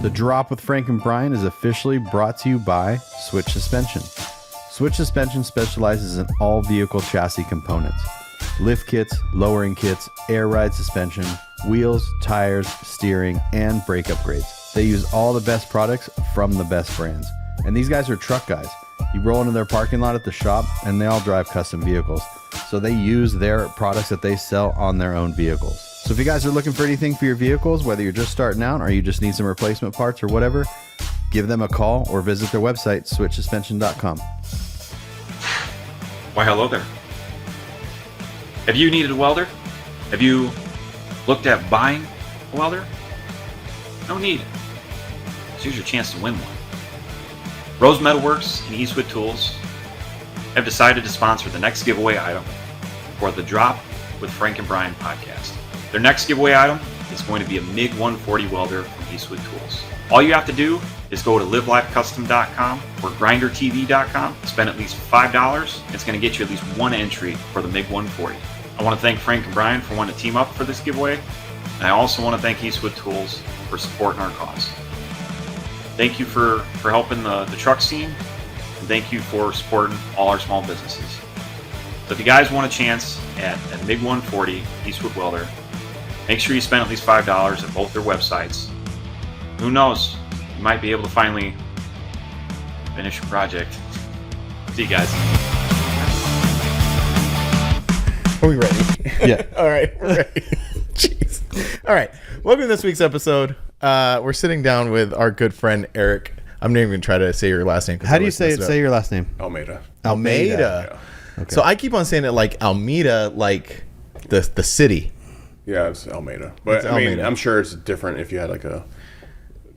The Drop with Frank and Brian is officially brought to you by Switch Suspension. Switch Suspension specializes in all vehicle chassis components. Lift kits, lowering kits, air ride suspension, wheels, tires, steering, and brake upgrades. They use all the best products from the best brands. And these guys are truck guys. You roll into their parking lot at the shop and they all drive custom vehicles. So they use their products that they sell on their own vehicles. So if you guys are looking for anything for your vehicles, whether you're just starting out or you just need some replacement parts or whatever, give them a call or visit their website, switchsuspension.com. Why, hello there. Have you needed a welder? Have you looked at buying a welder? No need. So here's your chance to win one. Rose Metalworks and Eastwood Tools have decided to sponsor the next giveaway item for the Drop with Frank and Brian podcast. Their next giveaway item is going to be a MiG 140 welder from Eastwood Tools. All you have to do is go to livelifecustom.com or grindertv.com, spend at least $5. It's going to get you at least one entry for the MiG 140. I want to thank Frank and Brian for wanting to team up for this giveaway, and I also want to thank Eastwood Tools for supporting our cause. Thank you for helping the truck scene, and thank you for supporting all our small businesses. So if you guys want a chance at a MiG 140 Eastwood welder, make sure you spend at least $5 at both their websites. Who knows? You might be able to finally finish your project. See you guys. Are we ready? Yeah. All right, we're ready. Jeez. All right. Welcome to this week's episode. We're sitting down with our good friend Eric. I'm not even going to try to say your last name. How do you say your last name? Almeida. Almeida. Yeah. Okay. So I keep on saying it like Almeida, like the city. Yeah, it's Almeida. But It's I mean, Almeida. I'm sure it's different if you had like a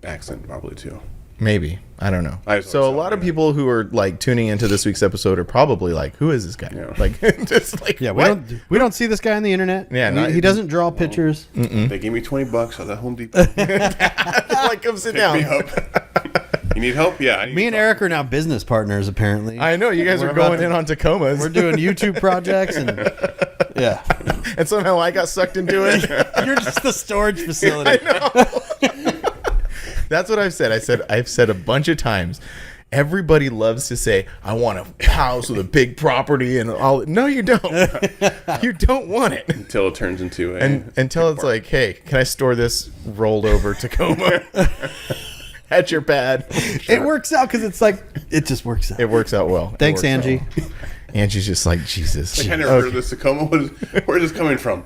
accent probably too. Maybe. I don't know. I just So a always lot of thought, people who are like tuning into this week's episode are probably like, who is this guy? Yeah. Like, just like, Yeah, what? we don't see this guy on the internet. Yeah, no, he doesn't draw pictures. They gave me $20 at the Home Depot. Like, come sit Pick down. me up. You need help? Yeah. I need Me and help. Eric are now business partners, apparently. I know you guys We're are about going to- in on Tacomas. We're doing YouTube projects and yeah. and somehow I got sucked into it. You're just the storage facility. That's what I've said. I've said a bunch of times. Everybody loves to say, I want a house with a big property and all. No, you don't. You don't want it. Until it turns into a. And until it's like, hey, can I store this rolled over Tacoma at your pad? It works out because it's like it just works out. It works out well. It Thanks, works out Angie. well. Angie's just like, Jesus. I never heard of this Tacoma. Where's this coming from?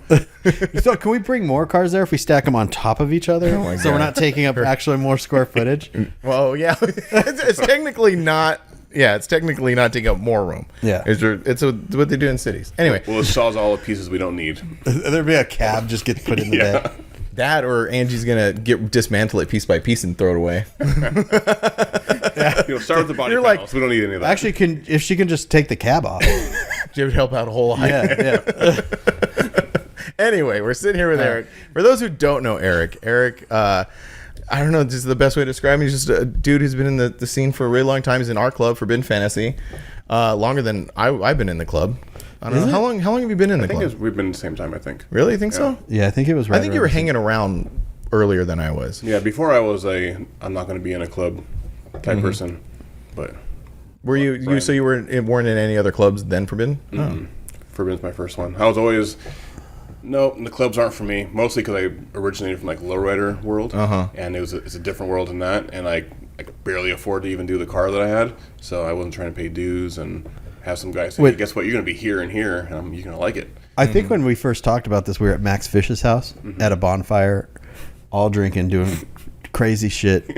So can we bring more cars there if we stack them on top of each other? my So we're God. not taking up actually more square footage. Well, yeah, it's technically not. Yeah, it's technically not taking up more room. Yeah. It's what they do in cities. Anyway, Well, it saws all the pieces we don't need. There'd be a cab just gets put in the Yeah. bed. that or Angie's gonna dismantle it piece by piece and throw it away. Start with the body You're panels. like- We don't need any of that. Actually, if she can just take the cab off. It would help out a whole lot. Yeah. Anyway, we're sitting here with Eric. For those who don't know Eric, I don't know, just the best way to describe him. He's just a dude who's been in the scene for a really long time. He's in our club, Forbidden Fantasy, longer than I've been in the club. I don't know. How long have you been in the I think club? we've been at the same time, I think. Really? You think so? Yeah, I think it was right. I think you were hanging around earlier than I was. Yeah, before I was I'm not going to be in a club type person. But Were you Right. so you weren't in any other clubs than Forbidden? Forbidden's my first one. I was always, no, the clubs aren't for me. Mostly because I originated from like lowrider world, and it's a different world than that, and I could barely afford to even do the car that I had, so I wasn't trying to pay dues and have some guy say, Wait. hey, guess what, you're going to be here and here, and you're going to like it. I think when we first talked about this, we were at Max Fish's house at a bonfire, all drinking, doing crazy shit.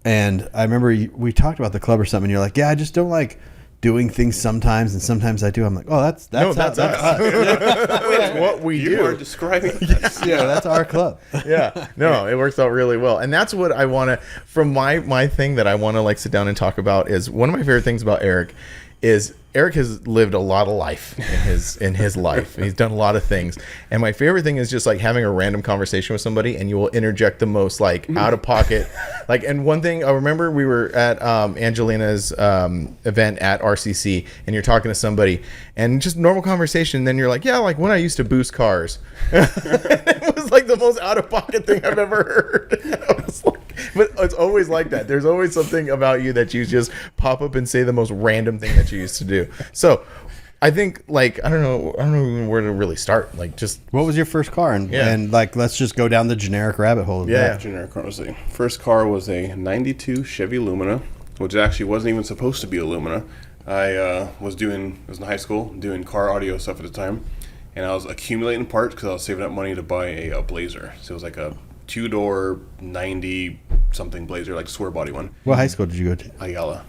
And I remember we talked about the club or something. And you're like, yeah, I just don't like doing things sometimes, and sometimes I do. I'm like, oh, that's No, that's us. That's what we You do. are describing yeah, that's our club. Yeah, no, it works out really well, and that's what I want to. From my thing that I want to like sit down and talk about is one of my favorite things about Eric is Eric has lived a lot of life in his life. He's done a lot of things, and my favorite thing is just like having a random conversation with somebody, and you will interject the most like out of pocket, like. And one thing I remember, we were at Angelina's event at RCC, and you're talking to somebody, and just normal conversation. And then you're like, yeah, like when I used to boost cars. It was like the most out of pocket thing I've ever heard. I was like, it's always like that. There's always something about you that you just pop up and say the most random thing that you used to do. So I think, like, I don't know even where to really start. Like, just What was your first car? And like, let's just go down the generic rabbit hole. Of that. Generic car. Let's see. First car was a 92 Chevy Lumina, which actually wasn't even supposed to be a Lumina. I was in high school doing car audio stuff at the time, and I was accumulating parts because I was saving up money to buy a Blazer. So it was like a 2-door 90-something Blazer, like square body one. What high school did you go to? Ayala.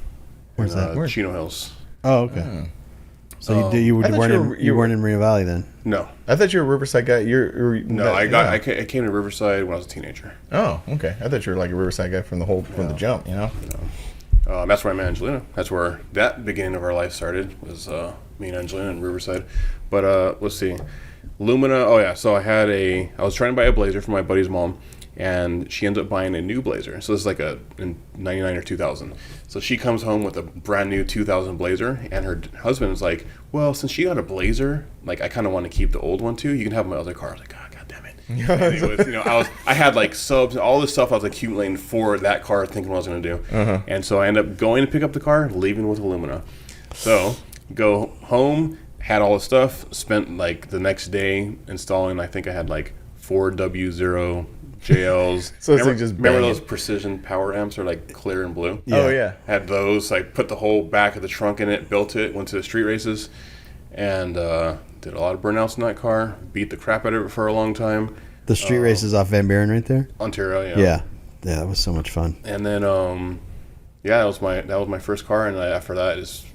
Where's that? Chino Hills. Oh, okay. So you weren't in Marina Valley then? No. I thought you were a Riverside guy. I came to Riverside when I was a teenager. Oh, okay. I thought you were like a Riverside guy from the jump. You know. That's where I met Angelina. That's where that beginning of our life started. Was me and Angelina in Riverside. But let's see, Lumina. Oh yeah. So I was trying to buy a Blazer for my buddy's mom, and she ends up buying a new Blazer. So this is like in 99 or 2000. So she comes home with a brand new 2000 Blazer, and her husband is like, well, since she got a Blazer, like, I kind of want to keep the old one too. You can have my other car. I was like, God damn it. And it was, I had like subs and all this stuff I was accumulating for that car, thinking what I was going to do. And so I ended up going to pick up the car, leaving with a Lumina. So go home, had all the stuff, spent like the next day installing. I think I had like 4 W0 JLs. So remember those precision power amps are like clear and blue? Yeah. Oh yeah. Had those. I put the whole back of the trunk in it, built it, went to the street races, and did a lot of burnouts in that car. Beat the crap out of it for a long time. The street races off Van Buren right there? Ontario, yeah. Yeah, that was so much fun. And then that was my first car, and after that just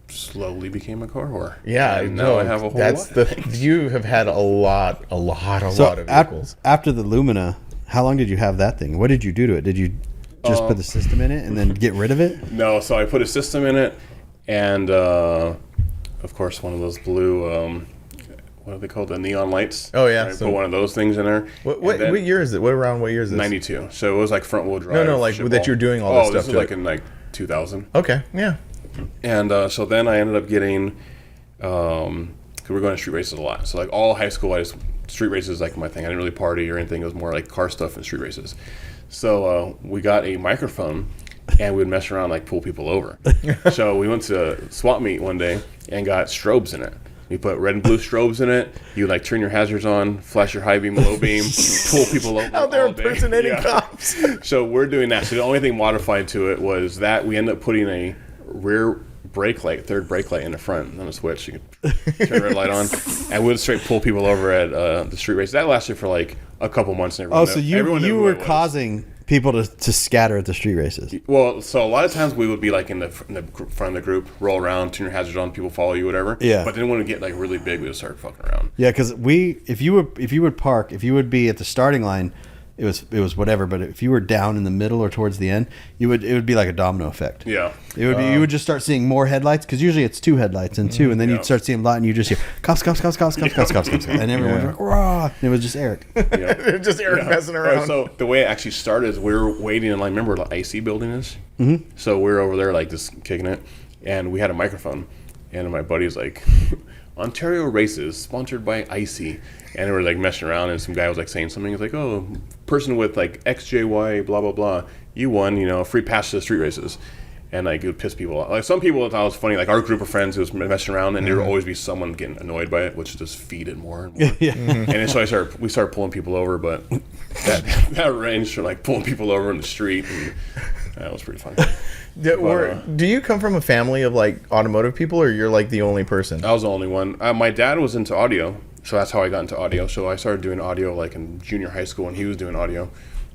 slowly became a car whore. Yeah, and now I have a whole lot. You have had a lot of vehicles. After the Lumina, how long did you have that thing? What did you do to it? Did you just put the system in it and then get rid of it? No, so I put a system in it, and of course one of those blue, what are they called? The neon lights. Oh yeah. I put one of those things in there. What year is it? What year is this? 92. So it was like front wheel drive. No, like that you're doing all this stuff. This was like in like 2000. Okay, yeah. And so then I ended up getting, because we're going to street races a lot. So like all high school, street races like my thing. I didn't really party or anything. It was more like car stuff and street races. So we got a microphone, and we would mess around, like pull people over. So we went to a swap meet one day and got strobes in it. You put red and blue strobes in it. You like turn your hazards on, flash your high beam, low beam, pull people over. Out there impersonating cops. So we're doing that. So the only thing modified to it was that we ended up putting a rear brake light, third brake light in the front, and then a switch. You could turn the red light on, and we would straight pull people over at the street race. That lasted for like a couple months. And so you were causing people to scatter at the street races. Well, so a lot of times we would be like in the front of the group, roll around, turn your hazards on, people follow you, whatever. Yeah. But then when we get like really big, we would start fucking around. Yeah, because if you would be at the starting line, it was whatever. But if you were down in the middle or towards the end, it would be like a domino effect. Yeah. You would just start seeing more headlights, because usually it's 2 headlights and 2, and then you'd start seeing a lot, and you just hear cops, and everyone's like, "Rah!" And it was just Eric. Yeah. Just Eric messing around. So the way it actually started is we were waiting in line. Remember where the IC building is? Mm-hmm. So we were over there like just kicking it, and we had a microphone, and my buddy's like, Ontario races sponsored by IC. And we were like messing around, and some guy was like saying something. He's like, "Oh, person with like XJY, blah blah blah, you won, free pass to the street races." And like it would piss people off. Like some people thought it was funny. Like our group of friends who was messing around, and there would always be someone getting annoyed by it, which just feed it more and more. Yeah. And then so we started pulling people over, but that ranged from like pulling people over in the street, and that was pretty funny. Do you come from a family of like automotive people, or you're like the only person? I was the only one. My dad was into audio. So that's how I got into audio. So I started doing audio like in junior high school, and he was doing audio.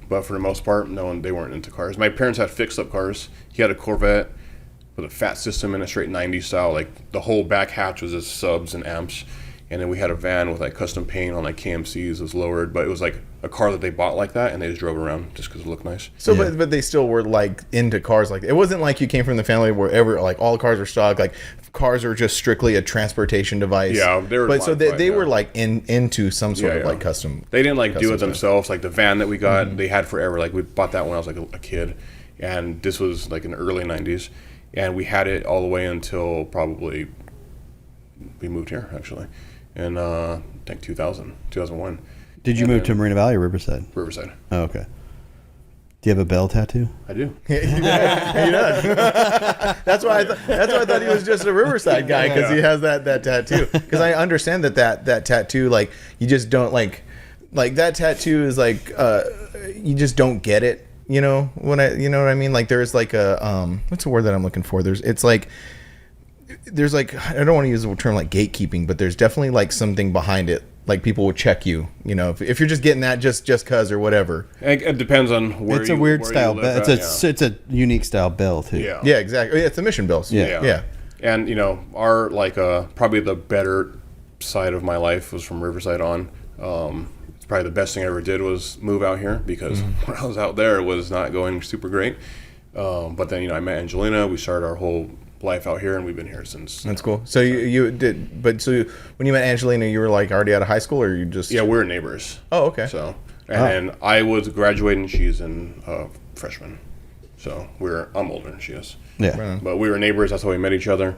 But for the most part, they weren't into cars. My parents had fixed up cars. He had a Corvette with a fat system in a straight 90s style. Like the whole back hatch was just subs and amps. And then we had a van with like custom paint on like KMCs. It was lowered, but it was like a car that they bought like that, and they just drove around just because it looked nice. So, yeah. but they still were like into cars. Like it wasn't like you came from the family where like all the cars were stock. Like cars are just strictly a transportation device. Yeah, they were. But so they were like into some sort of like custom. They didn't like do it themselves. Like the van that we got, they had forever. Like we bought that when I was like a kid, and this was like in the early 90s, and we had it all the way until probably we moved here actually. In I think 2001. Did you move to Marina Valley or Riverside? Riverside. Oh, okay. Do you have a bell tattoo? I do. He does. That's why I thought he was just a Riverside guy, because he has that tattoo. Because I understand that tattoo, like, you just don't like that tattoo is like you just don't get it. You know what I mean? Like, there's like a what's the word that I'm looking for? There's like I don't want to use the term like gatekeeping, but there's definitely like something behind it. Like, people will check you, if you're just getting that just cause or whatever. It depends on where It's a weird where style you bell. live It's a unique style bell too. yeah. Yeah, exactly. It's a mission bill. So yeah. And our probably the better side of my life was from Riverside on. It's probably the best thing I ever did was move out here, because when I was out there, it was not going super great. But then I met Angelina. We started our whole life out here, and we've been here since. That's cool. So you did, but so when you met Angelina, you were like already out of high school, or you just? Yeah, we're neighbors. Oh, okay. So, and then I was graduating, she's in freshman. So I'm older than she is. Yeah. Right on. But we were neighbors. That's how we met each other.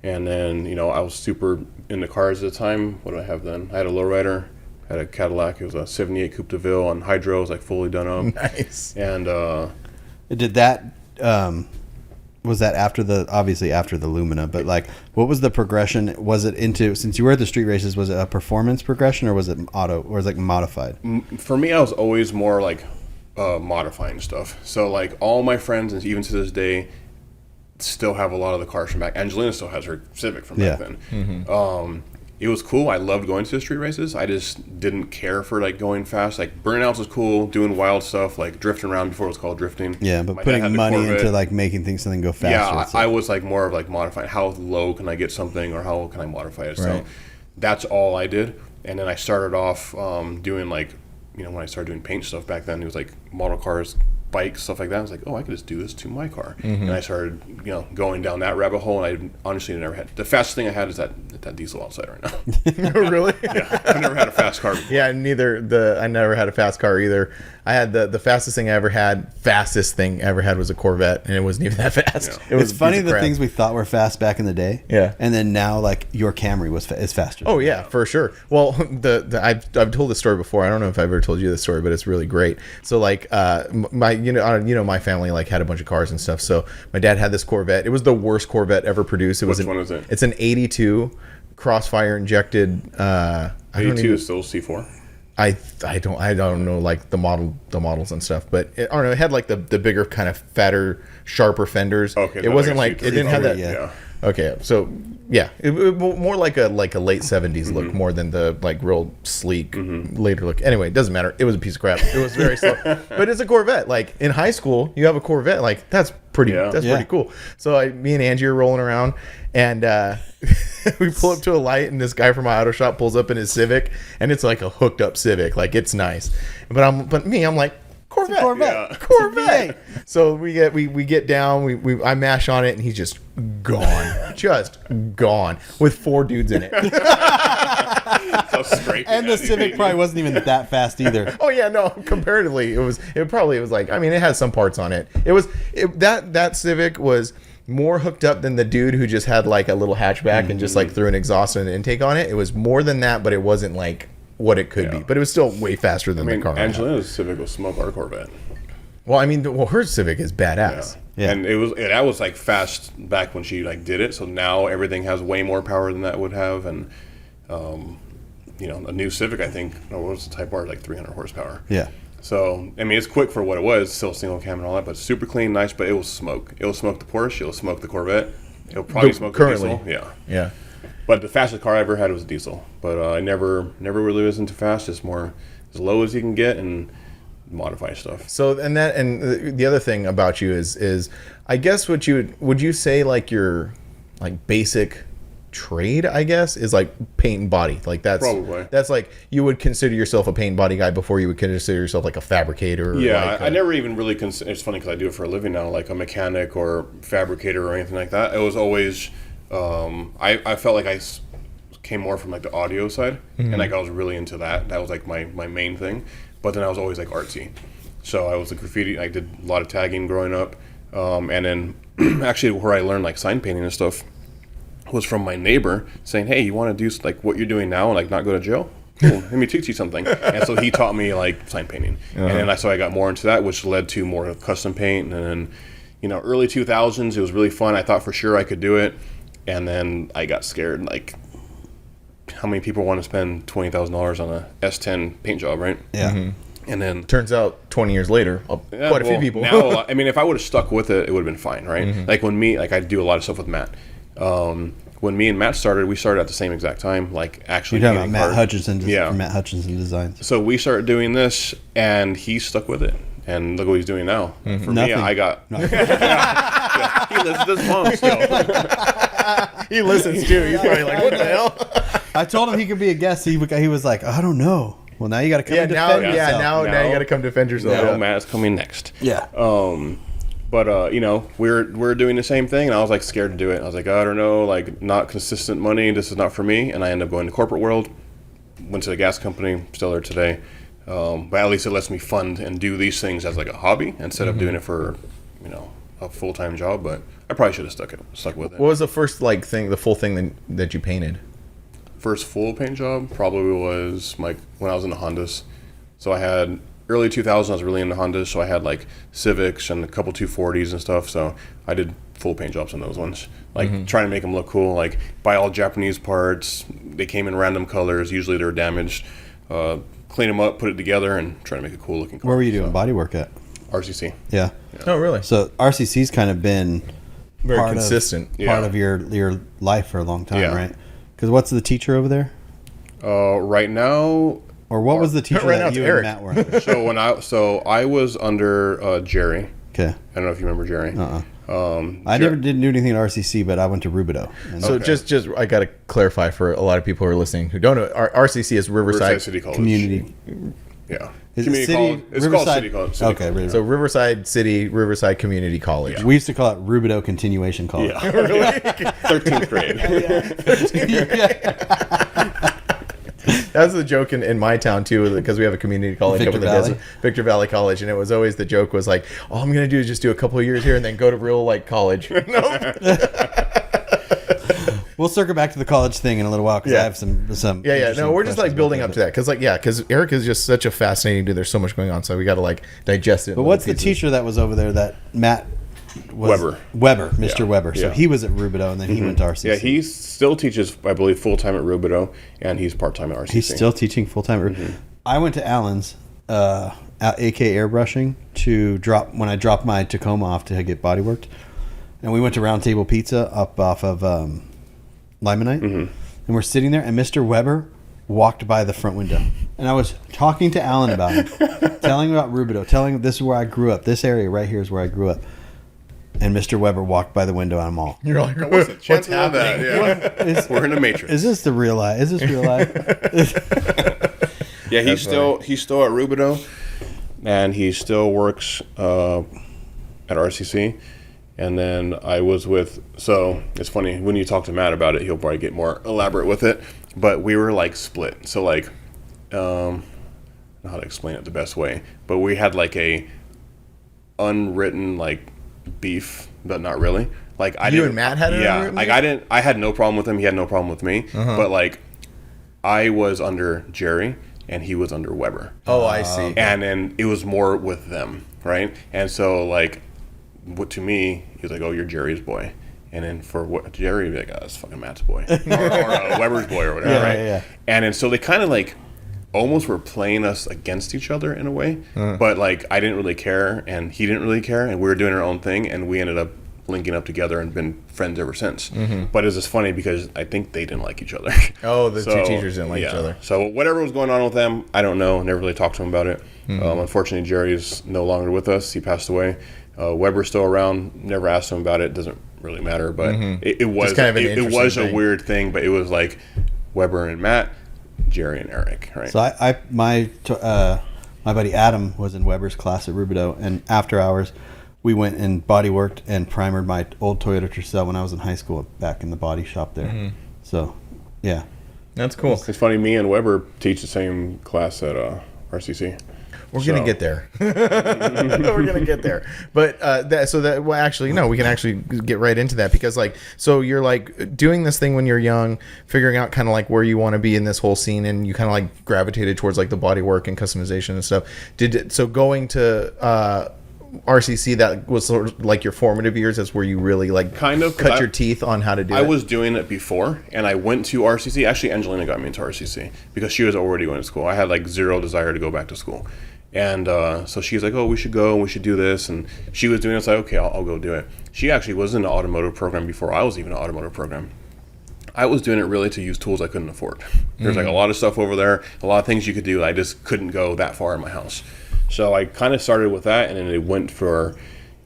And then I was super into cars at the time. What did I have then? I had a lowrider. Had a Cadillac. It was a '78 Coupe de Ville on hydro. It was like fully done up. Nice. And Did that? Was that obviously after the Lumina? But like, what was the progression? Was it into, since you were at the street races, was it a performance progression, or was it auto, or was it like modified? for me, I was always more like modifying stuff. So like all my friends, and even to this day, still have a lot of the cars from back. Angelina still has her Civic from back then. It was cool. I loved going to the street races. I just didn't care for like going fast. Like burnouts was cool, doing wild stuff, like drifting around before it was called drifting. Yeah, but My dad had putting the money Corvette. into like making something go faster. Yeah, it's I like- was like more of like modifying. How low can I get something, or how can I modify it? Right. So that's all I did. And then I started off doing like, when I started doing paint stuff back then, it was like model cars, bikes, stuff like that. I was like, oh, I could just do this to my car. And I started, going down that rabbit hole. And I honestly never had, the fastest thing I had is that diesel outside right now. Really? Yeah, I've never had a fast car before. Yeah, I never had a fast car either. I had the fastest thing I ever had was a Corvette, and it wasn't even that fast. Yeah. It was It's a funny piece of the crap. things we thought were fast back in the day. Yeah. And then now, like, your Camry is faster. Oh yeah, for sure. Well, I've told this story before. I don't know if I've ever told you this story, but it's really great. So like my family like had a bunch of cars and stuff. So my dad had this Corvette. It was the worst Corvette ever produced. Which one is it? It's an '82 Crossfire injected. I don't 82 even, is still C4. I don't know like the models and stuff, but I don't know. It had like the bigger kind of fatter, sharper fenders. Okay, it wasn't like like a it didn't have that. yeah. Okay, so yeah, it more like a late '70s look more than the like real sleek later look. Anyway, it doesn't matter. It was a piece of crap. It was very slow, but it's a Corvette. Like in high school, you have a Corvette. Like that's pretty. Yeah. That's Yeah. pretty cool. So me and Angie are rolling around, and we pull up to a light, and this guy from my auto shop pulls up in his Civic, and it's like a hooked up Civic. Like it's nice, but I'm like. Corvette. Corvette. Yeah. Corvette. So we get down. I mash on it, and he's just gone, just gone, with 4 dudes in it. So scraping And the at it. Civic probably wasn't even that fast either. Oh yeah, no. Comparatively, it was like, I mean, it has some parts on it. That Civic was more hooked up than the dude who just had like a little hatchback and just like threw an exhaust and an intake on it. It was more than that, but it wasn't like what it could be. But it was still way faster than I mean, the car. Angelina's Civic will smoke our Corvette. Well, I mean, her Civic is badass. Yeah. And that was like fast back when she like did it. So now everything has way more power than that would have. And a new Civic, I think, what was the Type R, like 300 horsepower. Yeah. So I mean, it's quick for what it was, still single cam and all that, but super clean, nice. But it will smoke. It will smoke the Porsche. It will smoke the Corvette. It'll probably smoke currently. the diesel. Yeah. Yeah. But the fastest car I ever had was a diesel. But I never really was into fast. It's more as low as you can get and modify stuff. So and the other thing about you is I guess would you say like your like basic trade, I guess, is like paint and body. Like that's like you would consider yourself a paint and body guy before you would consider yourself like a fabricator. Yeah, I never even really consider. It's funny because I do it for a living now, like a mechanic or fabricator or anything like that. It was always I felt like I came more from like the audio side, and like I was really into that. That was like my main thing. But then I was always like artsy, so I was a graffiti. I did a lot of tagging growing up, and then actually where I learned like sign painting and stuff was from my neighbor saying, "Hey, you want to do like what you're doing now and like not go to jail? cool. Let me teach you something. And so he taught me like sign painting, and then I got more into that, which led to more custom paint. And then, early 2000s, it was really fun. I thought for sure I could do it, and then I got scared. Like, how many people want to spend $20,000 on a S10 paint job, right? Yeah. And then Turns out 20 years later, quite a few people. Now, I mean, if I would have stuck with it, it would have been fine, right? Like I do a lot of stuff with Matt. When me and Matt started, we started at the same exact time. Like actually, You're talking about Matt art. Hutchinson. Yeah. Matt Hutchinson Designs. So we started doing this, and he stuck with it. And look what he's doing now. For me, Nothing. I got. Yeah, he listens to his mom still. He listens too. He's probably like, what the hell? I told him he could be a guest. He was like, I don't know. Well, now you got to come and defend yourself. Now you got to come defend yourself. No, Yeah. Matt's coming next. Yeah. But we're doing the same thing, and I was like scared to do it. I was like, I don't know, like not consistent money. This is not for me. And I ended up going to corporate world. Went to the gas company, still there today. But at least it lets me fund and do these things as like a hobby instead of doing it for, a full-time job. But I probably should have stuck with it. What was the first the full thing that you painted? First full paint job probably was like when I was in the Hondas. So I had early 2000s. I was really into Hondas. So I had like Civics and a couple 240s and stuff. So I did full paint jobs on those ones, like trying to make them look cool. Like buy all Japanese parts. They came in random colors. Usually they're damaged. Clean them up, put it together, and try to make a cool looking car. Where were you doing body work at? RCC. Yeah. Oh, really? So RCC's kind of been Very consistent. part of your life for a long time, Yeah. right? Because what's the teacher over there? Right now, Or what was the teacher Right now that it's you Eric. and Matt were under? I was under Jerry. Okay. I don't know if you remember Jerry. I never did do anything at RCC, but I went to Rubidoux. And So just I got to clarify for a lot of people who are listening who don't know, RCC is Riverside City College. community. Yeah. Is it Community city? college. It's called Riverside? City College. City Okay. College. Riverside. So Riverside Community College. We used to call it Rubidoux Continuation College. Yeah. Really? 13th grade. That's the joke in my town too, because we have a community college up in the Victor Valley? desert, Victor Valley College, and it was always the joke was like, all I'm gonna do is just do a couple of years here and then go to real college. We'll circle back to the college thing in a little while because Yeah. I have some. Yeah. No, interesting we're just questions building about up to that because Eric is just such a fascinating dude. There's so much going on, so we got to digest it. But what's the teacher that was over there that Matt was? Weber. Mr. Yeah. Weber. So Yeah. he was at Rubidoux and then he went to RCC. Yeah, he still teaches, I believe, full-time at Rubidoux, and he's part-time at RCC. He's still teaching full time. I went to Allen's, AK airbrushing when I dropped my Tacoma off to get body worked, and we went to Round Table Pizza up off of Limonite, and we're sitting there, and Mr. Weber walked by the front window, and I was talking to Alan about him, telling him about Rubidoux, telling him this is where I grew up. This area right here is where I grew up. And Mr. Weber walked by the window, and I'm all. You're like, What's the chances of happening? that? Yeah. We're in the Matrix. Is this the real life? Is this real life? Yeah, he's still at Rubidoux, and he still works at RCC. And then I was with. So it's funny when you talk to Matt about it, he'll probably get more elaborate with it. But we were split. So I don't know how to explain it the best way. But we had a unwritten beef, but not really. You and Matt had an unwritten beef? I had no problem with him. He had no problem with me. But I was under Jerry and he was under Weber. Oh, I see. And then it was more with them, right? And so to me, he was like, "Oh, you're Jerry's boy." And then for Jerry, he'd be like, "Oh, it's fucking Matt's boy," or Weber's boy, or whatever, right? Yeah. And then so they kind of almost were playing us against each other in a way, but I didn't really care, and he didn't really care, and we were doing our own thing, and we ended up linking up together and been friends ever since. But it's just funny because I think they didn't like each other. Oh, the two teachers didn't like each other. So whatever was going on with them, I don't know. Never really talked to him about it. Unfortunately, Jerry's no longer with us. He passed away. Weber's still around. Never asked him about it. Doesn't really matter. But it was kind of an it was interesting a thing. weird thing. But it was Weber and Matt, Jerry and Eric, right? So my buddy Adam was in Weber's class at Rubidoux, and after hours, we went and body worked and primered my old Toyota Tercel when I was in high school back in the body shop there. So, yeah. That's cool. It's funny. Me and Weber teach the same class at RCC. We're gonna get there. We're gonna get there. But actually, no, we can actually get right into that because like, so you're like doing this thing when you're young, figuring out kind of like where you want to be in this whole scene, and you kind of like gravitated towards like the body work and customization and stuff. So going to RCC, that was sort of like your formative years. That's where you really like kind of cut your teeth on how to do it. I was doing it before, and I went to RCC. Actually, Angelina got me into RCC because she was already going to school. I had like zero desire to go back to school, and so she's like, "Oh, we should go. We should do this." And she was doing it. So I was like, "Okay, I'll go do it." She actually was in an automotive program before I was even in an automotive program. I was doing it really to use tools I couldn't afford. There's like a lot of stuff over there, a lot of things you could do. I just couldn't go that far in my house. So I kind of started with that, and then it went for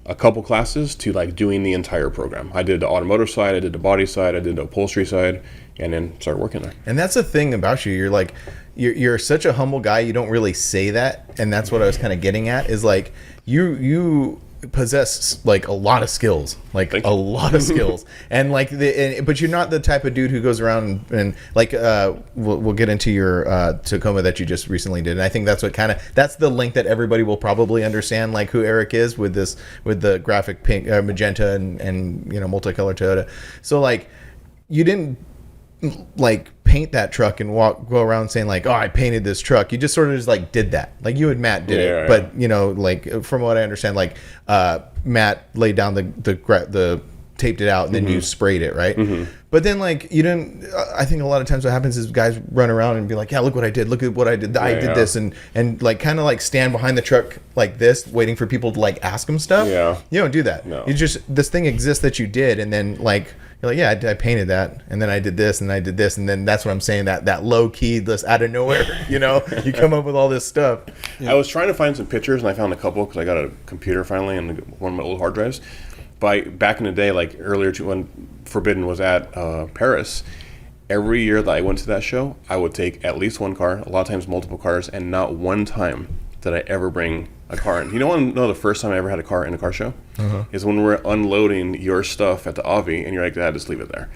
a couple classes to like doing the entire program. I did the automotive side, I did the body side, I did the upholstery side, and then started working there. And that's the thing about you. You're like, you're such a humble guy. You don't really say that, and that's what I was kind of getting at. Is like you possess like a lot of skills, like a lot of skills, and like but you're not the type of dude who goes around and like we'll get into your Tacoma that you just recently did, and I think that's what that's the link that everybody will probably understand like who Eric is with the graphic pink magenta and multicolored Toyota. So like you didn't like paint that truck and go around saying like, oh, I painted this truck. You just sort of just like did that, like you and Matt did it. But like from what I understand, like Matt laid down the taped it out and then you sprayed it, right? But then like you didn't. I think a lot of times what happens is guys run around and be like, yeah, look what I did, look at what I did, I did this, and like kind of like stand behind the truck like this, waiting for people to like ask them stuff. Yeah, you don't do that. No, you just, this thing exists that you did, and then like. You're like, yeah, I painted that, and then I did this, and I did this, and then that's what I'm saying, that low key, this out of nowhere, you come up with all this stuff. Yeah. I was trying to find some pictures, and I found a couple because I got a computer finally and one of my old hard drives. Back in the day, like earlier when Forbidden was at Paris, every year that I went to that show, I would take at least one car, a lot of times multiple cars, and not one time did I ever bring a car in. You don't want to know the first time I ever had a car in a car show? Is when we're unloading your stuff at the Avi, and you're like, Dad, just leave it there.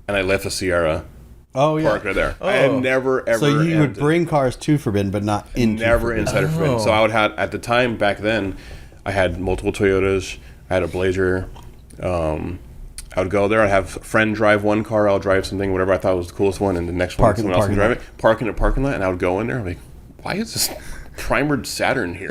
And I left the Sierra parked right there. I had never, ever... So you would bring cars to Forbidden, but not into Never Forbidden. inside of Forbidden. So I would have, at the time, back then, I had multiple Toyotas, I had a Blazer, I would go there, I'd have a friend drive one car, I'll drive something, whatever I thought was the coolest one, and the next one, someone else would drive it. Park in a parking lot, and I would go in there, I'm like, why is this primered Saturn here?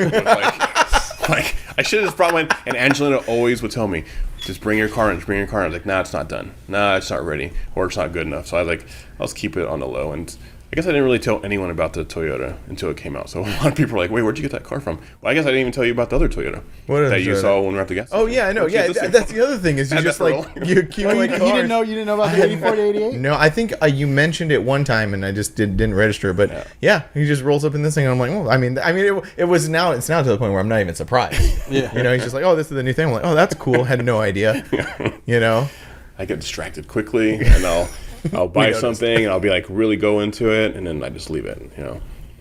Like I should have just brought mine. And Angelina always would tell me, just bring your car in, I was like, nah, it's not done. Nah, it's not ready. Or it's not good enough. So I was like, let's keep it on the low. And I guess I didn't really tell anyone about the Toyota until it came out. So a lot of people were like, wait, where'd you get that car from? Well, I guess I didn't even tell you about the other Toyota that you saw when we were at the gas station. Oh, yeah, I know. Yeah, that's the other thing is you just like, you accumulate cars. You didn't know about the 84 to 88? No, I think you mentioned it one time and I just didn't register. But yeah, he just rolls up in this thing and I'm like, well, I mean, it's now to the point where I'm not even surprised. Yeah. He's just like, oh, this is the new thing. I'm like, oh, that's cool. Had no idea. I get distracted quickly and I'll buy something and I'll be like really go into it and then I just leave it,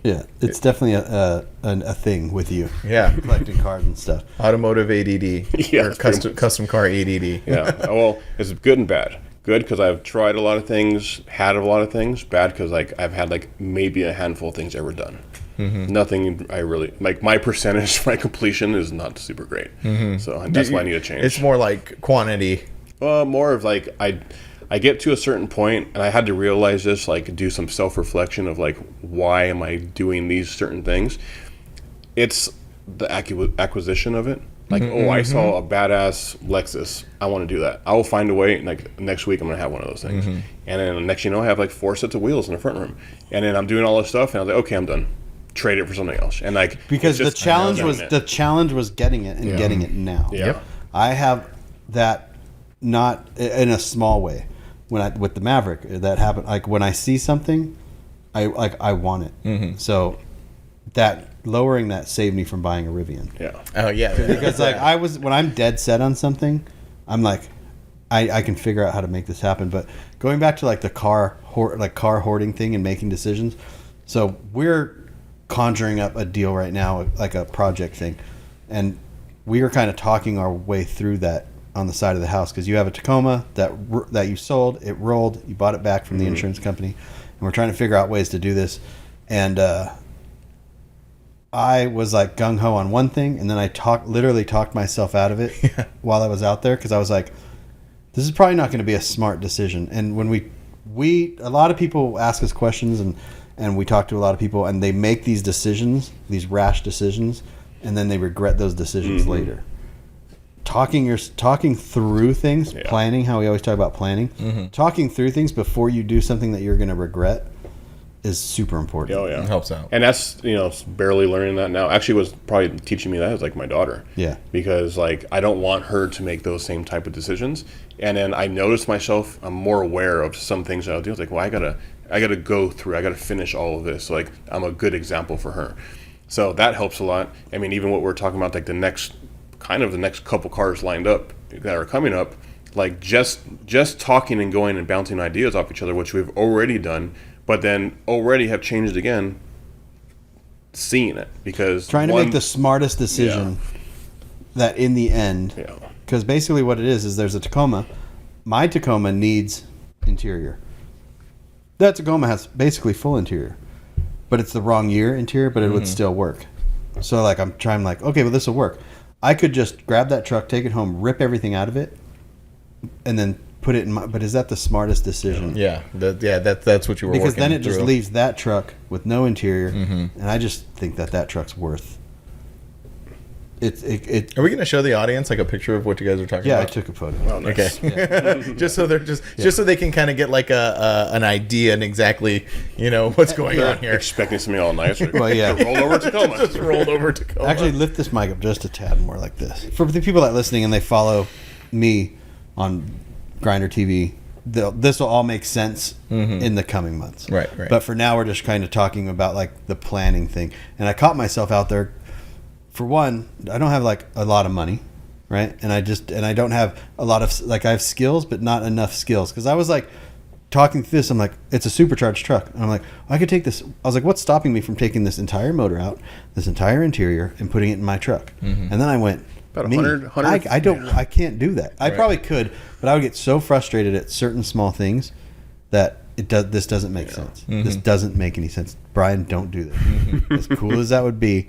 Yeah, it's definitely a thing with you. Yeah, collecting cars and stuff. Automotive ADD, or custom car ADD. Yeah, well, it's good and bad. Good because I've tried a lot of things, had a lot of things. Bad because like I've had like maybe a handful of things ever done. Nothing I really like. My percentage for my completion is not super great, so that's why I need to change. It's more like quantity. More of like I get to a certain point, and I had to realize this, like do some self-reflection of like, why am I doing these certain things? It's the acquisition of it. Like, I saw a badass Lexus. I want to do that. I will find a way. Like next week, I'm gonna have one of those things. And then next, I have like 4 sets of wheels in the front room. And then I'm doing all this stuff, and I was like, okay, I'm done. Trade it for something else. And like because the challenge was getting it and getting it now. Yeah. Yep. I have that not in a small way. With the Maverick, that happened. Like when I see something, I want it. So that lowering that saved me from buying a Rivian. Yeah. Oh yeah. Because like when I'm dead set on something, I'm like, I can figure out how to make this happen. But going back to like the car hoarding thing and making decisions, so we're conjuring up a deal right now, like a project thing, and we are kind of talking our way through that on the side of the house because you have a Tacoma that you sold, it rolled, you bought it back from the insurance company, and we're trying to figure out ways to do this. And I was like gung ho on one thing, and then I literally talked myself out of it while I was out there, because I was like, this is probably not going to be a smart decision. And when a lot of people ask us questions, and we talk to a lot of people, and they make these decisions, these rash decisions, and then they regret those decisions later. Talking through things, planning, how we always talk about planning, talking through things before you do something that you're going to regret is super important. Oh yeah, It helps out. And that's barely learning that now. Actually, was probably teaching me that is like my daughter. Yeah. Because like I don't want her to make those same type of decisions. And then I noticed myself, I'm more aware of some things that I'll do. It's like, well, I gotta go through. I gotta finish all of this. So, like I'm a good example for her. So that helps a lot. I mean, even what we're talking about, like the next couple cars lined up that are coming up, like just talking and going and bouncing ideas off each other, which we've already done. But then already have changed again, seeing it, because Trying to make the smartest decision that in the end, because basically what it is there's a Tacoma. My Tacoma needs interior. That Tacoma has basically full interior, but it's the wrong year interior, but it would still work. So like I'm trying like, okay, well this will work. I could just grab that truck, take it home, rip everything out of it, and then put it in my, but is that the smartest decision? Yeah, that's what you were because working then it just through. leaves that truck with no interior, and I just think that truck's worth. It. Are we going to show the audience like a picture of what you guys are talking Yeah, I about? took a photo. Oh, nice. Okay. just so they're just so they can kind of get like an idea and exactly what's going on here. Expecting something all nice. Well, yeah. Rolled over Tacoma. Just rolled over Tacoma. Actually, lift this mic up just a tad more like this. For the people that are listening and they follow me on Grinder TV, this will all make sense in the coming months. Right. But for now, we're just kind of talking about like the planning thing. And I caught myself out there. For one, I don't have like a lot of money, right? And I don't have a lot of, like, I have skills, but not enough skills. Because I was like talking through this, I'm like, it's a supercharged truck. And I'm like, I could take this. I was like, what's stopping me from taking this entire motor out, this entire interior, and putting it in my truck? And then I went, About me, 100 I can't do that. I probably could, but I would get so frustrated at certain small things that this doesn't make sense. This doesn't make any sense. Brian, don't do this. As cool as that would be,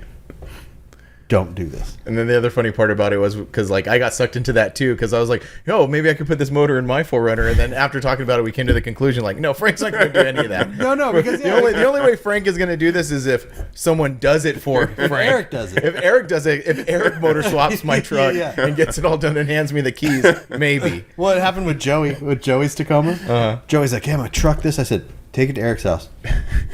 don't do this. And then the other funny part about it was because like I got sucked into that too, because I was like, maybe I could put this motor in my 4Runner. And then after talking about it, we came to the conclusion like, no, Frank's not going to do any of that. No, because the only way Frank is going to do this is if someone does it for Frank. Eric does it. If Eric does it, if Eric motor swaps my truck and gets it all done and hands me the keys, maybe. Well, it happened with Joey, with Joey's Tacoma. Joey's like, I'm going to truck this. I said, take it to Eric's house.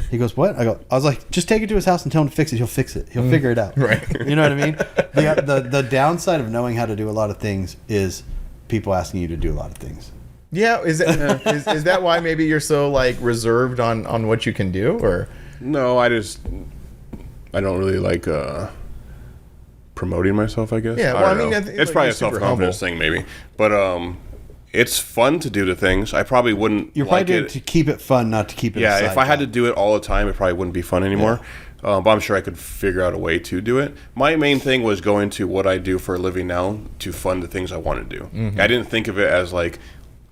He goes, what? I was like, just take it to his house and tell him to fix it. He'll fix it. He'll figure it out. Right. You know what I mean? The downside of knowing how to do a lot of things is people asking you to do a lot of things. Yeah, is that why maybe you're so like reserved on what you can do, or? No, I don't really like promoting myself, I guess. Yeah, I well, don't know. I think it's probably you're a super self-confidence humble. thing, maybe. But it's fun to do the things. I probably wouldn't You're probably like doing it. it to keep it fun, not to keep it a Yeah, side if I had job. to do it all the time, it probably wouldn't be fun anymore. But I'm sure I could figure out a way to do it. My main thing was going to what I do for a living now to fund the things I want to do. I didn't think of it as like,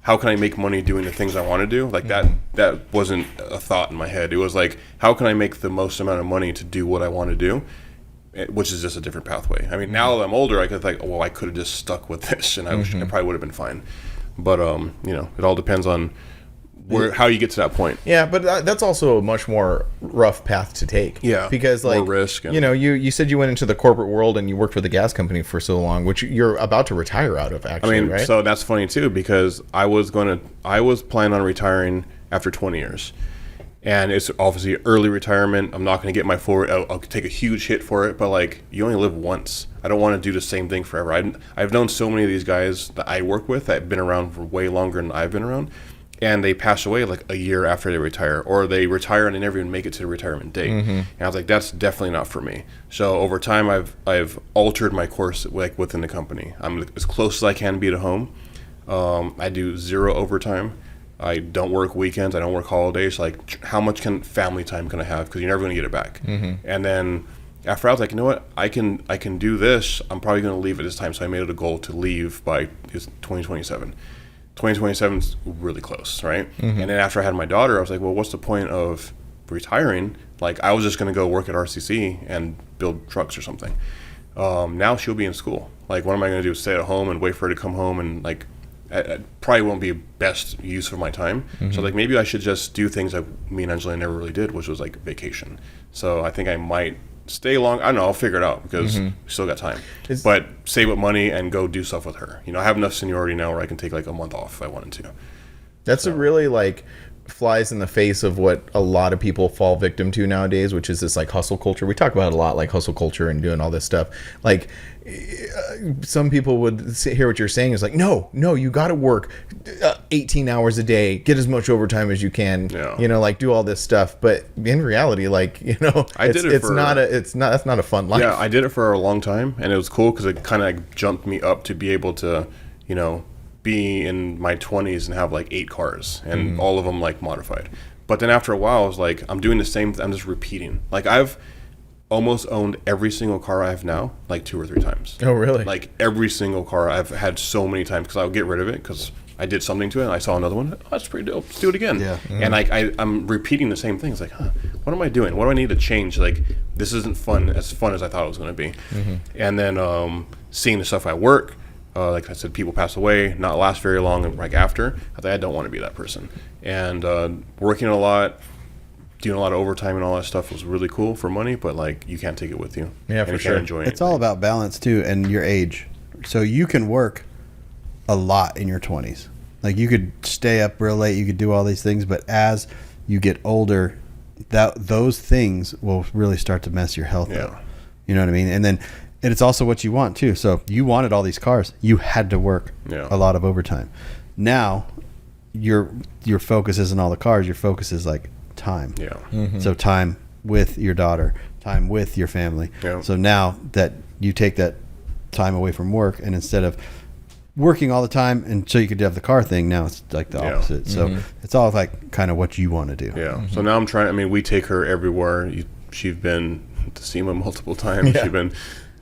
how can I make money doing the things I want to do? Like that wasn't a thought in my head. It was like, how can I make the most amount of money to do what I want to do? Which is just a different pathway. I mean, now that I'm older, I could think, well, I could have just stuck with this, and I probably would have been fine. But it all depends on how you get to that point. Yeah, but that's also a much more rough path to take. Yeah, because like more risk. And, you said you went into the corporate world and you worked for the gas company for so long, which you're about to retire out of. Actually, right? So that's funny too, because I was planning on retiring after 20 years. And it's obviously early retirement. I'm not going to get my I'll take a huge hit for it, but like you only live once. I don't want to do the same thing forever. I've known so many of these guys that I work with that have been around for way longer than I've been around, and they pass away like a year after they retire, or they retire and they never even make it to the retirement date. And I was like, that's definitely not for me. So over time, I've altered my course like within the company. I'm as close as I can be to home. I do 0 overtime. I don't work weekends. I don't work holidays. Like, how much family time can I have? Because you're never going to get it back. And then after I was like, you know what? I can do this. I'm probably going to leave at this time. So I made it a goal to leave by 2027. 2027 is really close, right? And then after I had my daughter, I was like, well, what's the point of retiring, like I was just going to go work at RCC and build trucks or something. Now she'll be in school. Like, what am I going to do? Stay at home and wait for her to come home? And like, I probably won't be best use of my time. So like, maybe I should just do things that me and Angelina never really did, which was like vacation. So I think I might stay long. I don't know. I'll figure it out because we still got time. But save up money and go do stuff with her. You know, I have enough seniority now where I can take like a month off if I wanted to. That's a really like flies in the face of what a lot of people fall victim to nowadays, which is this like hustle culture. We talk about it a lot, like hustle culture and doing all this stuff. Like some people would hear what you're saying is like, no, you got to work 18 hours a day, get as much overtime as you can, you know, like do all this stuff. But in reality, like, you know, that's not a fun life. Yeah, I did it for a long time, and it was cool because it kind of jumped me up to be able to, you know, be in my 20s and have like 8 cars and all of them like modified. But then after a while, I was like, I'm doing the same I'm just repeating. Like, I've almost owned every single car I have now like 2 or 3 times. Oh, really? Like every single car I've had so many times because I would get rid of it because I did something to it and I saw another one. Oh, that's pretty dope. Let's do it again. Yeah. And like I'm repeating the same things. Like, what am I doing? What do I need to change? Like, this isn't fun as I thought it was going to be. And then seeing the stuff at work. Like I said, people pass away, not last very long. Like after, I thought I don't want to be that person. And working a lot, doing a lot of overtime and all that stuff was really cool for money, but like you can't take it with you. Yeah, for sure. Enjoy It's all about balance too, and your age. So you can work a lot in your 20s. Like you could stay up real late, you could do all these things, but as you get older, those things will really start to mess your health up. You know what I mean? And it's also what you want too. So you wanted all these cars. You had to work a lot of overtime. Now, your focus isn't all the cars. Your focus is like time. Yeah. So time with your daughter, time with your family. Yeah. So now that you take that time away from work, and instead of working all the time and so you could have the car thing, now it's like the opposite. So it's all like kind of what you want to do. Yeah. So now I'm trying. I mean, we take her everywhere. She's been to SEMA multiple times. She's been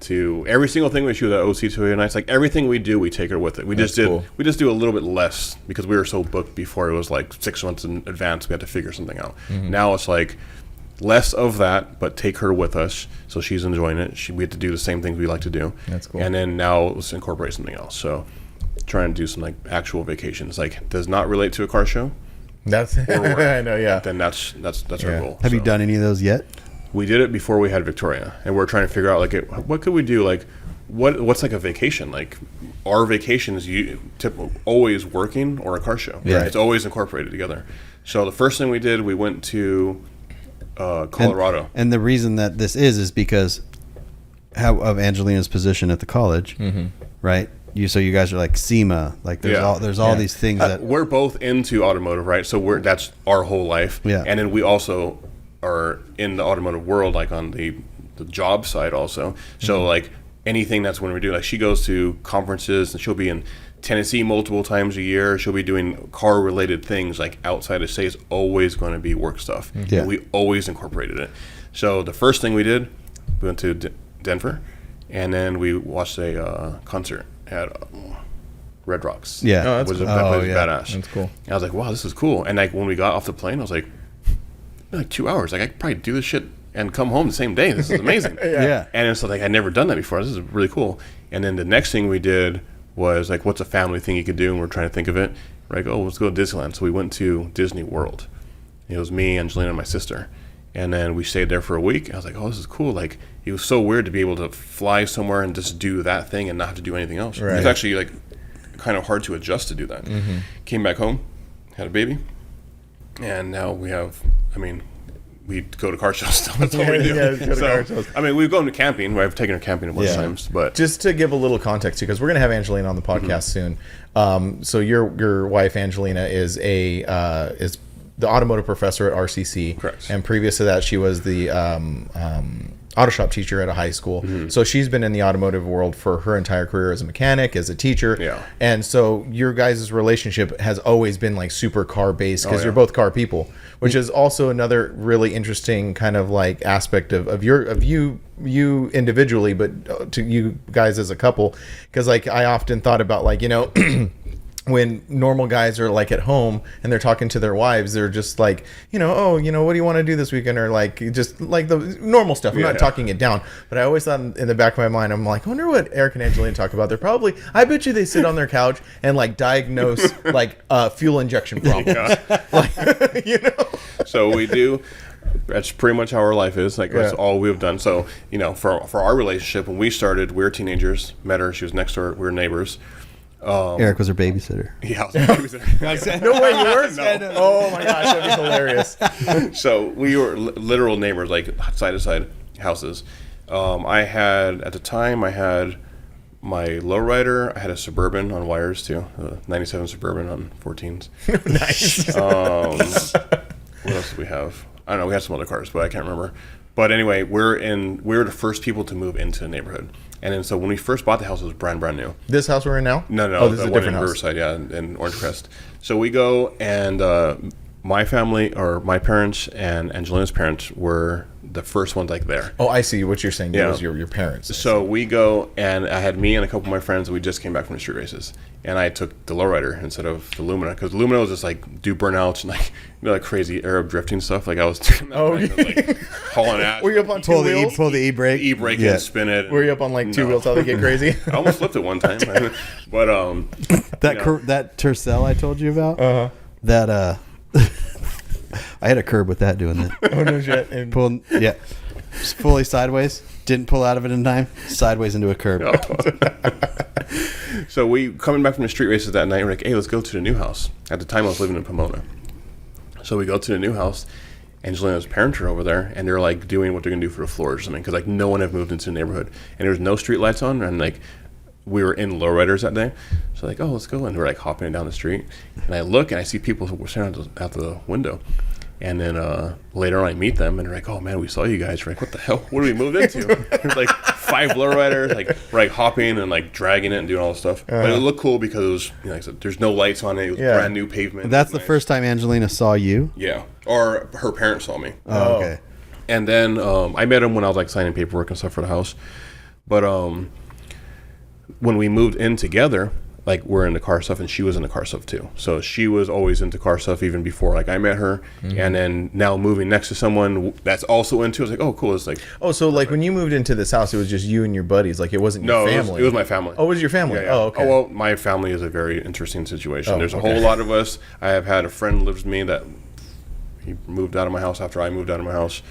to every single thing we shoot at OC Toyota Nights. Like everything we do, we take her with it. We just do a little bit less because we were so booked before. It was like 6 months in advance. We had to figure something out. Now it's like less of that, but take her with us so she's enjoying it. We have to do the same things we like to do. That's cool. And then now let's incorporate something else. So trying to do some like actual vacations. Like does not relate to a car show. That's I know. Yeah. Then that's our goal. Have you done any of those yet? We did it before we had Victoria, and we're trying to figure out like what could we do? Like what's like a vacation? Like our vacations, always working or a car show. Yeah, it's always incorporated together. So the first thing we did, we went to Colorado, and the reason that this is because of Angelina's position at the college, right? So you guys are like SEMA, like there's all these things that we're both into automotive, right? So that's our whole life, and then we also are in the automotive world, like on the job side also. So like anything that's when we do, like she goes to conferences and she'll be in Tennessee multiple times a year. She'll be doing car related things like outside of state. It's always going to be work stuff. And we always incorporated it. So the first thing we did, we went to Denver, and then we watched a concert at Red Rocks. Yeah. Oh, that's That cool. place is badass. That's cool. And I was like, wow, this is cool. And like when we got off the plane, I was like 2 hours. Like I could probably do this shit and come home the same day. This is amazing. Yeah. And it's like I'd never done that before. This is really cool. And then the next thing we did was like, what's a family thing you could do? And we're trying to think of it. We're like, oh, let's go to Disneyland. So we went to Disney World. It was me, Angelina, and my sister. And then we stayed there for a week. I was like, oh, this is cool. Like it was so weird to be able to fly somewhere and just do that thing and not have to do anything else. Right. It was actually like kind of hard to adjust to do that. Came back home, had a baby, and now we go to car shows still. That's what we do. Go to car shows. I mean, we've gone to camping. I've taken her camping a bunch of times, but just to give a little context, because we're going to have Angelina on the podcast soon. So your wife Angelina is is the automotive professor at RCC. Correct. And previous to that, she was the auto shop teacher at a high school. So she's been in the automotive world for her entire career as a mechanic, as a teacher. Yeah. And so your guys' relationship has always been like super car based because you're both car people, which is also another really interesting kind of like aspect of you individually, but to you guys as a couple. Because like I often thought about like, when normal guys are like at home and they're talking to their wives, they're just like, oh, what do you want to do this weekend? Or like, just like the normal stuff. I'm not talking it down, but I always thought in the back of my mind, I'm like, I wonder what Eric and Angelina talk about. They're probably, I bet you they sit on their couch and like diagnose like fuel injection problems. Like, So we do. That's pretty much how our life is. Like that's all we've done. So for our relationship, when we started, we were teenagers. Met her. She was next door. We were neighbors. Eric was her babysitter. Yeah, I was no way you were. No. Oh my gosh, that'd be hilarious. So we were literal neighbors, like side to side houses. I had my lowrider. I had a Suburban on wires too, a '97 Suburban on 14s. Nice. What else did we have? I don't know. We had some other cars, but I can't remember. But anyway, we were the first people to move into the neighborhood. And then so when we first bought the house, it was brand new. This house we're in now? No. Oh, this is a different in house. Riverside, yeah, in Orange Crest. So we go, and my family, or my parents and Angelina's parents, were the first ones like there. Oh, I see what you're saying. Yeah. It was your parents. So we go, and I had me and a couple of my friends. We just came back from the street races, and I took the lowrider instead of the Lumina, because the Lumina was just like do burnouts and like like crazy Arab drifting stuff. Like I was doing that. Oh, like hauling ass. Were you up on two wheels? Pull the e-brake. E-brake and spin it. Were you up on like two wheels? How they get crazy? I almost flipped it one time, but that Tercel I told you about. That I had a curb with that doing that. Oh no shit! And Pulled, yeah, just fully sideways. Didn't pull out of it in time. Sideways into a curb. So we coming back from the street races that night. We're like, hey, let's go to the new house. At the time, I was living in Pomona. So we go to the new house. Angelina's parents are over there, and they're like doing what they're gonna do for the floor or something, because like no one had moved into the neighborhood, and there was no street lights on, and like we were in lowriders that day. So like, oh, let's go, and we're like hopping down the street, and I look and I see people standing out the window. And then later on, I meet them, and they're like, "Oh man, we saw you guys." We're like, "What the hell? What did we move into?" There's like 5 lowriders, like we're like hopping and like dragging it and doing all this stuff. But it looked cool because it was, like I said, there's no lights on it. It was brand new pavement. That's the first time Angelina saw you. Yeah, or her parents saw me. Oh, okay. And then I met him when I was like signing paperwork and stuff for the house. But when we moved in together, like we're into car stuff, and she was into car stuff too. So she was always into car stuff even before like I met her. And then now moving next to someone that's also into it, I was like, oh cool. It's like, oh, so like when you moved into this house, it was just you and your buddies. Like it wasn't your family. It was my family. Oh, it was your family. Yeah, yeah. Oh, okay. Oh well, my family is a very interesting situation. Oh, There's a okay. whole lot of us. I have had a friend who lives with me that he moved out of my house after I moved out of my house.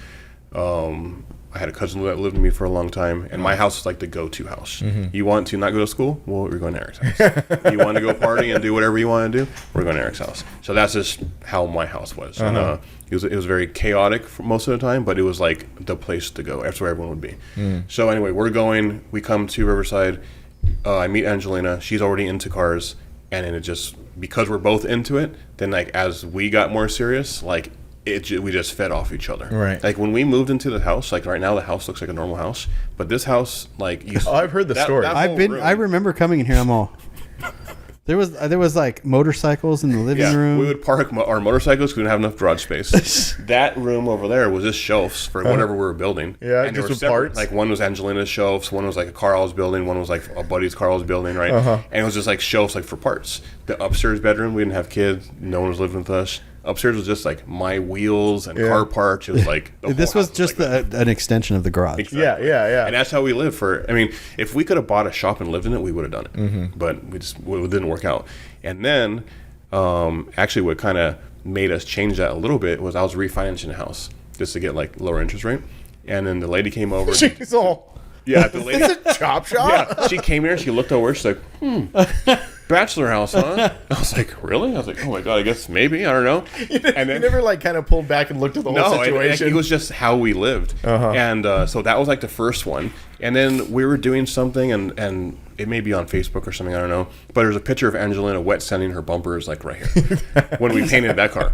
I had a cousin that lived with me for a long time, and my house is like the go-to house. You want to not go to school? Well, we're going to Eric's house. You want to go party and do whatever you want to do? We're going to Eric's house. So that's just how my house was. And it was very chaotic for most of the time, but it was like the place to go. That's where everyone would be. So anyway, we come to Riverside. I meet Angelina. She's already into cars, and then it just, because we're both into it, then like as we got more serious, like we just fed off each other. Right. Like when we moved into the house, like right now the house looks like a normal house, but this house, like I've heard the story. I remember coming in here. I'm all. There was like motorcycles in the living room. We would park our motorcycles because we didn't have enough garage space. That room over there was just shelves for whatever we were building. Yeah, and just with separate, parts. like one was Angelina's shelves, one was like a car I was building, one was like a buddy's car I was building, right? And it was just like shelves like for parts. The upstairs bedroom, we didn't have kids. No one was living with us. Upstairs was just like my wheels and car parts. It was like This was just an extension of the garage. Exactly. Yeah. And that's how we lived I mean, if we could have bought a shop and lived in it, we would have done it. But it didn't work out. And then, actually, what kind of made us change that a little bit was I was refinancing the house just to get like lower interest rate. And then the lady came over. She's all. Yeah, the lady. It's a chop shop. Yeah, she came here. She looked over. She's like, bachelor house, huh? I was like, really? I was like, oh my god, I guess maybe, I don't know. And You never like kind of pulled back and looked at the whole situation. It was just how we lived. And so that was like the first one. And then we were doing something, and it may be on Facebook or something, I don't know. But there's a picture of Angelina wet sanding her bumpers like right here when we painted that car.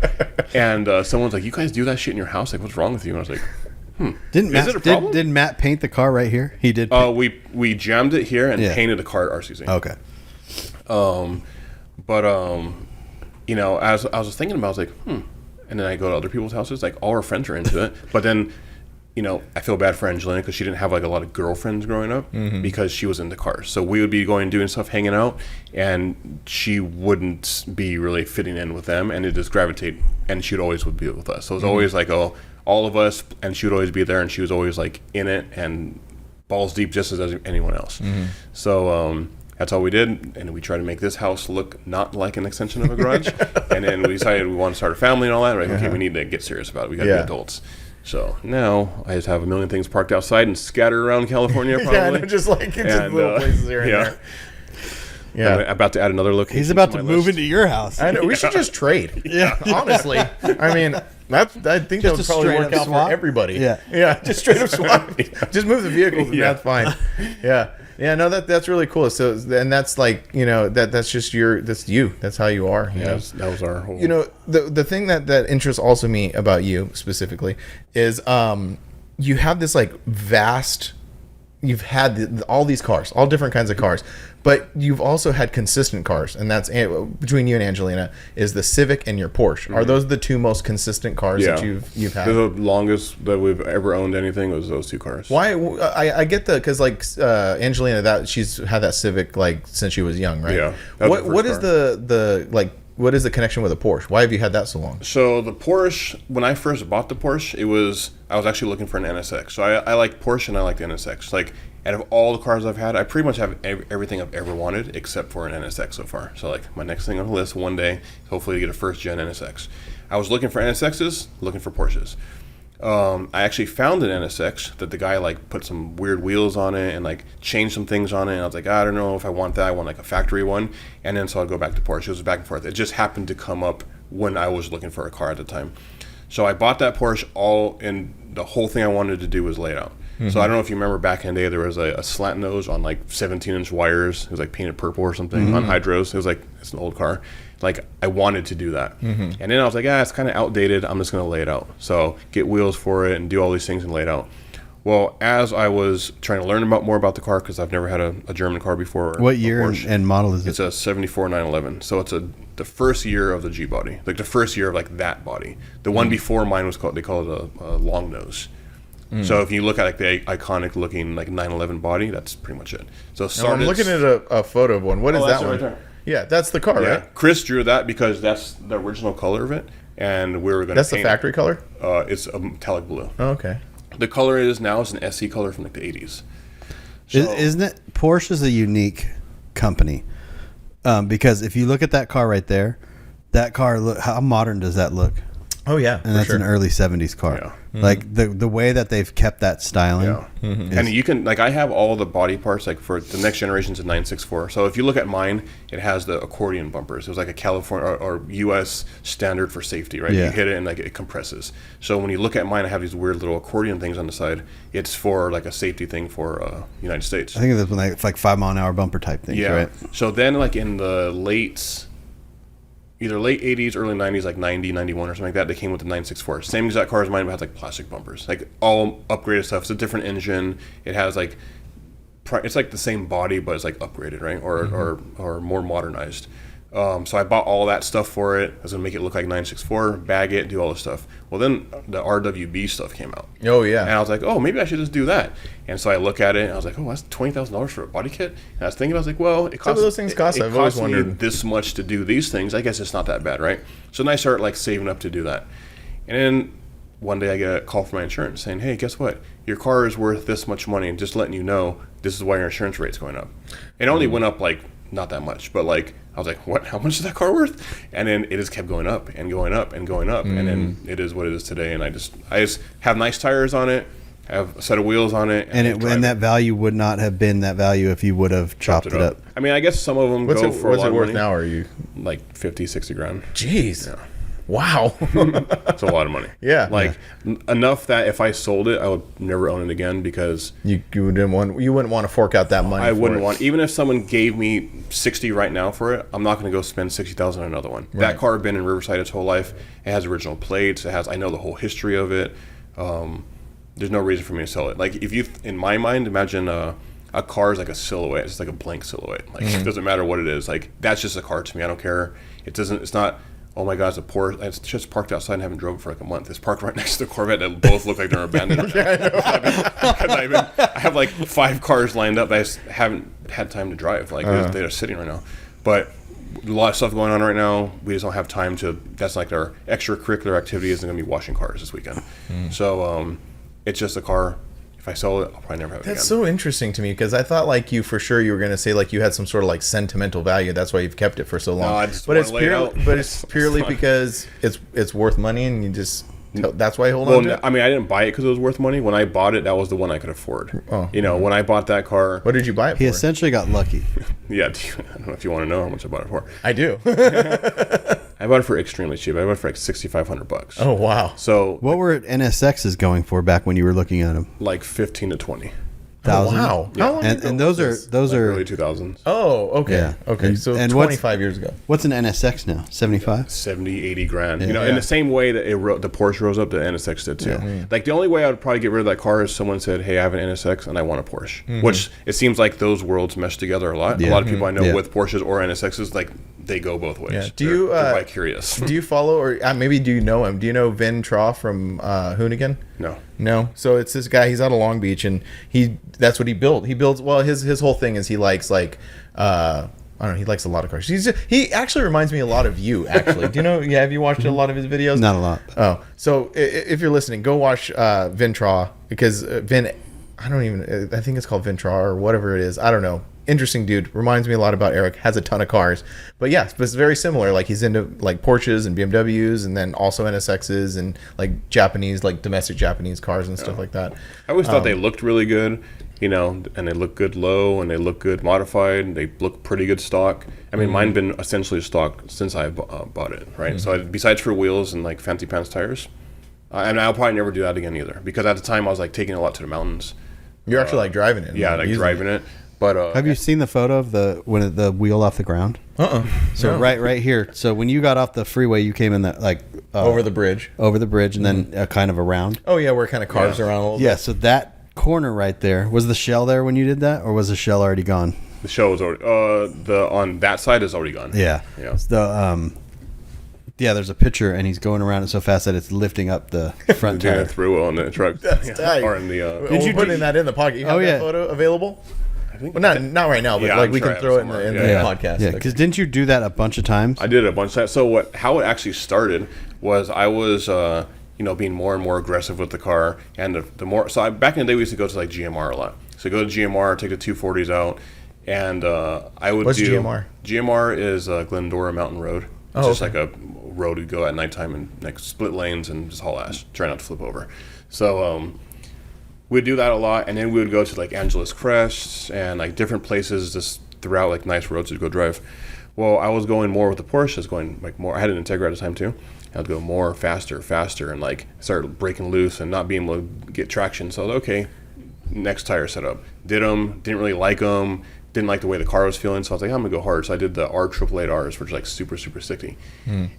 And someone's like, you guys do that shit in your house? Like, what's wrong with you? And I was like, Didn't Matt paint the car right here? He did. We jammed it here and painted the car at RCZ. Okay. You know, as I was thinking about it, I was like, and then I go to other people's houses, like all our friends are into it. But then I feel bad for Angelina because she didn't have like a lot of girlfriends growing up because she was into cars. So we would be going doing stuff, hanging out, and she wouldn't be really fitting in with them, and it just gravitate. And she would be with us. So it was always like all of us, and she would always be there, and she was always like in it and balls deep just as anyone else. So that's all we did, and we tried to make this house look not like an extension of a garage. And then we decided we want to start a family and all that. Right? Okay, we need to get serious about it. We got to be adults. So now I just have a million things parked outside and scattered around California, probably. Just like just little places here and there. Yeah, I'm about to add another location. He's about to my move list. into your house. I know. We should just trade. Yeah, honestly. I mean, I think that would Just a probably straight work up out swap? for everybody. Yeah. Just straight up swap. Just move the vehicles, and that's fine. Yeah. No, that's really cool. So, and that's like, that's just that's you. That's how you are. You know? That was our whole. The thing that interests also me about you specifically is you have this like vast. You've had all these cars, all different kinds of cars, but you've also had consistent cars, and that's between you and Angelina is the Civic and your Porsche. Are those the two most consistent cars that you've had? The longest that we've ever owned anything was those two cars. Why? I get because like Angelina, that she's had that Civic like since she was young, right? Yeah. What is the like? What is the connection with a Porsche? Why have you had that so long? So the Porsche, when I first bought the Porsche, I was actually looking for an NSX. So I like Porsche and I like the NSX. Like out of all the cars I've had, I pretty much have everything I've ever wanted except for an NSX so far. So like my next thing on the list one day, hopefully to get a first gen NSX. I was looking for NSXs, looking for Porsches. I actually found an NSX that the guy like put some weird wheels on it and like changed some things on it, and I was like, I don't know if I want that. I want like a factory one. And then so I'd go back to Porsche. It was back and forth. It just happened to come up when I was looking for a car at the time. So I bought that Porsche and the whole thing I wanted to do was lay it out. So I don't know if you remember back in the day, there was a slant nose on like 17-inch wires. It was like painted purple or something on hydros. It was like, it's an old car. Like I wanted to do that. And then I was like, it's kind of outdated. I'm just going to lay it out. So get wheels for it and do all these things and lay it out. Well, as I was trying to learn more about the car, because I've never had a German car before. What year and model is it? It's a 74 911. So it's the first year of the G body, like the first year of like that body. The one before mine was they call it a long nose. So if you look at like the iconic looking like 911 body, that's pretty much it. So I'm looking at a photo of one. What is that one? Right there. Yeah, that's the car, right? Chris drew that because that's the original color of it, and we were going to. That's the factory color. It's a metallic blue. Oh, okay. The color is now an SC color from like the 80s. So, Isn't it? Porsche is a unique company because if you look at that car right there, that car how modern does that look? Oh yeah, and that's an early 70s car. Yeah. Like the way that they've kept that styling. Yeah. And you can I have all the body parts like for the next generation's a 964. So if you look at mine, it has the accordion bumpers. It was like a California or US standard for safety, right? Yeah. You hit it and like it compresses. So when you look at mine, I have these weird little accordion things on the side. It's for like a safety thing for United States. I think it's like 5-mile-an-hour bumper type things, right? So then like in the either late 80s, early 90s, like 90, 91 or something like that, they came with the 964. Same exact car as mine, but has like plastic bumpers. Like all upgraded stuff. It's a different engine. It has like, it's like the same body, but it's like upgraded, right? Or more modernized. So I bought all that stuff for it. I was going to make it look like 964, bag it, do all this stuff. Well, then the RWB stuff came out. Oh, yeah. And I was like, maybe I should just do that. And so I look at it, and I was like, that's $20,000 for a body kit? And I was thinking, I was like, well, it costs... Some of those things cost. I've always wondered. Me this much to do these things. I guess it's not that bad, right? So then I start like saving up to do that. And then one day I get a call from my insurance saying, hey, guess what? Your car is worth this much money, and just letting you know, this is why your insurance rate's going up. It only went up like, not that much, but like, I was like, what? How much is that car worth? And then it just kept going up and going up and going up. And then it is what it is today. And I just have nice tires on it, have a set of wheels on it. And that value would not have been that value if you would have chopped it up. I mean, I guess some of them what's go it, for what's a lot it worth of money. now? Are you like 50, 60 grand? Jeez. Yeah. Wow. It's a lot of money. Yeah. Like enough that if I sold it, I would never own it again because you wouldn't want to fork out that money. I wouldn't want, even if someone gave me 60 right now for it, I'm not going to go spend 60,000 on another one. Right. That car had been in Riverside its whole life. It has original plates. I know the whole history of it. There's no reason for me to sell it. Like if you, in my mind, imagine a car is like a silhouette. It's like a blank silhouette. Like it doesn't matter what it is. Like that's just a car to me. I don't care. It's not oh my God, it's a Porsche. It's just parked outside and haven't drove it for like a month. It's parked right next to the Corvette that both look like they're abandoned. I have like 5 cars lined up. I just haven't had time to drive. Like they're just sitting right now. But a lot of stuff going on right now. We just don't have time to. That's like our extracurricular activity isn't going to be washing cars this weekend. So it's just a car. If I sell it, I'll probably never have it again. That's so interesting to me because I thought like you for sure you were going to say like you had some sort of like sentimental value. That's why you've kept it for so long. No, I just but wanna it's lay it out. but it's purely because it's worth money and you just that's why you hold on to it. I mean, I didn't buy it because it was worth money. When I bought it, that was the one I could afford. When I bought that car, What did you buy it for? He essentially got lucky. yeah, I don't know if you want to know how much I bought it for. I do. I bought it for extremely cheap. I bought it for like $6,500. Oh wow. So What were NSXs going for back when you were looking at them? like 15 to 20. Oh, wow. How long ago And those was are this? Early 2000s. Oh, okay. Yeah. Okay. And- So and 25 years ago. what's an NSX now? 75? 70, 80 grand. Yeah. In the same way that the Porsche rose up, the NSX did too. Like the only way I would probably get rid of that car is someone said, "Hey, I have an NSX and I want a Porsche," which it seems like those worlds mesh together a lot. Yeah. A lot of people I know Yeah. with Porsches or NSXs, like they go both ways. Yeah. Do you, They're bi-curious. Do you follow or maybe do you know him? Do you know Vin Traw from Hoonigan? No. No. So it's this guy. He's out of Long Beach, and that's what he built. He builds. Well, his whole thing is he likes like I don't know. He likes a lot of cars. He actually reminds me a lot of you. Actually, do you know? Yeah, have you watched a lot of his videos? Not a lot. Oh, so if you're listening, go watch Vin Traw because Vin. I don't even. I think it's called Vin Traw or whatever it is. I don't know. Interesting dude. Reminds me a lot about Eric. Has a ton of cars, but yes, but it's very similar. Like he's into like Porsches and BMWs, and then also NSXs and like Japanese, like domestic Japanese cars and stuff like that. I always thought they looked really good, and they look good low, and they look good modified, and they look pretty good stock. I mean, mine been essentially stock since I bought it, right? So besides for wheels and like fancy pants tires, and I'll probably never do that again either, because at the time I was like taking it a lot to the mountains. You're actually like driving it. Yeah, like driving it. But Have you seen the photo of the wheel off the ground? So No. right here. So when you got off the freeway, you came in that like over the bridge. over the bridge, and then kind of around. Oh yeah, where it kind of carves around a little Yeah. So that corner right there, was the shell there when you did that, or was the shell already gone? the show is already on that side is already gone. Yeah. Yeah. There's a picture, and he's going around it so fast that it's lifting up the front Yeah, tire. through on the truck. That's tight. Or in the. Did you put that in the pocket? You have that photo available? I think Well, not right now, but Yeah, like I'm we sure I can have throw it in somewhere. the Yeah. podcast. Yeah, because didn't you do that a bunch of times? I did a bunch of that. So how it actually started was I was being more and more aggressive with the car, and the more. So back in the day we used to go to like GMR a lot. So go to GMR, take the 240s out, and I would What's do. GMR? GMR is Glendora Mountain Road. It's Oh, just okay. like a road you go at nighttime and like split lanes and just haul ass. Try not to flip over. So we'd do that a lot, and then we would go to like Angeles Crest and like different places just throughout like nice roads to go drive. Well, I was going more with the Porsche. I was going like more. I had an Integra at the time too. I'd go more, faster, and like started breaking loose and not being able to get traction. So I was like, okay, next tire setup. Did them. Didn't really like them. Didn't like the way the car was feeling. So I was like, I'm gonna go hard. So I did the R888Rs, which are like super sticky.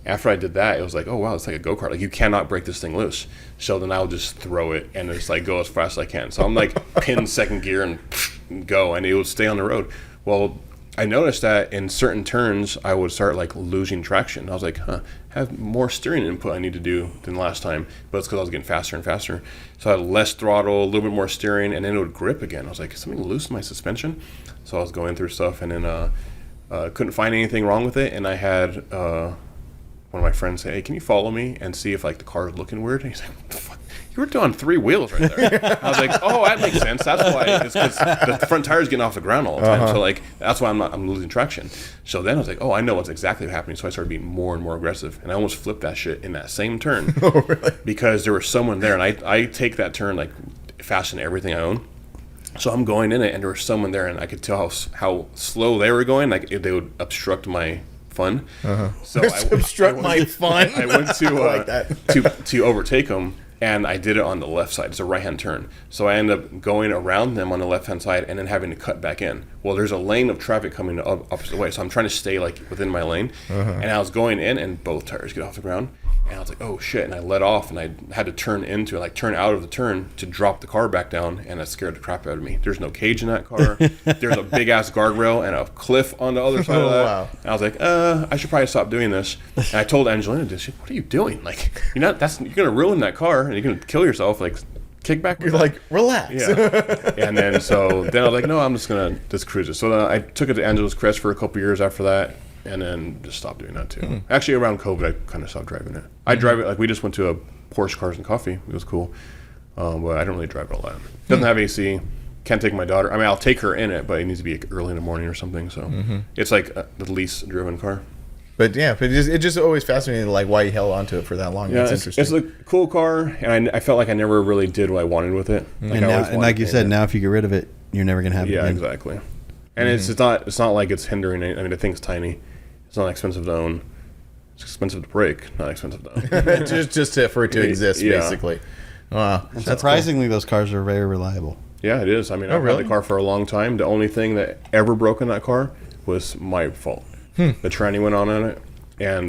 After I did that, it was like, oh wow, it's like a go kart. Like you cannot break this thing loose. So then I'll just throw it and just like go as fast as I can. So I'm like pin second gear and go, and it would stay on the road. Well, I noticed that in certain turns, I would start like losing traction. I was like, I have more steering input I need to do than last time, but it's because I was getting faster and faster. So I had less throttle, a little bit more steering, and then it would grip again. I was like, is something loose in my suspension? So I was going through stuff, and then couldn't find anything wrong with it. And I had one of my friends say, hey, can you follow me and see if like the car is looking weird? And he's like, what the fuck? You were doing 3 wheels right there. I was like, oh, that makes sense. That's why. It's because the front tire's getting off the ground all the time. So like that's why I'm losing traction. So then I was like, oh, I know what's exactly happening. So I started being more and more aggressive, and I almost flipped that shit in that same turn. Oh, really? Because there was someone there, and I take that turn like faster than everything I own. So I'm going in it, and there was someone there, and I could tell how slow they were going. Like they would obstruct my fun. So Obstruct my fun. I went to like that. to overtake them, and I did it on the left side. It's a right-hand turn. So I ended up going around them on the left-hand side and then having to cut back in. Well, there's a lane of traffic coming the opposite way, so I'm trying to stay like within my lane. And I was going in, and both tires get off the ground. And I was like, oh shit, and I let off, and I had to turn out of the turn to drop the car back down, and it scared the crap out of me. There's no cage in that car. There's a big ass guardrail and a cliff on the other side of that. Wow. And I was like, I should probably stop doing this. And I told Angelina, what are you doing? Like, you're gonna ruin that car, and you're gonna kill yourself. Like, kick back. You're like, relax. Yeah. And then I was like, no, I'm just gonna cruise it. So then I took it to Angeles Crest for a couple years after that. And then just stopped doing that too. Actually, around COVID, I kind of stopped driving it. I drive it, like we just went to a Porsche Cars and Coffee. It was cool. But I don't really drive it a lot. Doesn't have AC. Can't take my daughter. I mean, I'll take her in it, but it needs to be early in the morning or something. So it's like the least driven car. But yeah, but it just always fascinating, like why you held onto it for that long. Yeah, it's interesting. It's a cool car, and I felt like I never really did what I wanted with it. Like And like you said, now if you get rid of it, you're never gonna have it yeah, again. exactly. And it's not like it's hindering it. I mean, the thing's tiny. It's not expensive to own. It's expensive to break, not expensive to own. for it to exist, Yeah. basically. Wow. And surprisingly, those cars are very reliable. Yeah, it is. I mean, I've really? had the car for a long time. The only thing that ever broke in that car was my fault. The tranny went on it. And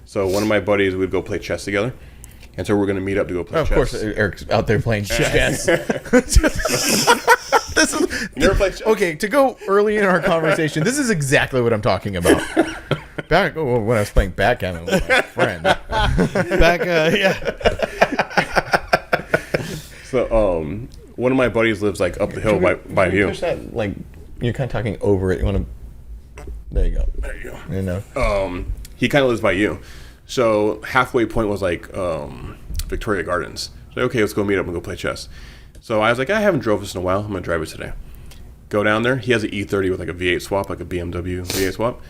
so one of my buddies, we'd go play chess together. And so we're going to meet up to go play chess. Of course, Eric's out there playing chess. This is You never played chess? okay. To go early in our conversation, this is exactly what I'm talking about. When I was playing backgammon with my friend. So one of my buddies lives like up the hill by you. Push that, like you're kind of talking over it. You want to? There you go. There you go. You know. He kind of lives by you. So halfway point was like Victoria Gardens. So okay, let's go meet up and go play chess. So I was like, I haven't drove this in a while. I'm gonna drive it today. Go down there. He has an E30 with like a V8 swap, like a BMW V8 swap,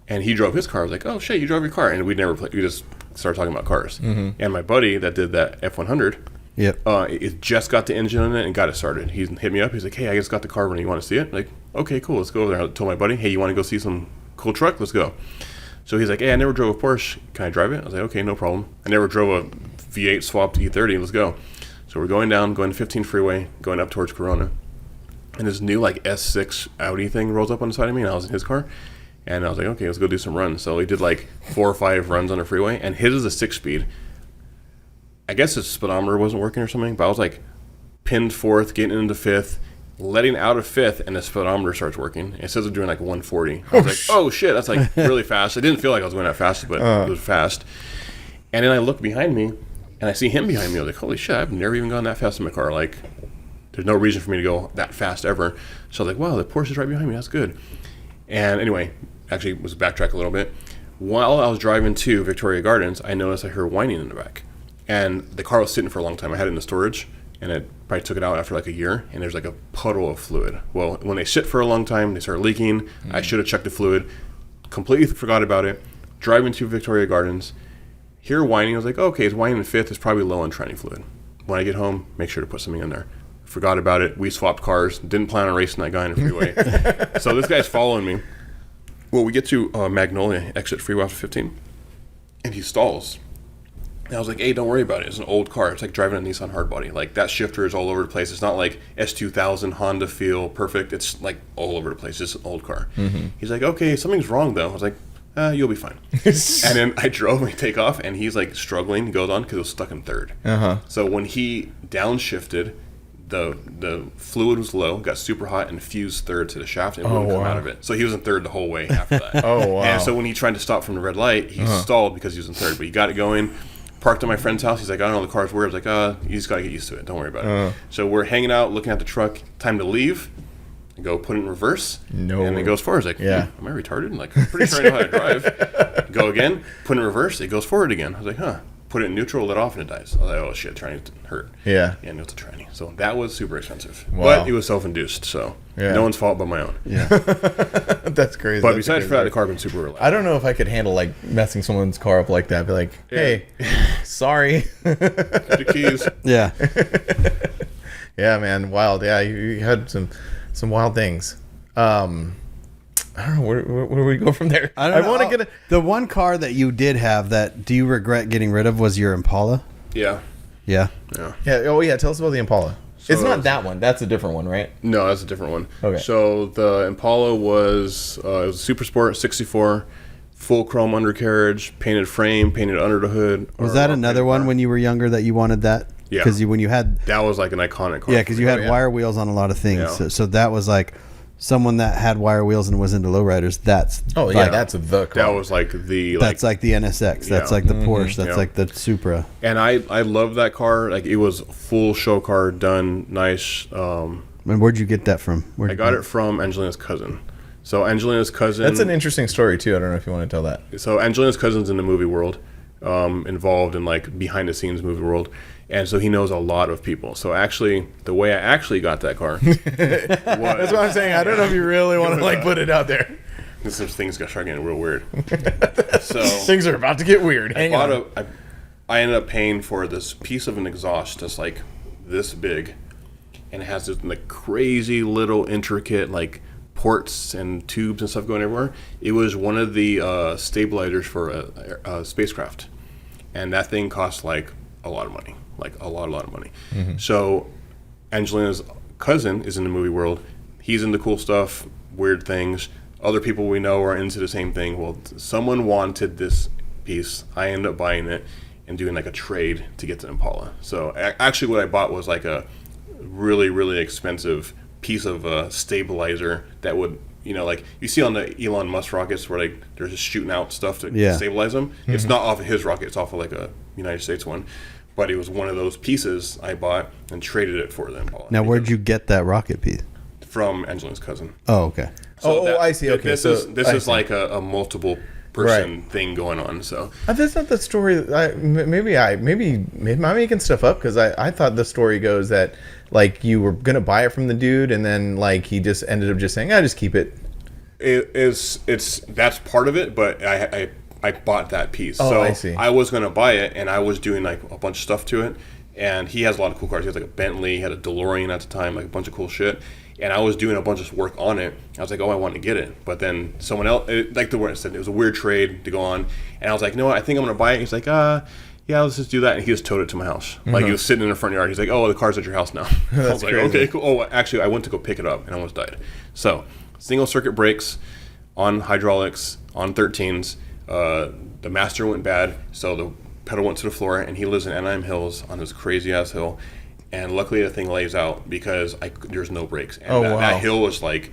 and he drove his car. I was like, oh shit, you drove your car, and we never played. We just started talking about cars. And my buddy that did that F100, it just got the engine in it and got it started. He hit me up. He's like, hey, I just got the car running. You want to see it? Like, okay, cool. Let's go over there. I told my buddy, hey, you want to go see some cool truck? Let's go. So he's like, hey, I never drove a Porsche. Can I drive it? I was like, okay, no problem. I never drove a V8 swapped E30. Let's go. So we're going to 15 freeway, going up towards Corona. And this new like S6 Audi thing rolls up on the side of me, and I was in his car. And I was like, okay, let's go do some runs. So we did like 4 or 5 runs on the freeway, and his is a 6-speed. I guess his speedometer wasn't working or something, but I was like pinned 4th, getting into 5th, letting out of 5th, and the speedometer starts working. It says it's doing like 140. I was like, oh shit, that's like really fast. I didn't feel like I was going that fast, but it was fast. And then I look behind me, and I see him behind me. I was like, holy shit, I've never even gone that fast in my car. Like, there's no reason for me to go that fast ever. So I was like, wow, the Porsche's right behind me. That's good. And anyway, actually, was backtrack a little bit. While I was driving to Victoria Gardens, I noticed I heard whining in the back. And the car was sitting for a long time. I had it in the storage, and I probably took it out after like a year, and there's like a puddle of fluid. Well, when they sit for a long time, they start leaking. I should have checked the fluid. Completely forgot about it. Driving to Victoria Gardens, hear whining. I was like, okay, it's whining in 5th. It's probably low on tranny fluid. When I get home, make sure to put something in there. Forgot about it. We swapped cars. Didn't plan on racing that guy in the freeway. So this guy's following me. Well, we get to Magnolia, exit freeway after 15, and he stalls. And I was like, hey, don't worry about it. It's an old car. It's like driving a Nissan hardbody. Like, that shifter is all over the place. It's not like S2000 Honda feel perfect. It's like all over the place. It's an old car. He's like, okay, something's wrong though. I was like, you'll be fine. And then I drove and take off, and he's like struggling. He goes on because it was stuck in 3rd. So when he downshifted, the fluid was low, got super hot, and fused 3rd to the shaft, and wouldn't come out of it. So he was in 3rd the whole way after that. And so when he tried to stop from the red light, he stalled because he was in 3rd. But he got it going. Parked at my friend's house. He's like, I don't know, the car's weird. I was like, you just got to get used to it. Don't worry about it. So we're hanging out, looking at the truck. Time to leave. I go put it in reverse. No. And it goes forward. I was like, am I retarded? Like, I'm pretty sure I know how to drive. Go again. Put it in reverse. It goes forward again. I was like, Put it in neutral, let off, and it dies. I was like, oh shit, tranny hurt. Yeah, no, it's a tranny. So that was super expensive. Wow. But it was self-induced, so no one's fault but my own. Yeah. That's crazy. But besides for that, the car's been super reliable. I don't know if I could handle like messing someone's car up like that. Be like, hey, sorry. Got the keys. Yeah. Yeah, man, wild. Yeah, you had some wild things. I don't know where do we go from there. I want to get the one car that you did have that do you regret getting rid of was your Impala? Yeah. Yeah. Oh yeah. Tell us about the Impala. So it's not that one. That's a different one, right? No, that's a different one. Okay. So the Impala was it was a Super Sport 64, full chrome undercarriage, painted frame, painted under the hood. Was that another one when you were younger that you wanted that? Yeah. Because when you had... That was like an iconic car. Yeah, because you had wire wheels on a lot of things. Yeah. So that was like someone that had wire wheels and was into lowriders. That's that's the car. That was like the... That's like the NSX. That's like the Porsche. That's Yeah. like the Supra. And I love that car. Like, it was full show car, done nice. And where'd you get that from? I got it from Angelina's cousin. So Angelina's cousin... That's an interesting story, too. I don't know if you want to tell that. So Angelina's cousin's in the movie world, involved in like behind the scenes movie world, and so he knows a lot of people. So actually, the way I actually got that car was, That's what I'm saying. I don't know if you really want to like put it out there. some things got started getting real weird. So Things are about to get weird. Hang on. I ended up paying for this piece of an exhaust that's like this big, and it has this like crazy little intricate like ports and tubes and stuff going everywhere. It was one of the stabilizers for a spacecraft, and that thing cost like a lot of money, like a lot of money. So Angelina's cousin is in the movie world. He's into cool stuff, weird things. Other people we know are into the same thing. Well, someone wanted this piece. I ended up buying it and doing like a trade to get the Impala. So actually what I bought was like a really, really expensive piece of stabilizer that would, you know, like you see on the Elon Musk rockets where like they're just shooting out stuff to stabilize them. It's not off of his rocket, it's off of like a United States one. But it was one of those pieces I bought and traded it for the Impala. Now, where'd you get that rocket piece? From Angelina's cousin. Oh, okay. So I see. Okay, This is like a multiple person thing going on. So That's not the story. Maybe I'm making stuff up, because I thought the story goes that like you were gonna buy it from the dude, and then like he just ended up just saying, "I just keep it." That's part of it, but I bought that piece. Oh, so I see. I was gonna buy it, and I was doing like a bunch of stuff to it. And he has a lot of cool cars. He has like a Bentley, he had a DeLorean at the time, like a bunch of cool shit. And I was doing a bunch of work on it. I was like, oh, I want to get it. But then someone else, like the word I said, it was a weird trade to go on. And I was like, you know what, I think I'm going to buy it. He's like, yeah, let's just do that. And he just towed it to my house. Like, he was sitting in the front yard. He's like, oh, the car's at your house now. I was like, crazy. okay, cool. Oh, actually, I went to go pick it up and I almost died. So, single circuit brakes on hydraulics, on 13s. The master went bad, so the pedal went to the floor, and he lives in Anaheim Hills on this crazy-ass hill. And luckily, the thing lays out because there's no brakes. And that hill was like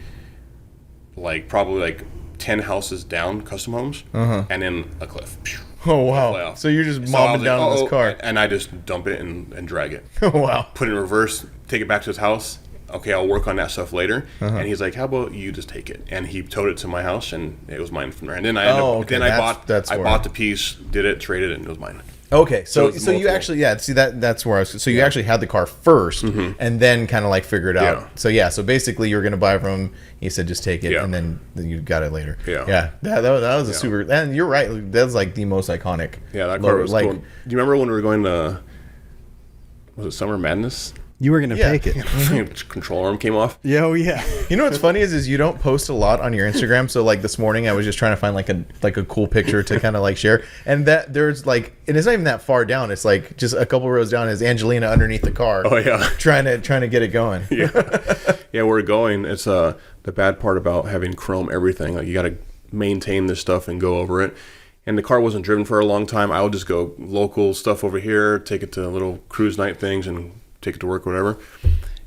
probably like 10 houses down, custom homes, and then a cliff. Oh wow! So you're just mobbing down on this car, and I just dump it and drag it. Oh wow! Put it in reverse, take it back to his house. Okay, I'll work on that stuff later. And he's like, "How about you just take it?" And he towed it to my house, and it was mine from there. And then I bought the piece, did it, traded it, and it was mine. Okay, so multiple. you actually see that's where I was. So you actually had the car first, and then kind of like figured out. Yeah. So basically you were gonna buy from him. He said just take it, and then you got it later. Yeah. That was a super. And you're right. That's like the most iconic. Yeah, that car was cool. Do you remember when we were going to? Was it Summer Madness? You were going to take it. Control arm came off. Yeah, oh yeah. You know what's funny is you don't post a lot on your Instagram. So like this morning, I was just trying to find like a cool picture to kind of like share. And that there's like, and it's not even that far down. It's like just a couple rows down is Angelina underneath the car. Oh yeah, trying to get it going. Yeah, we're going. It's the bad part about having chrome everything. Like you got to maintain this stuff and go over it. And the car wasn't driven for a long time. I would just go local stuff over here, take it to little cruise night things, and take it to work, whatever.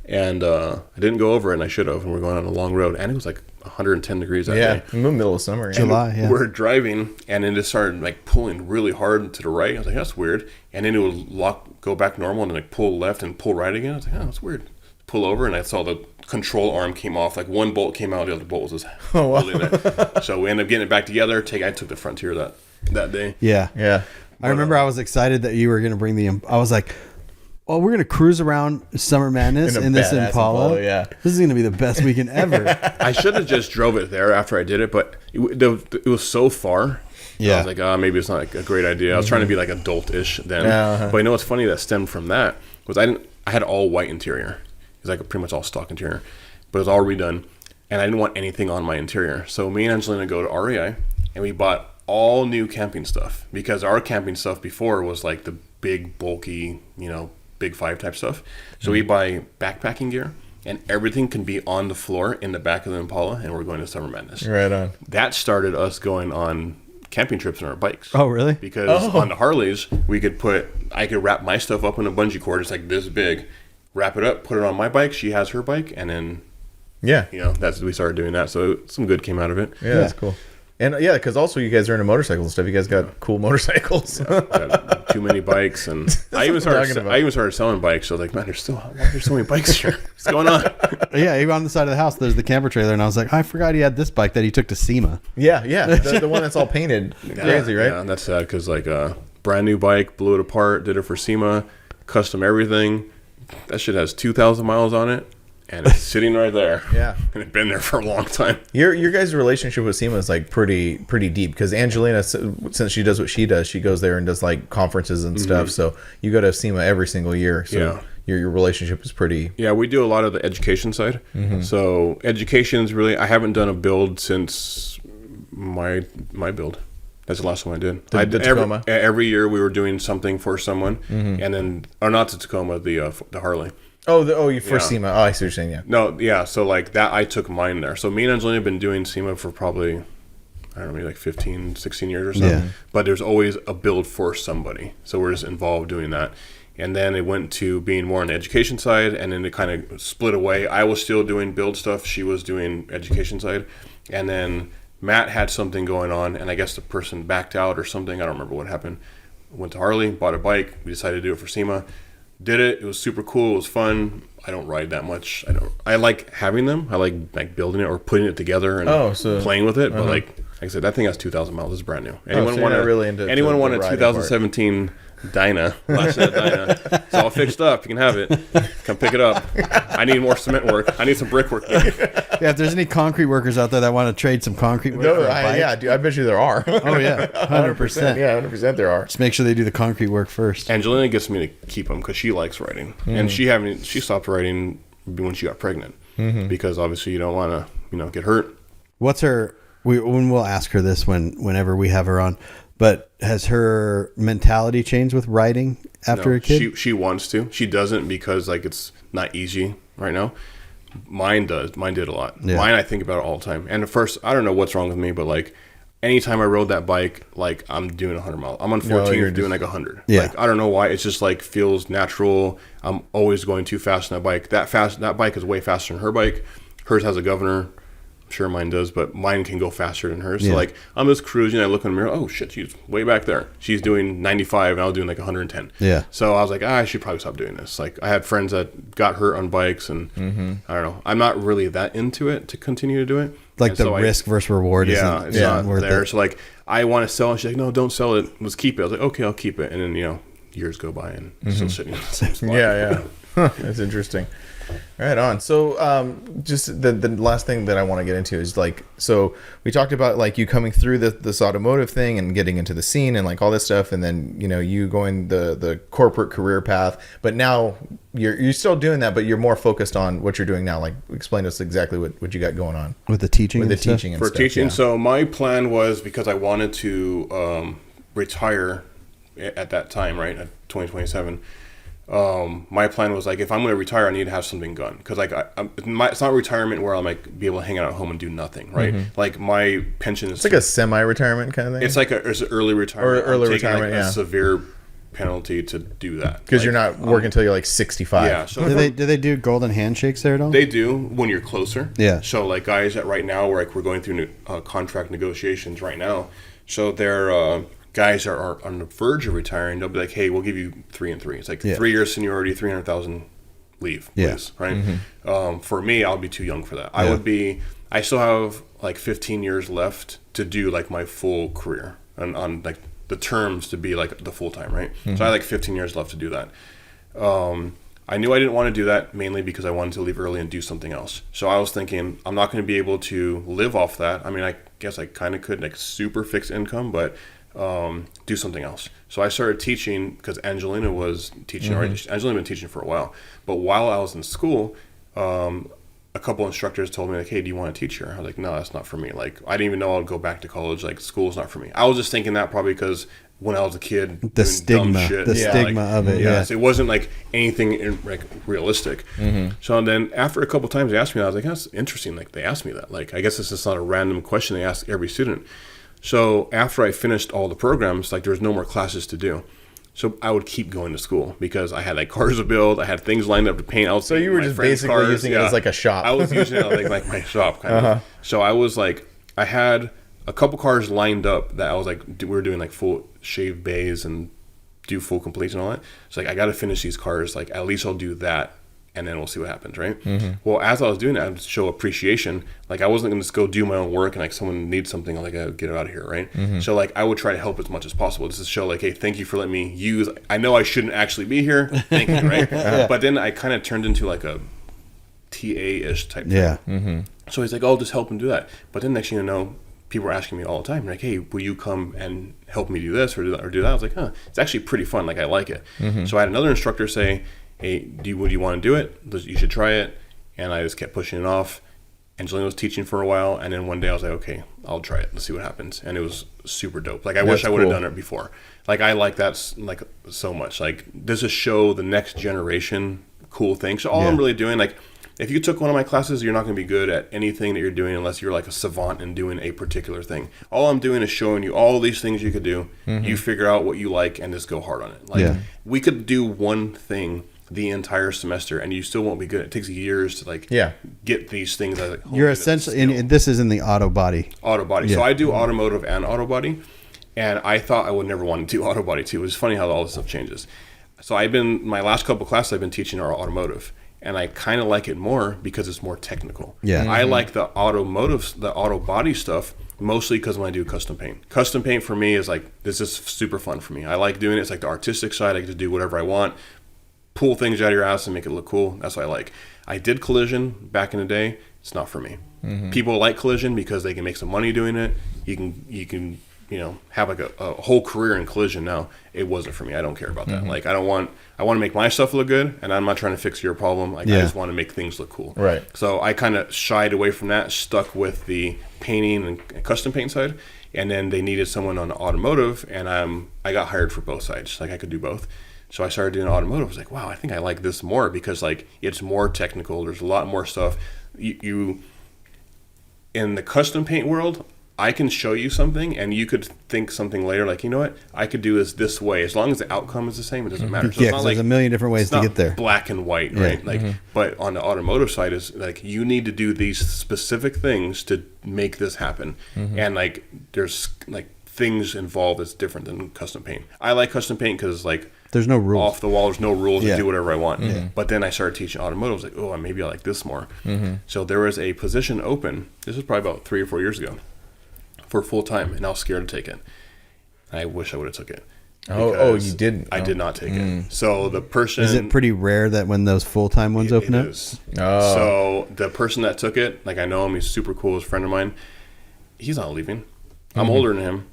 And I didn't go over it, and I should have. And we're going on a long road, and it was like 110 degrees that day. In the middle of summer. July, yeah. We're driving, and then it started like pulling really hard to the right. I was like, that's weird. And then it would go back normal, and then like pull left and pull right again. I was like, oh, that's weird. Pull over, and I saw the control arm came off. Like one bolt came out, the other bolt was just holding it. So we ended up getting it back together. I took the Frontier that day. Yeah. I remember I was excited that you were going to bring I was like, oh, we're going to cruise around Summer Madness in this Impala. Yeah. This is going to be the best weekend ever. I should have just drove it there after I did it, but it was so far. Yeah. I was like, maybe it's not like a great idea. I was trying to be like adult-ish then. But you know what's funny that stemmed from that was I had all white interior. It was like pretty much all stock interior, but it was all redone, and I didn't want anything on my interior. So me and Angelina go to REI, and we bought all new camping stuff, because our camping stuff before was like the big, bulky, Big 5 type stuff. So we buy backpacking gear, and everything can be on the floor in the back of the Impala, and we're going to Summer Madness. Right on. That started us going on camping trips on our bikes. Oh, really? Because on the Harleys, I could wrap my stuff up in a bungee cord. It's like this big. Wrap it up, put it on my bike. She has her bike, and then we started doing that. So some good came out of it. Yeah, that's cool. And because also you guys are into motorcycles and stuff. You guys got cool motorcycles. Got too many bikes, and I even started selling bikes. So like, man, why are there so many bikes here? What's going on? Yeah, even on the side of the house, there's the camper trailer, and I was like, I forgot he had this bike that he took to SEMA. Yeah, the one that's all painted. Crazy, right? Yeah, and that's sad because like a brand new bike, blew it apart, did it for SEMA, custom everything. That shit has 2,000 miles on it, and it's sitting right there. Yeah, and it's been there for a long time. Your guys' relationship with SEMA is like pretty deep because Angelina, since she does what she does, she goes there and does like conferences and stuff. So you go to SEMA every single year. So your relationship is pretty. Yeah, we do a lot of the education side. So education is really, I haven't done a build since my build. That's the last one I did. The Tacoma. Every year we were doing something for someone, and then not the Tacoma, the Harley. For SEMA. Oh, I see what you're saying. Yeah. No, yeah. So like that, I took mine there. So me and Angelina have been doing SEMA for probably, I don't know, maybe like 15, 16 years or so. Yeah. But there's always a build for somebody. So we're just involved doing that. And then it went to being more on the education side, and then it kind of split away. I was still doing build stuff. She was doing education side. And then Matt had something going on, and I guess the person backed out or something. I don't remember what happened. Went to Harley, bought a bike. We decided to do it for SEMA. Did it. It was super cool. It was fun. I don't ride that much. I like having them. I like building it or putting it together and playing with it. But like I said, that thing has 2,000 miles. It's brand new. Anyone want a 2017 Dyna? Last set of Dyna. It's all fixed up. You can have it. Come pick it up. I need more cement work. I need some brickwork. Yeah, if there's any concrete workers out there that want to trade some concrete work, dude, I bet you there are. Oh yeah, 100%. Yeah, 100% there are. Just make sure they do the concrete work first. Angelina gets me to keep them because she likes riding, and she stopped riding when she got pregnant because obviously you don't want to get hurt. What's her? We'll ask her this whenever we have her on. But has her mentality changed with riding after a kid? She wants to. She doesn't because like it's not easy right now. Mine does. Mine did a lot. Yeah. Mine, I think about it all the time. And at first, I don't know what's wrong with me, but like anytime I rode that bike, like I'm doing 100 miles. I'm on 14, doing like 100. Yeah. Like I don't know why. It's just like feels natural. I'm always going too fast on that bike. That bike is way faster than her bike. Hers has a governor. Sure, mine does, but mine can go faster than hers. So like I'm just cruising, I look in the mirror, oh shit, she's way back there. She's doing 95 and I was doing like 110. Yeah. So I was like, I should probably stop doing this. Like I had friends that got hurt on bikes and I don't know. I'm not really that into it to continue to do it. Like the risk versus reward isn't not worth there. it. So like I want to sell and she's like, no, don't sell it. Let's keep it. I was like, okay, I'll keep it. And then, years go by and still sitting in the same spot. Yeah. That's interesting. Right on. So just the last thing that I want to get into is like, so we talked about like you coming through this automotive thing and getting into the scene and like all this stuff, and then you going the corporate career path, but now you're still doing that, but you're more focused on what you're doing now. Like explain to us exactly what you got going on with the teaching and stuff. Teaching. So my plan was, because I wanted to retire at that time, right, at 2027. My plan was like, if I'm going to retire, I need to have something done, because like it's not retirement where I'm like be able to hang out at home and do nothing, right? Like my pension is like a semi-retirement kind of thing. It's like it's an early retirement, or early retirement, a severe penalty to do that because you're not working until you're like 65. Yeah. So do they do golden handshakes there at all? They do when you're closer. Yeah. So like guys that right now, we're going through contract negotiations right now. So they're guys are on the verge of retiring. They'll be like, hey, we'll give you 3 and 3. It's like 3 years seniority, 300,000 leave, please, right? For me, I'll be too young for that. I still have like 15 years left to do like my full career and on like the terms to be like the full time, right? So I had like 15 years left to do that. I knew I didn't want to do that mainly because I wanted to leave early and do something else. So I was thinking, I'm not going to be able to live off that. I mean, I guess I kind of could, like super fixed income, but do something else. So I started teaching because Angelina was teaching already. Angelina had been teaching for a while, but while I was in school, a couple instructors told me like, hey, do you want to teach here? I was like, no, that's not for me. Like I didn't even know I'd go back to college. Like school's not for me. I was just thinking that probably because when I was a kid, the stigma of it. Yes, it wasn't like anything like realistic. So then after a couple times they asked me, I was like, that's interesting. Like they asked me that. Like I guess it's just not a random question they ask every student. So after I finished all the programs, like there was no more classes to do. So I would keep going to school because I had like cars to build. I had things lined up to paint. So you were just basically using it as like a shop. I was using it like my shop kind of. So I was like, I had a couple cars lined up that I was like, we were doing like full shave bays and do full completes and all that. So like, I got to finish these cars. Like at least I'll do that. And then we'll see what happens, right? Well, as I was doing that, I would show appreciation. Like I wasn't going to just go do my own work and like someone needs something, like I get it out of here, right? So like I would try to help as much as possible just to show like, hey, thank you for letting me use. I know I shouldn't actually be here. Thank you, right? But then I kind of turned into like a TA-ish type thing. So he's like, oh, just help him do that. But then next thing you know, people were asking me all the time, like, hey, will you come and help me do this or do that or do that? I was like, it's actually pretty fun. Like I like it. So I had another instructor say, hey, would you want to do it? You should try it. And I just kept pushing it off. Angelina was teaching for a while, and then one day I was like, okay, I'll try it. Let's see what happens. And it was super dope. Like I wish I would have done it before. Like I like that like so much. Like this is show the next generation cool things. So all I'm really doing, like if you took one of my classes, you're not going to be good at anything that you're doing unless you're like a savant and doing a particular thing. All I'm doing is showing you all these things you could do. You figure out what you like and just go hard on it. Like we could do one thing the entire semester and you still won't be good. It takes years to like get these things. Like, you're essentially, and this is in the auto body. So I do automotive and auto body, and I thought I would never want to do auto body too. It was funny how all this stuff changes. So my last couple classes I've been teaching are automotive, and I kind of like it more because it's more technical. I like the auto body stuff mostly because when I do custom paint for me is like, this is super fun for me. I like doing it. It's like the artistic side. I get to do whatever I want, pull things out of your ass and make it look cool. That's what I like. I did collision back in the day. It's not for me. People like collision because they can make some money doing it. You can have like a whole career in collision now. It wasn't for me. I don't care about that. Like I want to make my stuff look good, and I'm not trying to fix your problem. Like I just want to make things look cool. Right. So I kind of shied away from that, stuck with the painting and custom paint side. And then they needed someone on automotive, and I got hired for both sides. Like I could do both. So I started doing automotive. I was like, wow, I think I like this more because like it's more technical. There's a lot more stuff. You in the custom paint world, I can show you something and you could think something later like, you know what, I could do this way. As long as the outcome is the same, it doesn't matter. So it's not like, there's a million different ways to get there. Black and white, right? Like, but on the automotive side is like, you need to do these specific things to make this happen. And like, there's like things involved that's different than custom paint. I like custom paint because like, there's no rules. Off the wall, there's no rules to do whatever I want. But then I started teaching automotive. I was like, oh, maybe I like this more. So there was a position open. This was probably about 3 or 4 years ago for full time, and I was scared to take it. I wish I would have took it. Oh, you didn't? I did not take it. So the person... Is it pretty rare that when those full-time ones open up? It is. So the person that took it, like I know him, he's super cool, he's a friend of mine. He's not leaving. I'm older than him.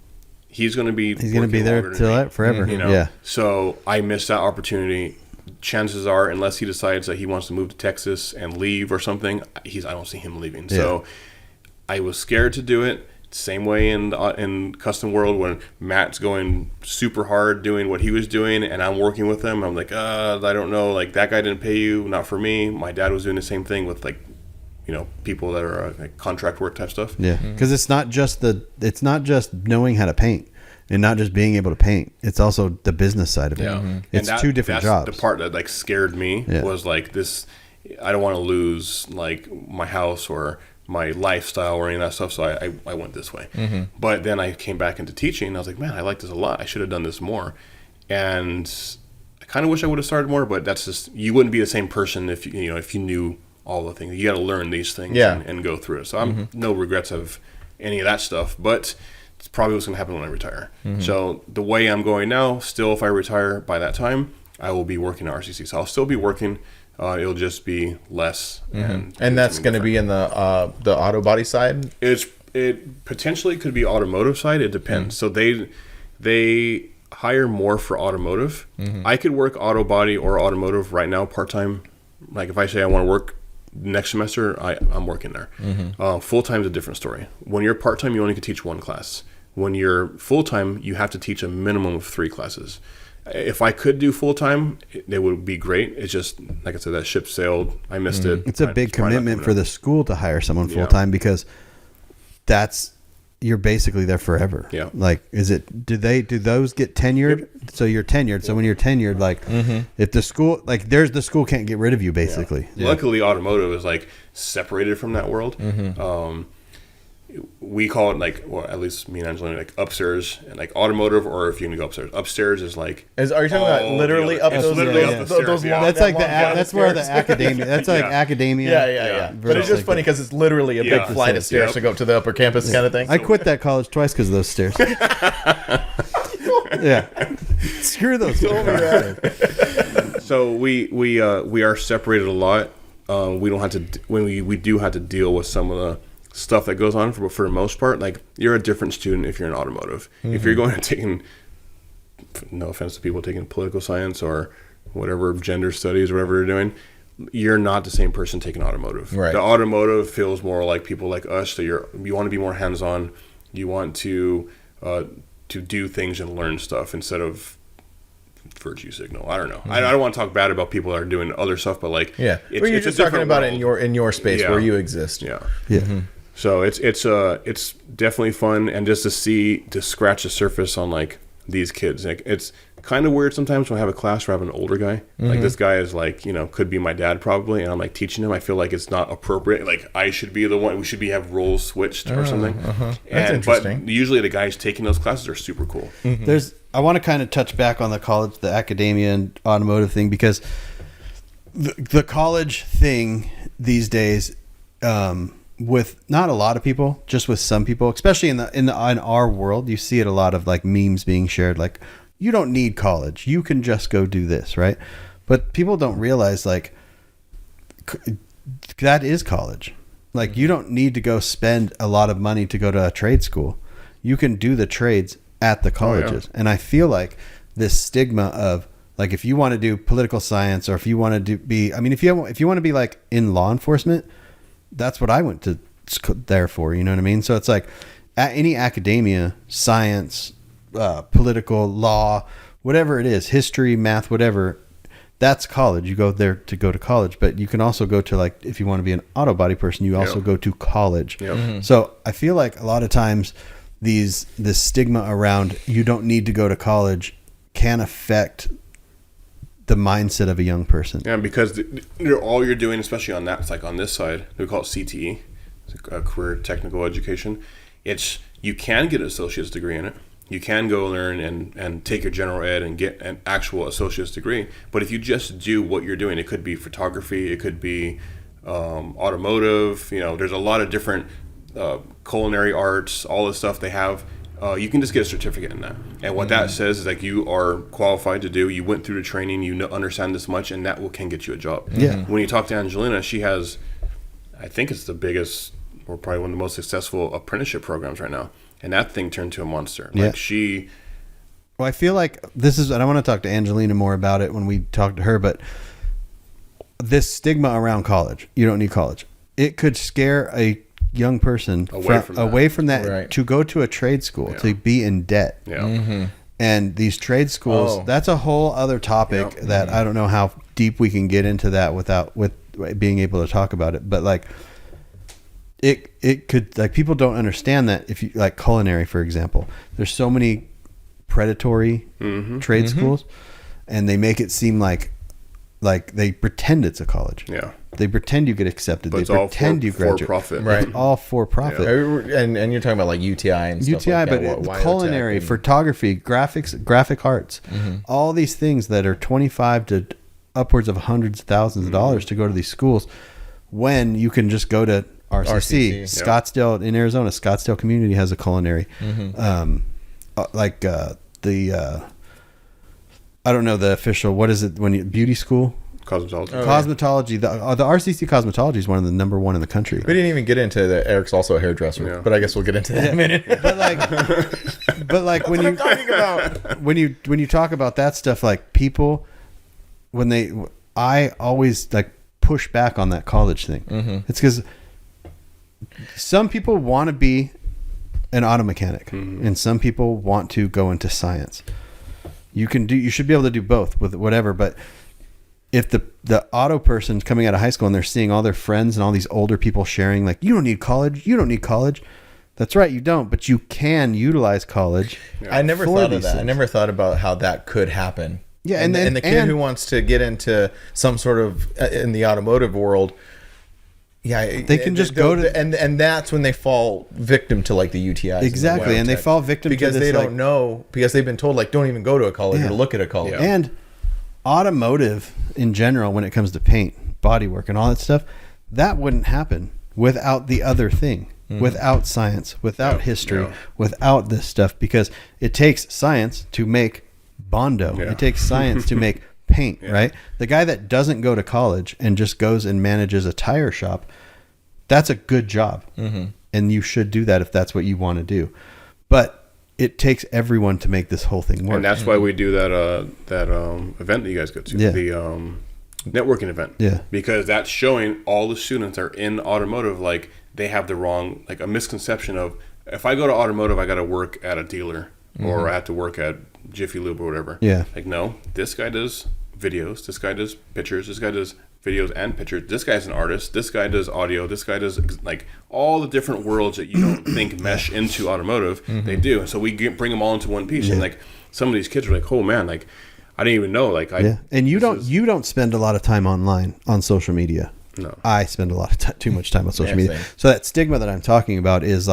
He's going to be there till forever. So I missed that opportunity. Chances are, unless he decides that he wants to move to Texas and leave or something, I don't see him leaving. So I was scared to do it. Same way in custom world when Matt's going super hard doing what he was doing and I'm working with him. I'm like, I don't know. Like that guy didn't pay you, not for me. My dad was doing the same thing with like, people that are like contract work type stuff. Yeah, because it's not just knowing how to paint and not just being able to paint. It's also the business side of it. It's two different jobs. The part that like scared me was like this. I don't want to lose like my house or my lifestyle or any of that stuff. So I went this way. But then I came back into teaching. And I was like, man, I like this a lot. I should have done this more. And I kind of wish I would have started more. But that's just, you wouldn't be the same person if you knew all the things. You got to learn these things and go through it. So I'm no regrets of any of that stuff, but it's probably what's going to happen when I retire. So the way I'm going now, still, if I retire by that time, I will be working at RCC. So I'll still be working. It'll just be less. And that's going to be in the auto body side? It potentially could be automotive side. It depends. So they hire more for automotive. I could work auto body or automotive right now part-time. Like if I say I want to work next semester, I'm working there. Full-time is a different story. When you're part-time, you only can teach one class. When you're full-time, you have to teach a minimum of 3 classes. If I could do full-time, it would be great. It's just, like I said, that ship sailed. I missed it. It's a big commitment for the school to hire someone full-time because that's you're basically there forever. Yeah. Like, do those get tenured? So you're tenured. So when you're tenured, like if the school, like the school can't get rid of you basically. Yeah. Luckily automotive is like separated from that world. We call it like, well, at least me and Angelina, like upstairs, and like automotive, or if you can go upstairs. Upstairs is like. Are you talking about literally up those stairs? long? That's like that's where the academia. That's like academia. Yeah. But it's just funny because it's literally a big flight of stairs to go up to the upper campus kind of thing. I quit that college twice because of those stairs. Yeah, screw those. So we are separated a lot. We don't have to when we do have to deal with some of the stuff that goes on for the most part. Like, you're a different student if you're in automotive. If you're going to taking, no offense to people taking political science or whatever, gender studies or whatever you're doing, you're not the same person taking automotive. Right. The automotive feels more like people like us. So you want to be more hands-on. You want to do things and learn stuff instead of virtue signal. I don't know. I don't want to talk bad about people that are doing other stuff, but like, well, you're just talking about it in your space where you exist. Yeah. So it's definitely fun, and just to scratch the surface on like these kids. Like, it's kind of weird sometimes when I have a class where I have an older guy. Like, this guy is like, could be my dad probably, and I'm like teaching him. I feel like it's not appropriate. Like, I should be the one. We should have roles switched or something. That's interesting. But usually the guys taking those classes are super cool. I want to kind of touch back on the academia and automotive thing, because the college thing these days, with not a lot of people, just with some people, especially in our world, you see it a lot of like memes being shared, like, you don't need college, you can just go do this, right? But people don't realize, like, that is college. Like, you don't need to go spend a lot of money to go to a trade school. You can do the trades at the colleges. And I feel like this stigma of, like, if you want to do political science, or if you want to if you want to be like in law enforcement, that's what I went to there for, you know what I mean? So it's like, at any academia, science, political, law, whatever it is, history, math, whatever, that's college. You go there to go to college. But you can also go to, like, if you want to be an auto body person, you also go to college. So I feel like a lot of times this stigma around you don't need to go to college can affect the mindset of a young person. Yeah, because all you're doing, especially on that, it's like on this side, we call it CTE, it's a career technical education. You can get an associate's degree in it. You can go learn and take your general ed and get an actual associate's degree. But if you just do what you're doing, it could be photography, it could be automotive. There's a lot of different culinary arts, all the stuff they have. You can just get a certificate in that. And what that says is, like, you are qualified to do, you went through the training, you understand this much, and that can get you a job. Yeah. When you talk to Angelina, she has, I think it's the biggest, or probably one of the most successful apprenticeship programs right now. And that thing turned to a monster. Yeah. Like, well, I feel like and I want to talk to Angelina more about it when we talk to her, but this stigma around college, you don't need college. It could scare a young person away from that right. to go to a trade school, to be in debt. And these trade schools, that's a whole other topic that I don't know how deep we can get into that with being able to talk about it. But like, it could, like, people don't understand that. If you like culinary, for example, there's so many predatory trade schools, and they make it seem like they pretend it's a college. They pretend you get accepted. But they pretend you graduate. For profit. Right. It's all for profit. And you're talking about like UTI and stuff like that. But culinary, photography, graphic arts, all these things that are 25 to upwards of hundreds of thousands of dollars to go to these schools, when you can just go to RCC. Scottsdale in Arizona, Scottsdale Community has a culinary. I don't know the official, what is it beauty school? Cosmetology. Cosmetology. The RCC cosmetology is one of the number one in the country. We didn't even get into that. Eric's also a hairdresser, but I guess we'll get into that in a minute. But like when you talking about when you talk about that stuff, like people, I always like push back on that college thing. It's because some people want to be an auto mechanic, and some people want to go into science. You should be able to do both with whatever, but if the auto person's coming out of high school and they're seeing all their friends and all these older people sharing, like, you don't need college, That's right, you don't, but you can utilize college. I never for thought of these that. I things. never thought about how that could happen. Yeah, and and the kid who wants to get into some sort of in the automotive world, they can just go to and that's when they fall victim to like the UTIs. exactly, and they fall victim because to this, they don't know, because they've been told like don't even go to a college Yeah. or look at a college. Yeah. And automotive in general, when it comes to paint, bodywork, and all that stuff, that wouldn't happen without the other thing, without science, without history, without this stuff, because it takes science to make Bondo. Yeah. It takes science to make paint, right? The guy that doesn't go to college and just goes and manages a tire shop, that's a good job. And you should do that if that's what you want to do. But it takes everyone to make this whole thing work. And that's why we do that event that you guys go to, Yeah. the networking event. Yeah. Because that's showing all the students that are in automotive, like they have the wrong, like a misconception of, if I go to automotive, I got to work at a dealer or I have to work at Jiffy Lube or whatever. Yeah. Like, no, this guy does videos, this guy does pictures, this guy does videos and pictures, this guy's an artist, this guy does audio, this guy does like all the different worlds that you don't think mesh into automotive, they do. And so we bring them all into one piece. And like some of these kids are like, oh man, like I didn't even know. Like and you don't spend a lot of time online on social media. No. I spend a lot of too much time on social media. same. So that stigma that I'm talking about is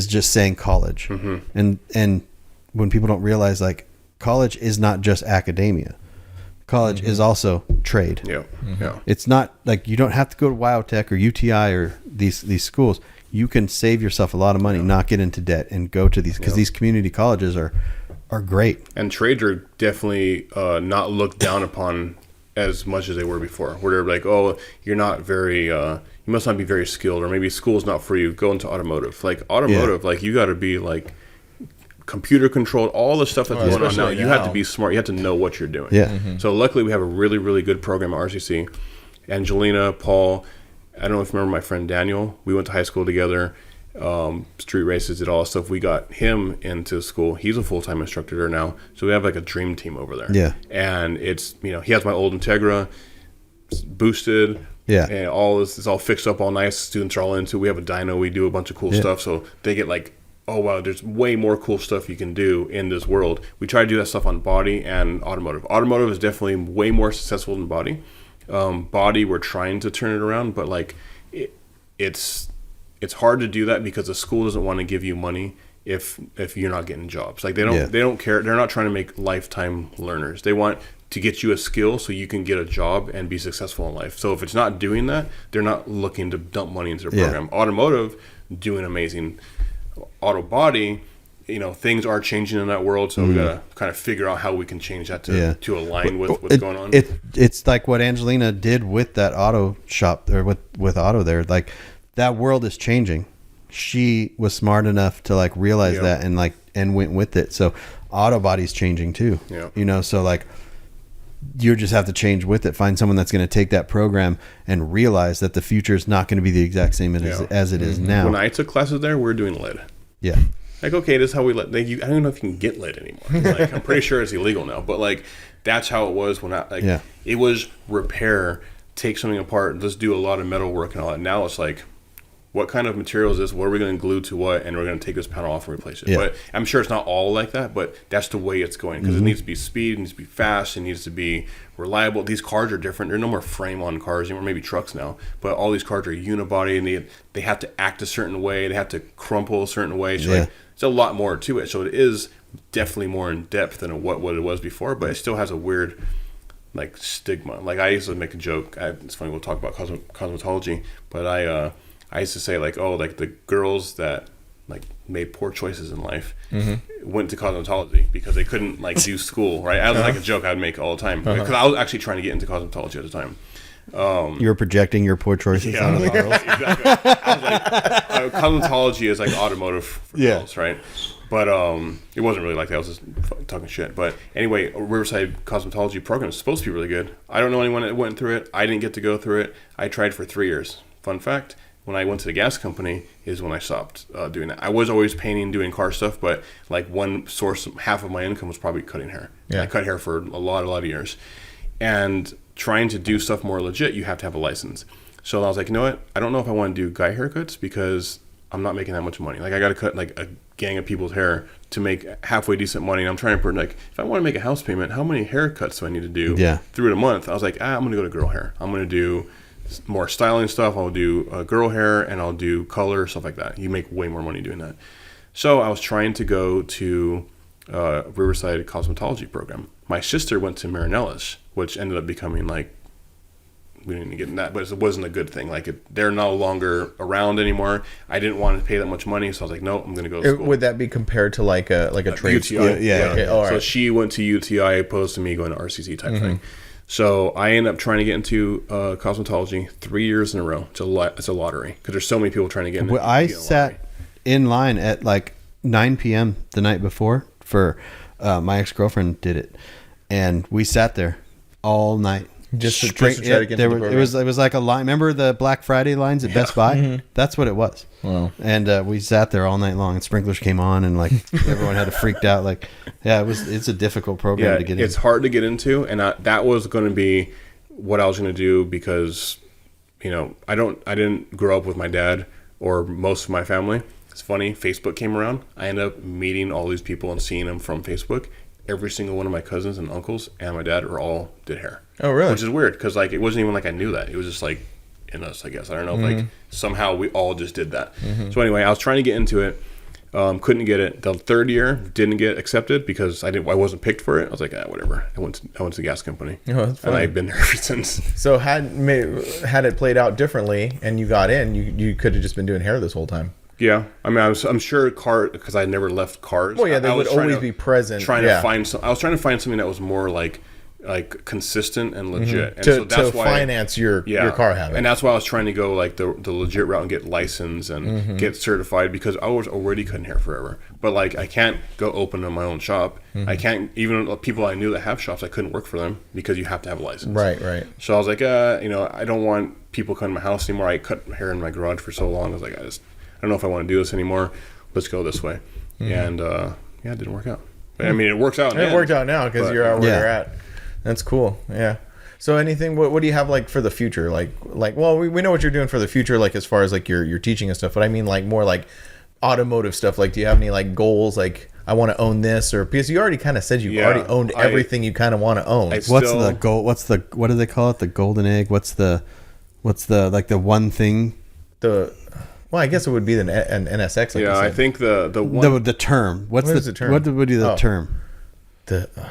just saying college. And when people don't realize, like, college is not just academia. College is also trade. Yeah. Yeah. It's not like you don't have to go to WyoTech or UTI or these schools. You can save yourself a lot of money, not get into debt, and go to these, because these community colleges are great. And trades are definitely not looked down upon as much as they were before, where they're like, oh, you're not very, you must not be very skilled, or maybe school's not for you, go into automotive. Like automotive, like you got to be like computer controlled, all the stuff that's going on now. especially You have to now. be smart. You have to know what you're doing. Yeah. So luckily we have a really, really good program at RCC. Angelina, Paul, I don't know if you remember my friend Daniel. We went to high school together, street races, did all that stuff. We got him into school. He's a full-time instructor there now. So we have like a dream team over there. Yeah. And it's, he has my old Integra, it's boosted. Yeah. And all this is all fixed up all nice. Students are all into. We have a dyno. We do a bunch of cool stuff. So they get like, oh wow, there's way more cool stuff you can do in this world. We try to do that stuff on body and automotive. Automotive is definitely way more successful than body. Body, we're trying to turn it around, but like it's hard to do that because the school doesn't want to give you money if you're not getting jobs. Like they don't care. They're not trying to make lifetime learners. They want to get you a skill so you can get a job and be successful in life. So if it's not doing that, they're not looking to dump money into their program. Automotive, doing amazing. Auto body, things are changing in that world, so we gotta kind of figure out how we can change that to align with what's going on. It's like what Angelina did with that auto shop, or with auto there. Like, that world is changing. She was smart enough to like realize that and went with it. So auto body's changing too. Yeah. So like, you just have to change with it. Find someone that's going to take that program and realize that the future is not going to be the exact same as it is now. When I took classes there, we were doing lead. Yeah. Like, okay, this is how we let. Like, I don't even know if you can get lead anymore. Like, I'm pretty sure it's illegal now. But like, that's how it was when it was repair, take something apart, let's do a lot of metal work and all that. Now it's like, what kind of material is this? What are we going to glue to what? And we're going to take this panel off and replace it. Yeah. But I'm sure it's not all like that, but that's the way it's going, because it needs to be speed, it needs to be fast, it needs to be reliable. These cars are different. There are no more frame on cars anymore, maybe trucks now, but all these cars are unibody, and they have to act a certain way. They have to crumple a certain way. So like, it's a lot more to it. So it is definitely more in depth than what it was before, but it still has a weird like stigma. Like, I used to make a joke. It's funny, we'll talk about cosmetology, but I used to say like, oh, like the girls that like made poor choices in life went to cosmetology because they couldn't like do school, right? That was like a joke I'd make all the time, because I was actually trying to get into cosmetology at the time. You were projecting your poor choices on the girls. Exactly. I was like, cosmetology is like automotive for girls, right? But it wasn't really like that. I was just talking shit. But anyway, Riverside Cosmetology program is supposed to be really good. I don't know anyone that went through it. I didn't get to go through it. I tried for 3 years. Fun fact, when I went to the gas company is when I stopped doing that. I was always painting, doing car stuff, but like one source, half of my income was probably cutting hair. I cut hair for a lot of years. And trying to do stuff more legit, you have to have a license. So I was like, you know what? I don't know if I want to do guy haircuts, because I'm not making that much money. Like I got to cut like a gang of people's hair to make halfway decent money. And I'm trying to put like, if I want to make a house payment, how many haircuts do I need to do through it a month? I was like, I'm going to go to girl hair. I'm going to do more styling stuff. I'll do girl hair and I'll do color, stuff like that. You make way more money doing that. So I was trying to go to Riverside cosmetology program. My sister went to Marinella's, which ended up becoming like, we didn't get in that, but it wasn't a good thing. Like they're no longer around anymore. I didn't want to pay that much money, so I was like, no, I'm going to go to school. Would that be compared to like a trade UTI? school? Yeah. Okay. All So right. she went to UTI opposed to me going to RCC type thing. So I ended up trying to get into cosmetology 3 years in a row. It's a lottery because there's so many people trying to get in. Well, I sat in line at like 9 p.m. the night before for my ex-girlfriend did it, and we sat there all night. Just to try to get into the program. It was like a line. Remember the Black Friday lines at Best Buy? That's what it was. Wow. And we sat there all night long, and sprinklers came on, and like everyone had freaked out. Like, yeah, it's a difficult program to get into. It's hard to get into, and that was going to be what I was going to do because, I didn't grow up with my dad or most of my family. It's funny, Facebook came around. I ended up meeting all these people and seeing them from Facebook. Every single one of my cousins and uncles and my dad all did hair. Oh, really? Which is weird because like it wasn't even like I knew that. It was just like in us, I guess. I don't know. Like somehow we all just did that. So anyway, I was trying to get into it. Couldn't get it. The third year didn't get accepted because I wasn't picked for it. I was like, whatever. I went to the gas company. Oh, that's and funny. I've been there ever since. So had it played out differently and you got in, you could have just been doing hair this whole time. Yeah, I mean, I'm sure car because I never left cars. Well, yeah, they I would was trying always to- be present. Trying yeah. to find I was trying to find something that was more like consistent and legit, and to finance your car habit. And that's why I was trying to go like the legit route and get licensed and get certified because I was already cutting hair forever. But like I can't go open my own shop. I can't even people I knew that have shops. I couldn't work for them because you have to have a license. Right. So I was like, I don't want people coming to my house anymore. I cut hair in my garage for so long. I was like, I don't know if I want to do this anymore. Let's go this way. And it didn't work out. But, I mean, it works out. It worked out now because you're out where Yeah. you're at. That's cool. Yeah. So anything? What do you have like for the future? Like well, we know what you're doing for the future, like as far as like your teaching and stuff. But I mean, like more like automotive stuff. Like, do you have any like goals? Like, I want to own this, or because you already kind of said you already owned everything you kind of want to own. What's the goal? What do they call it? The golden egg? What's the like the one thing? Well, I guess it would be an NSX. Like I think the one The term. What is the term? What would be the term?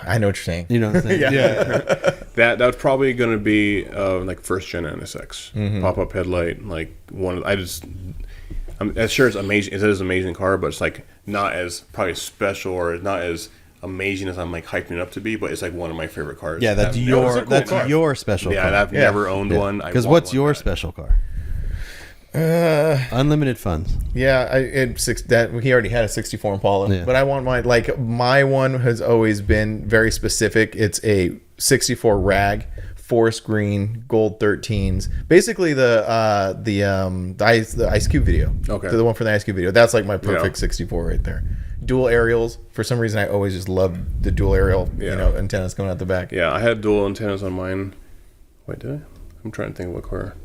I know what you're saying. You know what I'm saying? Yeah. that's probably going to be like first gen NSX pop up headlight. Like I'm sure it's amazing. It is an amazing car, but it's like not as probably special or not as amazing as I'm like hyping it up to be. But it's like one of my favorite cars. Yeah, that's your special car. I've never owned one. Because what's your special car? Unlimited funds. Yeah, he already had a 64 Impala, but I want my one has always been very specific. It's a 64 rag, forest green, gold 13s. Basically the Ice Cube video. Okay. The one from the Ice Cube video. That's like my perfect 64 right there. Dual aerials. For some reason, I always just loved the dual aerial, antennas coming out the back. Yeah, I had dual antennas on mine. Wait, did I? I'm trying to think of what car.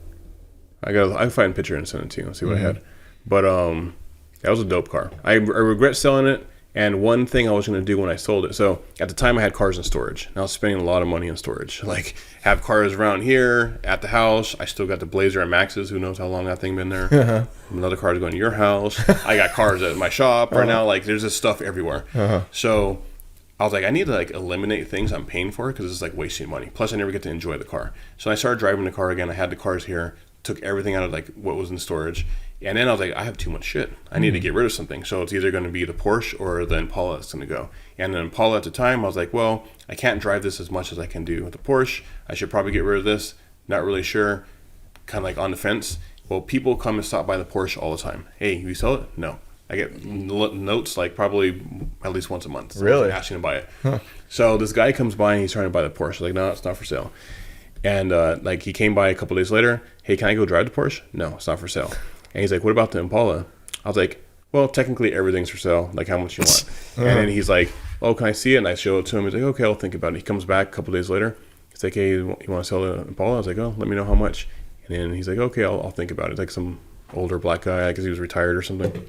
I can find a picture and send it to you and see what I had. But that was a dope car. I regret selling it. And one thing I was going to do when I sold it. So at the time I had cars in storage. And I was spending a lot of money in storage. Like have cars around here at the house. I still got the Blazer and Maxes. Who knows how long that thing been there. Another car is going to your house. I got cars at my shop right now. Like there's just stuff everywhere. So I was like, I need to like eliminate things I'm paying for because it's like wasting money. Plus I never get to enjoy the car. So I started driving the car again. I had the cars here. Took everything out of like what was in storage, and then I was like, I have too much shit. I need to get rid of something. So it's either going to be the Porsche or the Impala that's going to go. And the Impala at the time, I was like, well, I can't drive this as much as I can do with the Porsche. I should probably get rid of this. Not really sure. Kind of like on the fence. Well, people come and stop by the Porsche all the time. Hey, you sell it? No. I get notes like probably at least once a month. So Really? asking to buy it. So this guy comes by and he's trying to buy the Porsche. Like, no, it's not for sale. And like he came by a couple days later. Hey, can I go drive the Porsche? No, it's not for sale. And he's like, what about the Impala? I was like, well, technically everything's for sale. Like how much you want? And then he's like, oh, can I see it? And I show it to him. He's like, okay, I'll think about it. He comes back a couple days later. He's like, hey, you want to sell the Impala? I was like, oh, let me know how much. And then he's like, okay, I'll think about it. It's like some older black guy, I guess he was retired or something.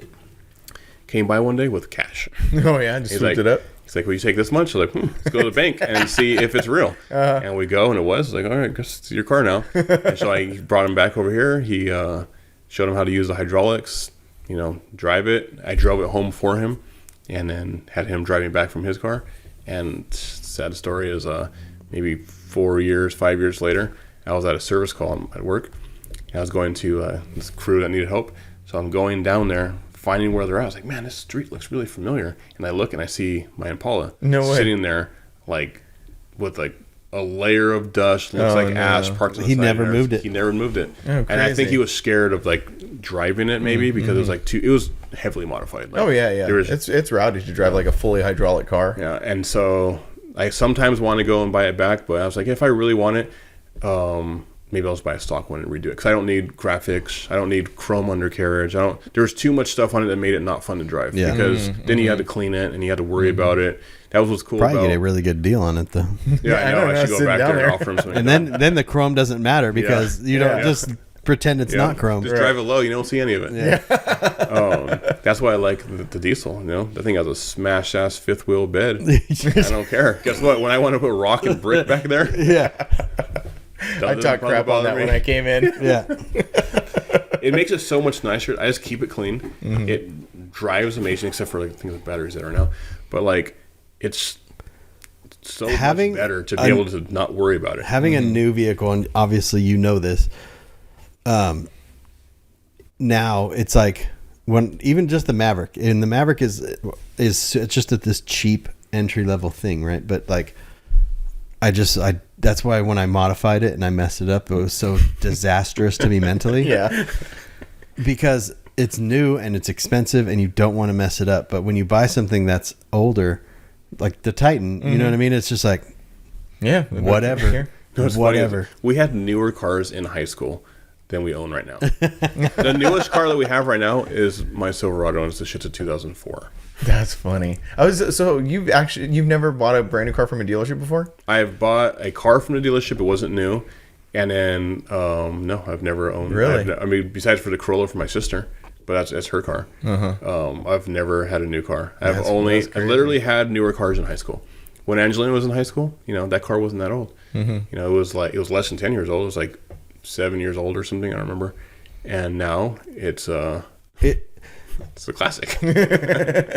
Came by one day with cash. Oh yeah, just swooped like, it up. He's like, "Will you take this much?" I'm like, let's go to the bank and see if it's real. And we go, and it was. Like, all right, guess it's your car now. And so I brought him back over here. He showed him how to use the hydraulics. Drive it. I drove it home for him, and then had him driving back from his car. And sad story is, maybe 5 years later, I was at a service call at work. And I was going to this crew that needed help. So I'm going down there, finding where they're at. I was like, man, this street looks really familiar. And I look and I see my Impala sitting there, like with like a layer of dust, looks like ash parked on the He side. never moved it. He never moved it. Oh, and I think crazy. he was scared of like driving it maybe because it was like it was heavily modified. Like, Oh yeah. there was, It's rowdy to drive like a fully hydraulic car. yeah, and so I sometimes want to go and buy it back, but I was like, if I really want it, maybe I'll just buy a stock one and redo it because I don't need graphics. I don't need chrome undercarriage. There was too much stuff on it that made it not fun to drive. Yeah. Because then you had to clean it and you had to worry about it. That was what's cool Probably about get a really good deal on it though. Yeah, I know. I should go sitting back down there and there. offer him something. And then the chrome doesn't matter because you don't just pretend it's not chrome. Just drive it low. You don't see any of it. Yeah. That's why I like the diesel. That thing has a smash ass fifth wheel bed. I don't care. Guess what? When I want to put rock and brick back there, Yeah. I talked crap on that when I came in. Yeah. It makes it so much nicer. I just keep it clean. It drives amazing, except for like things like batteries that are now. But like, it's so much better to be able to not worry about it. Having a new vehicle, and obviously you know this. Now it's like when even just the Maverick, and the Maverick is it's just this cheap entry level thing, right? But like, that's why when I modified it and I messed it up, it was so disastrous to me mentally. Yeah. Because it's new and it's expensive and you don't want to mess it up. But when you buy something that's older, like the Titan, you know what I mean? It's just like, Yeah. whatever. What's funny is Whatever. we had newer cars in high school than we own right now. The newest car that we have right now is my Silverado, and it's the shit's a 2004. That's funny. You've never bought a brand new car from a dealership before? I've bought a car from the dealership. It wasn't new. And then, no, I've never owned. Really? I mean, besides for the Corolla for my sister, but that's her car. I've never had a new car. I literally had newer cars in high school. When Angelina was in high school, that car wasn't that old. It was less than 10 years old. It was like 7 years old or something. I don't remember. And now it's a classic.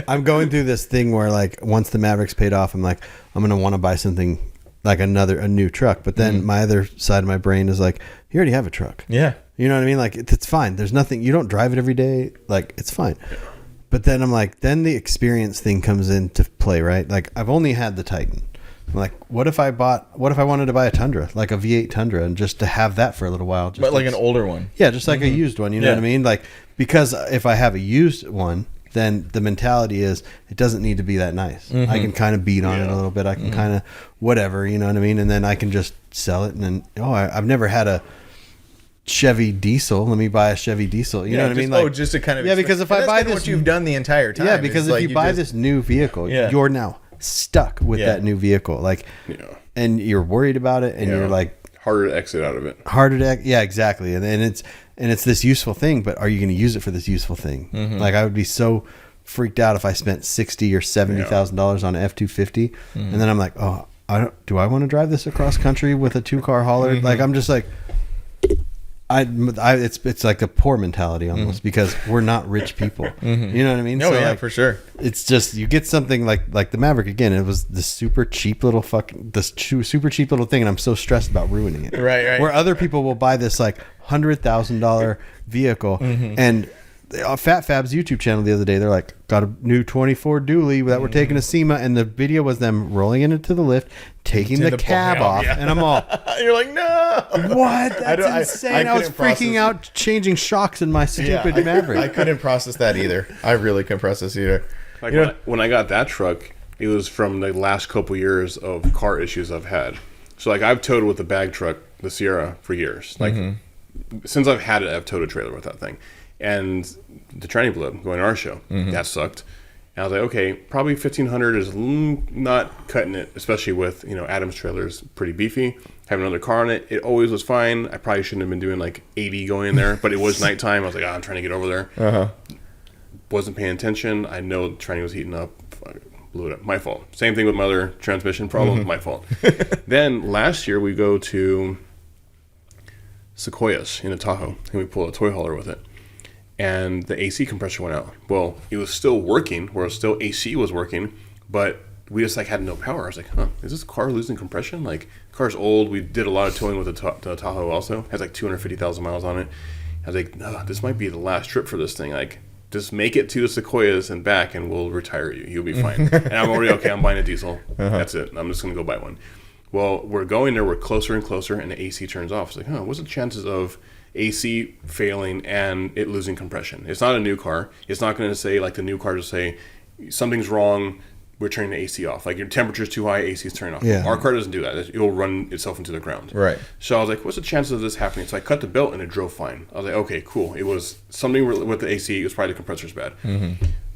I'm going through this thing where like once the Maverick's paid off, I'm like, I'm gonna want to buy something like a new truck. But then my other side of my brain is like, you already have a truck. Yeah. You know what I mean? Like it's fine. There's nothing. You don't drive it every day. Like it's fine. But then I'm like, then the experience thing comes into play, right? Like I've only had the Titan. I'm like, what if I wanted to buy a Tundra, like a V8 Tundra, and just to have that for a little while? Just But like an older one. Yeah, just like a used one. You know what I mean? Like, because if I have a used one, then the mentality is it doesn't need to be that nice. I can kind of beat on it a little bit. I can kind of whatever, you know what I mean? And then I can just sell it. And then, I've never had a Chevy diesel. Let me buy a Chevy diesel. You know what I mean? Like, just to kind of because if I buy this, what you've done the entire time. yeah, because if you buy this new vehicle, you're now stuck with that new vehicle. Like, and you're worried about it, and you're like harder to exit out of it. Yeah, exactly. And it's this useful thing, but are you going to use it for this useful thing? Like I would be so freaked out if I spent $60,000 or $70,000 on an F-250, and then I'm like, do I want to drive this across country with a 2-car hauler? Like I'm just like, it's like a poor mentality almost because we're not rich people. You know what I mean? Oh, yeah, for sure. It's just you get something like the Maverick again. It was the super cheap little thing, and I'm so stressed about ruining it. Right. Where other people will buy this like $100,000 vehicle, and Fat Fab's YouTube channel the other day, they're like, got a new 24 dually that we're taking to SEMA, and the video was them rolling into the lift, taking the cab off, and I'm all, you're like, no, what? That's insane. I was freaking out, changing shocks in my stupid Maverick. I couldn't process that either. I really couldn't process either. Like when I got that truck, it was from the last couple years of car issues I've had. So like I've towed with the bag truck, the Sierra, for years. Like since I've had it, I've towed a trailer with that thing. And the tranny blew up going to our show. That sucked. And I was like, okay, probably 1500 is not cutting it, especially with, Adam's trailer is pretty beefy. Having another car on it, it always was fine. I probably shouldn't have been doing like 80 going in there, but it was nighttime. I was like, I'm trying to get over there. Wasn't paying attention. I know the tranny was heating up. Blew it up. My fault. Same thing with my other transmission problem. My fault. Then last year we go to Sequoias in a Tahoe, and we pull a toy hauler with it. And the AC compressor went out. Well, it was still working, where still AC was working, but we just like had no power. I was like, is this car losing compression? Like, car's old. We did a lot of towing with the Tahoe also. It has like 250,000 miles on it. I was like, no, this might be the last trip for this thing. Like, just make it to the Sequoias and back, and we'll retire you. You'll be fine. And I'm already, okay, I'm buying a diesel. That's it. I'm just going to go buy one. Well, we're going there. We're closer and closer, and the AC turns off. It's like, what's the chances of AC failing and it losing compression? It's not a new car. It's not going to say, like the new car, to say, something's wrong, we're turning the AC off. Like, your temperature's too high, AC's turning off. Yeah. Our car doesn't do that. It'll run itself into the ground. Right. So I was like, what's the chances of this happening? So I cut the belt, and it drove fine. I was like, okay, cool. It was something with the AC. It was probably the compressor's bad.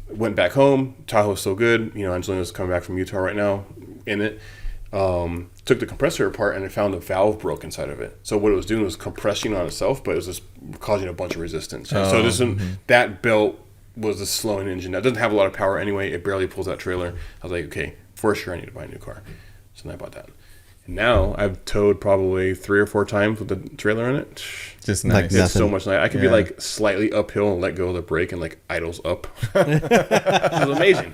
Went back home. Tahoe's still good. Angelina's coming back from Utah right now in it. Took the compressor apart, and I found a valve broke inside of it. So what it was doing was compressing on itself, but it was just causing a bunch of resistance. So that belt was a slowing engine. That doesn't have a lot of power anyway. It barely pulls that trailer. I was like, okay, for sure I need to buy a new car. So then I bought that. And now I've towed probably 3 or 4 times with the trailer in it. Just nice. It's so much nice. I can be like slightly uphill and let go of the brake and like idles up. It was amazing.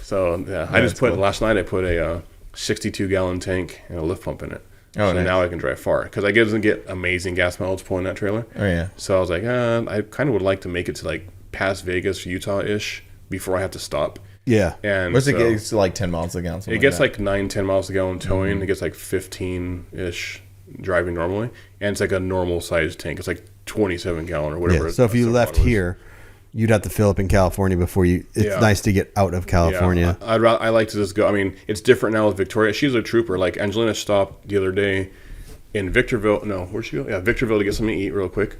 So yeah, I just put last night. I put a 62-gallon tank and a lift pump in it. Oh, so nice. now I can drive far, because I doesn't get amazing gas mileage pulling that trailer. Oh yeah. So I was like, I kind of would like to make it to like past Vegas, Utah-ish before I have to stop. Yeah. And What's it get? It's like 10 miles a gallon. It gets like 9-10 miles a gallon towing. It gets like 15-ish driving normally, and it's like a normal sized tank. It's like 27-gallon or whatever. Yeah. So if you left here, you'd have to fill up in California before you. It's nice to get out of California. Yeah, I like to just go. I mean, it's different now with Victoria. She's a trooper. Like, Angelina stopped the other day in Victorville. No, where'd she go? Yeah, Victorville, to get something to eat real quick.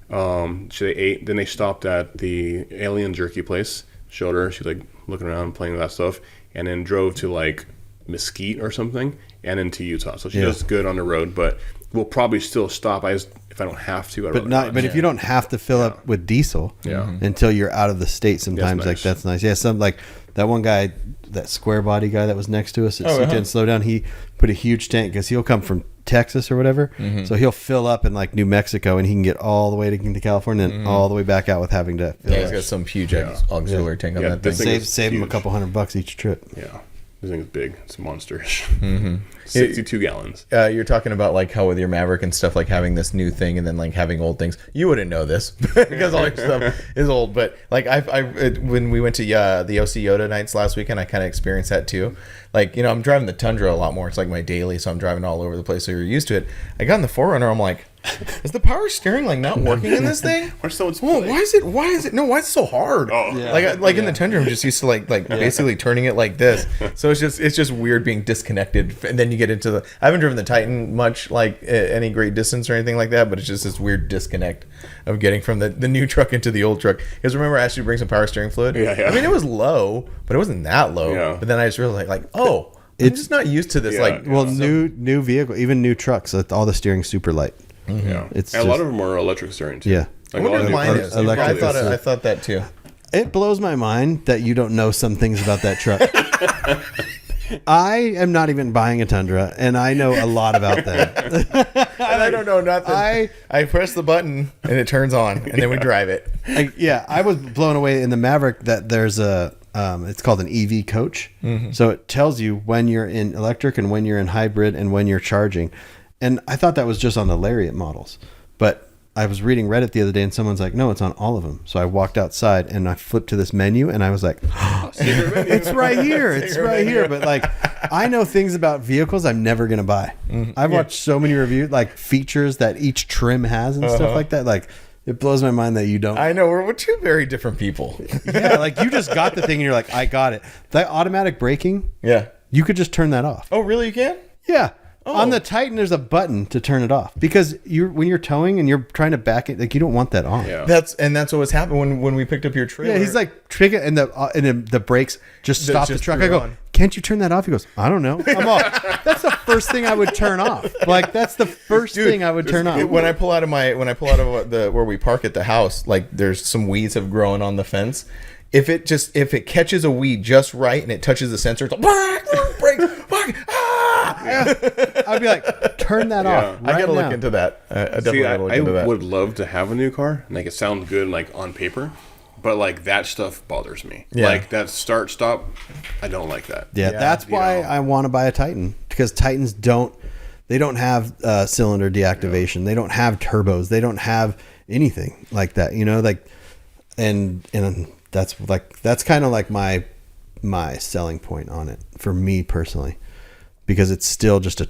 They ate. Then they stopped at the Alien Jerky place. Showed her. She's like looking around, playing with that stuff, and then drove to like Mesquite or something, and into Utah. So she does good on the road, but we'll probably still stop. If I don't have to. But if you don't have to fill up with diesel until you're out of the state, sometimes nice. that's nice. Yeah, some like that one guy, that square body guy that was next to us at C10 Slow Down, he put a huge tank because he'll come from Texas or whatever. So he'll fill up in like New Mexico, and he can get all the way into California and all the way back out with having to fill he's got some huge auxiliary tank on that thing. Save him a couple $100 each trip. Yeah. This thing is big. It's monster-ish. 62 gallons. You're talking about like how with your Maverick and stuff, like having this new thing and then like having old things. You wouldn't know this because all your stuff is old. But like when we went to the OC Yoda nights last weekend, I kind of experienced that too. Like, I'm driving the Tundra a lot more. It's like my daily, so I'm driving all over the place. So you're used to it. I got in the 4Runner. I'm like, is the power steering like not working in this thing? Why is it so hard? Like in the Tundra, I'm just used to like basically turning it like this. So it's just weird being disconnected. And then you get into I haven't driven the Titan much, like any great distance or anything like that, but it's just this weird disconnect of getting from the new truck into the old truck. Because remember, I asked you to bring some power steering fluid. Yeah. I mean, it was low, but it wasn't that low. Yeah. But then I just realized I'm just not used to this. New vehicle, even new trucks, all the steering's super light. Yeah, a lot of them are electric steering too. Yeah, I wonder if mine is. I thought that too. It blows my mind that you don't know some things about that truck. I am not even buying a Tundra, and I know a lot about that. And I don't know nothing. I press the button and it turns on, and then we drive it. I was blown away in the Maverick that there's it's called an EV coach. So it tells you when you're in electric and when you're in hybrid and when you're charging. And I thought that was just on the Lariat models, but I was reading Reddit the other day and someone's like, no, it's on all of them. So I walked outside and I flipped to this menu and I was like, it's right here. It's right here. But like, I know things about vehicles I'm never going to buy. I've watched so many reviews, like features that each trim has and stuff like that. Like, it blows my mind that you don't. I know. We're two very different people. Yeah. Like, you just got the thing and you're like, I got it. That automatic braking. Yeah. You could just turn that off. Oh, really? You can? Yeah. On the Titan, there's a button to turn it off because when you're towing and you're trying to back it, like you don't want that on. Yeah. That's what was happening when we picked up your trailer. Yeah, he's like trigger and the brakes just stop the just truck. threw I go, on. can't you turn that off? He goes, I don't know. I'm all, that's the first thing I would turn off. Like that's the first thing I would turn off. When I pull out of where we park at the house, like there's some weeds have grown on the fence. If it catches a weed just right and it touches the sensor, it's like brakes, I'd be like, turn that off. Right I gotta now. look into that. I definitely See, gotta look I into that. would love to have a new car. Like it sounds good, like on paper, but like that stuff bothers me. Yeah. Like that start stop, I don't like that. Yeah, that's why I want to buy a Titan because Titans don't have cylinder deactivation. They don't have turbos. They don't have anything like that. You know, like and that's kind of like my selling point on it for me personally because it's still just a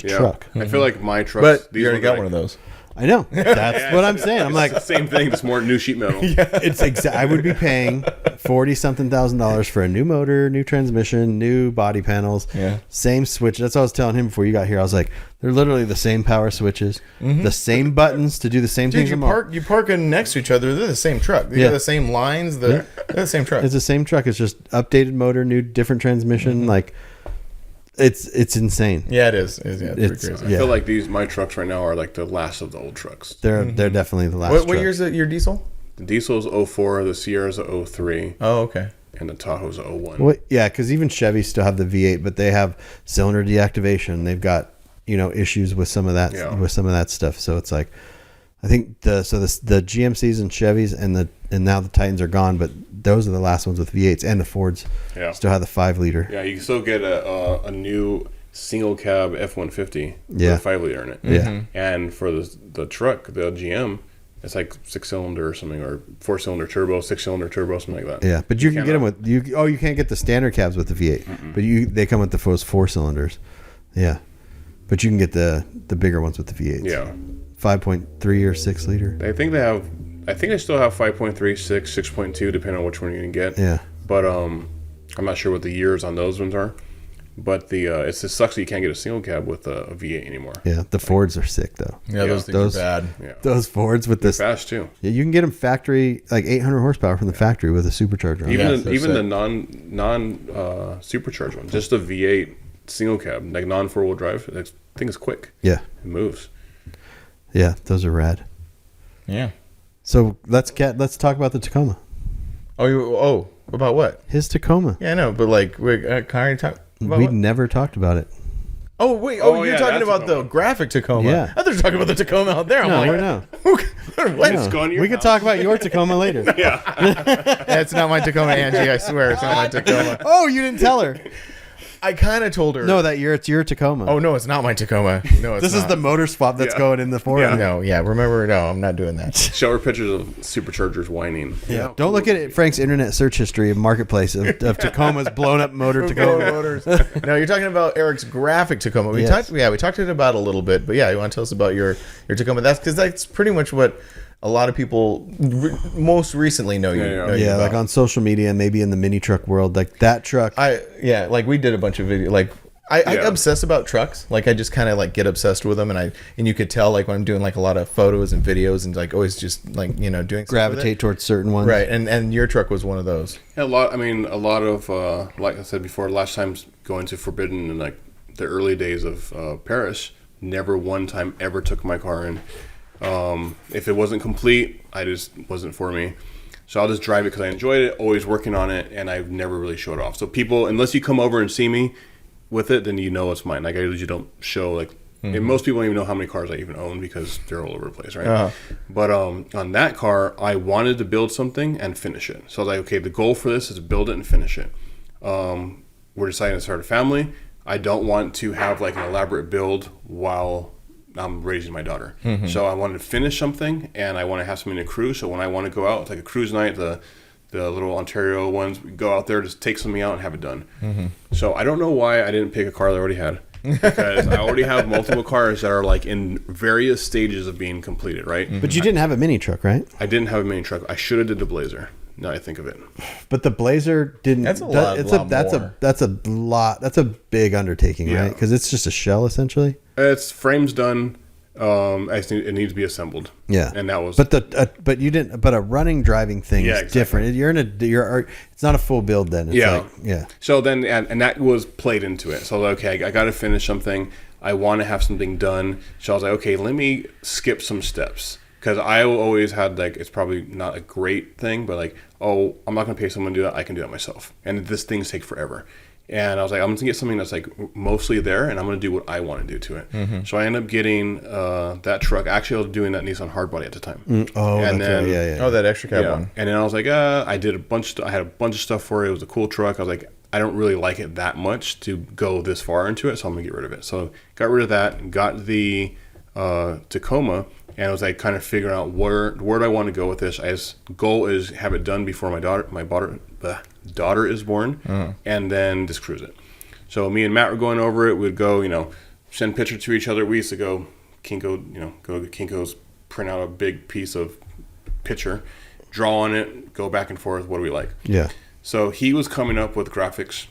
truck. I feel like my trucks. But these you already ones got are one of those. I know. That's what I'm saying. I'm like, the same thing, just more new sheet metal. it's I would be paying $40,000 for a new motor, new transmission, new body panels, same switch. That's what I was telling him before you got here. I was like, they're literally the same power switches, the same buttons to do the same things. You park in next to each other. They're the same truck. They got the same lines. They're the same truck. It's the same truck. It's just updated motor, new different transmission. Like it's insane. Yeah, it is. It's pretty crazy. I feel like my trucks right now are like the last of the old trucks. They're definitely the last. What truck. year is it? Your diesel? The diesel's 04, the Sierra's a 03, Oh, okay. and the Tahoe's a 01. Well, yeah, because even Chevy still have the V8, but they have cylinder deactivation. They've got issues with some of that stuff. So it's like, I think the GMCs and Chevys and now the Titans are gone, but those are the last ones with V8s, and the Fords still have the 5-liter. Yeah, you can still get a new single cab F-150 with a 5-liter in it. Yeah. And for the truck, the GM, it's like 6-cylinder or something, or 4-cylinder turbo, 6-cylinder turbo, something like that. Yeah, but you can get them with you can't get the standard cabs with the V8, but they come with the 4 cylinders. Yeah, but you can get the bigger ones with the V8s. Yeah. 5.3 or 6 liter. I think they still have 5.3, 6, 6.2, depending on which one you're gonna get. Yeah. But I'm not sure what the years on those ones are. But it just sucks that you can't get a single cab with a V8 anymore. Yeah, the Fords are sick though. Yeah, those things are bad. Yeah. Those Fords with this fast too. Yeah, you can get them factory like 800 horsepower from the factory with a supercharger. Even the non supercharged one, just a V8 single cab, like non 4-wheel drive. That thing is quick. Yeah, it moves. Yeah, those are rad. Yeah. So let's talk about the Tacoma. Oh, about what? His Tacoma. Yeah, I know, but like we already talked. We never talked about it. Oh wait! You're talking about the graphic Tacoma. Yeah, I thought you were talking about the Tacoma out there. I'm like, no. What? No. We could talk about your Tacoma later. Yeah, it's not my Tacoma, Angie. I swear, it's not my Tacoma. Oh, you didn't tell her. I kind of told her. No, it's your Tacoma. Oh no, it's not my Tacoma. No, it's this is the motor swap that's going in the forum. No, remember, no, I'm not doing that. Show her pictures of superchargers whining. Yeah. Don't look at Frank's internet search history of marketplace of Tacoma's blown up motor Tacoma. Motors. No, you're talking about Eric's graphic Tacoma. We talked it about a little bit, but you want to tell us about your Tacoma? That's pretty much what a lot of people most recently know you. Yeah, like on social media and maybe in the mini truck world, like that truck. Like we did a bunch of videos. Like I obsess about trucks. Like I just kind of like get obsessed with them, and you could tell like when I'm doing like a lot of photos and videos and like always just like doing gravitate towards certain ones. Right, and your truck was one of those. Yeah, a lot of like I said before, last time's going to Forbidden and like the early days of Paris. Never one time ever took my car in. If it wasn't complete, I just wasn't for me. So I'll just drive it because I enjoyed it, always working on it, and I've never really showed off. So people, unless you come over and see me with it, then it's mine. Like I usually don't show and most people don't even know how many cars I even own because they're all over the place, right? Uh-huh. But on that car, I wanted to build something and finish it. So I was like, okay, the goal for this is to build it and finish it. We're deciding to start a family. I don't want to have like an elaborate build while I'm raising my daughter. Mm-hmm. So I wanted to finish something, and I want to have something to cruise. So when I want to go out, it's like a cruise night, the little Ontario ones, we go out there, just take something out and have it done. Mm-hmm. So I don't know why I didn't pick a car that I already had, because I already have multiple cars that are like in various stages of being completed, right? But you didn't have a mini truck, right? I didn't have a mini truck. I should have did the Blazer. Now I think of it. But the Blazer didn't. That's a lot more. That's a big undertaking, Yeah. right? Because it's just a shell essentially. It's frames done. It needs to be assembled. Yeah, and that was. But you didn't. But a running driving thing Yeah, is exactly. different. It's not a full build then. It's Yeah. like, yeah. So then, and that was played into it. So okay, I got to finish something. I want to have something done. So I was like, okay, let me skip some steps. Because I always had like, it's probably not a great thing, but like, oh, I'm not going to pay someone to do that. I can do that myself. And this things take forever. And I was like, I'm going to get something that's like mostly there, and I'm going to do what I want to do to it. So I ended up getting that truck. Actually, I was doing that Nissan hardbody at the time. And then, yeah. Oh, that extra cab one. And then I was like, I did I had a bunch of stuff for it. It was a cool truck. I was like, I don't really like it that much to go this far into it, so I'm gonna get rid of it. So got rid of that, got the Tacoma, and I was like kind of figuring out where do I want to go with this. Goal is have it done before my daughter is born, and then just cruise it. So me and Matt were going over it. We'd go, send pictures to each other. We used to go go to Kinko's, print out a big piece of picture, draw on it, go back and forth. What do we like? Yeah. So he was coming up with graphics.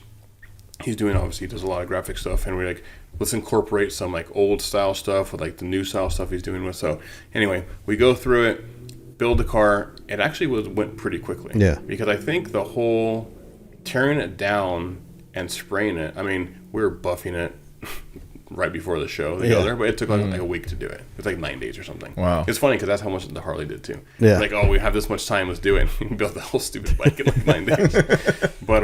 He does a lot of graphic stuff, and we're like, let's incorporate some like old style stuff with like the new style stuff he's doing with. So anyway, we go through it, build the car. It actually went pretty quickly. Yeah. Because I think the whole tearing it down and spraying it, I mean, we were buffing it right before the show together, but it took like a week to do it. It's like 9 days or something. Wow. It's funny because that's how much the Harley did too. Yeah. Like, oh, we have this much time, let's do it. We built the whole stupid bike in like 9 days. But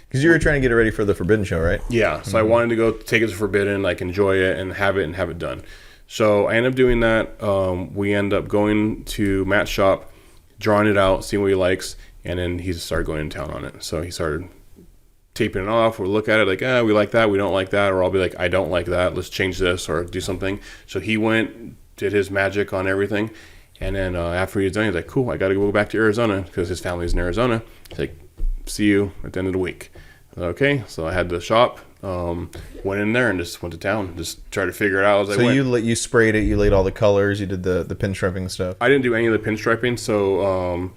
Because you were trying to get it ready for the Forbidden show, right? yeah, so I wanted to go take it to Forbidden, like enjoy it and have it done. So I ended up doing that. We end up going to Matt's shop, drawing it out, seeing what he likes, and then he just started going to town on it. So he started taping it off. We'll look at it like, we like that, we don't like that, or I'll be like, I don't like that, let's change this or do something. So he went, did his magic on everything, and then after he was done, he's like, cool, I got to go back to Arizona because his family's in Arizona. He's like, see you at the end of the week. Okay, so I had the shop, went in there and just went to town, just tried to figure it out as I went. So you sprayed it, you laid all the colors, you did the pinstriping stuff. I didn't do any of the pinstriping, so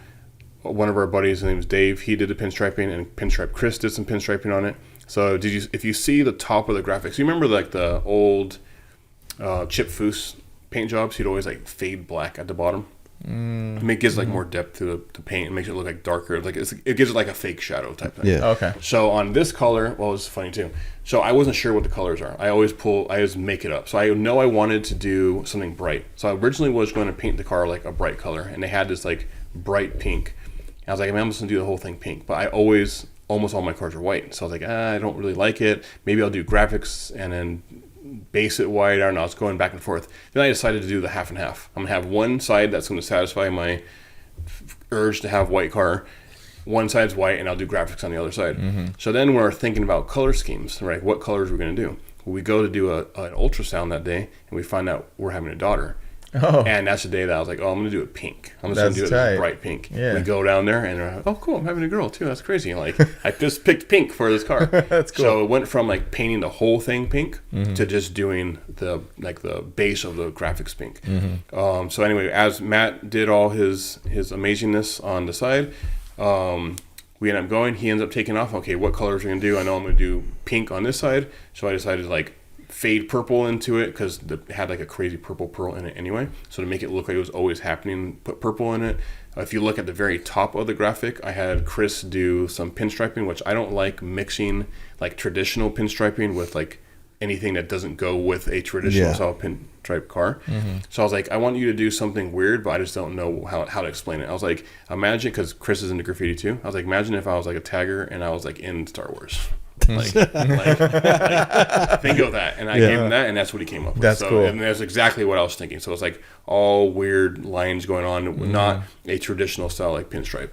one of our buddies, his name is Dave, he did the pinstriping, and Pinstripe Chris did some pinstriping on it. So if you see the top of the graphics, you remember like the old Chip Foose paint jobs, he'd always like fade black at the bottom. I mean, it gives like more depth to the paint. It makes it look like darker. Like it gives it like a fake shadow type thing. Yeah. Okay. So on this color, well, it's funny too. So I wasn't sure what the colors are. I always make it up. So I know I wanted to do something bright. So I originally was going to paint the car like a bright color, and they had this like bright pink. And I was like, I'm just gonna do the whole thing pink. But almost all my cars are white. So I was like, I don't really like it. Maybe I'll do graphics and then base it white. I don't know. It's going back and forth. Then I decided to do the half and half. I'm gonna have one side that's gonna satisfy my urge to have white car. One side's white, and I'll do graphics on the other side. So then we're thinking about color schemes, right? What colors we're gonna do? We go to do an ultrasound that day, and we find out we're having a daughter. Oh. And that's the day that I was like, I'm going to do it pink. I'm just going to do it tight. bright pink. Yeah. We go down there, and they're like, oh, cool, I'm having a girl, too. That's crazy. Like, I just picked pink for this car. That's cool. So it went from, like, painting the whole thing pink to just doing the base of the graphics pink. So anyway, as Matt did all his amazingness on the side, we end up going. He ends up taking off. Okay, what colors are we going to do? I know I'm going to do pink on this side. So I decided to, like, fade purple into it because it had like a crazy purple pearl in it anyway, so to make it look like it was always happening, put purple in it. If you look at the very top of the graphic, I had Chris do some pinstriping, which I don't like mixing like traditional pinstriping with like anything that doesn't go with a traditional style pinstripe car. So I was like, I want you to do something weird, but I just don't know how to explain it. I was like, imagine, because Chris is into graffiti too, I was like, imagine if I was like a tagger and I was like in Star Wars. Think of that. And I gave him that, and that's what he came up with. That's cool. And that's exactly what I was thinking. So it's like all weird lines going on, not a traditional style like pinstripe.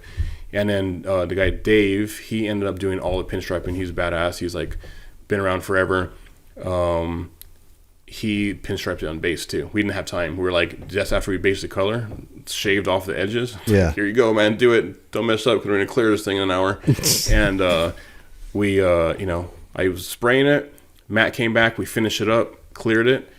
And then the guy Dave, he ended up doing all the pinstriping. He's badass. He's like been around forever. He pinstriped it on base too. We didn't have time. We were like, just after we based the color, shaved off the edges. Yeah. Here you go, man. Do it. Don't mess up because we're going to clear this thing in an hour. And we, I was spraying it. Matt came back. We finished it up, cleared it,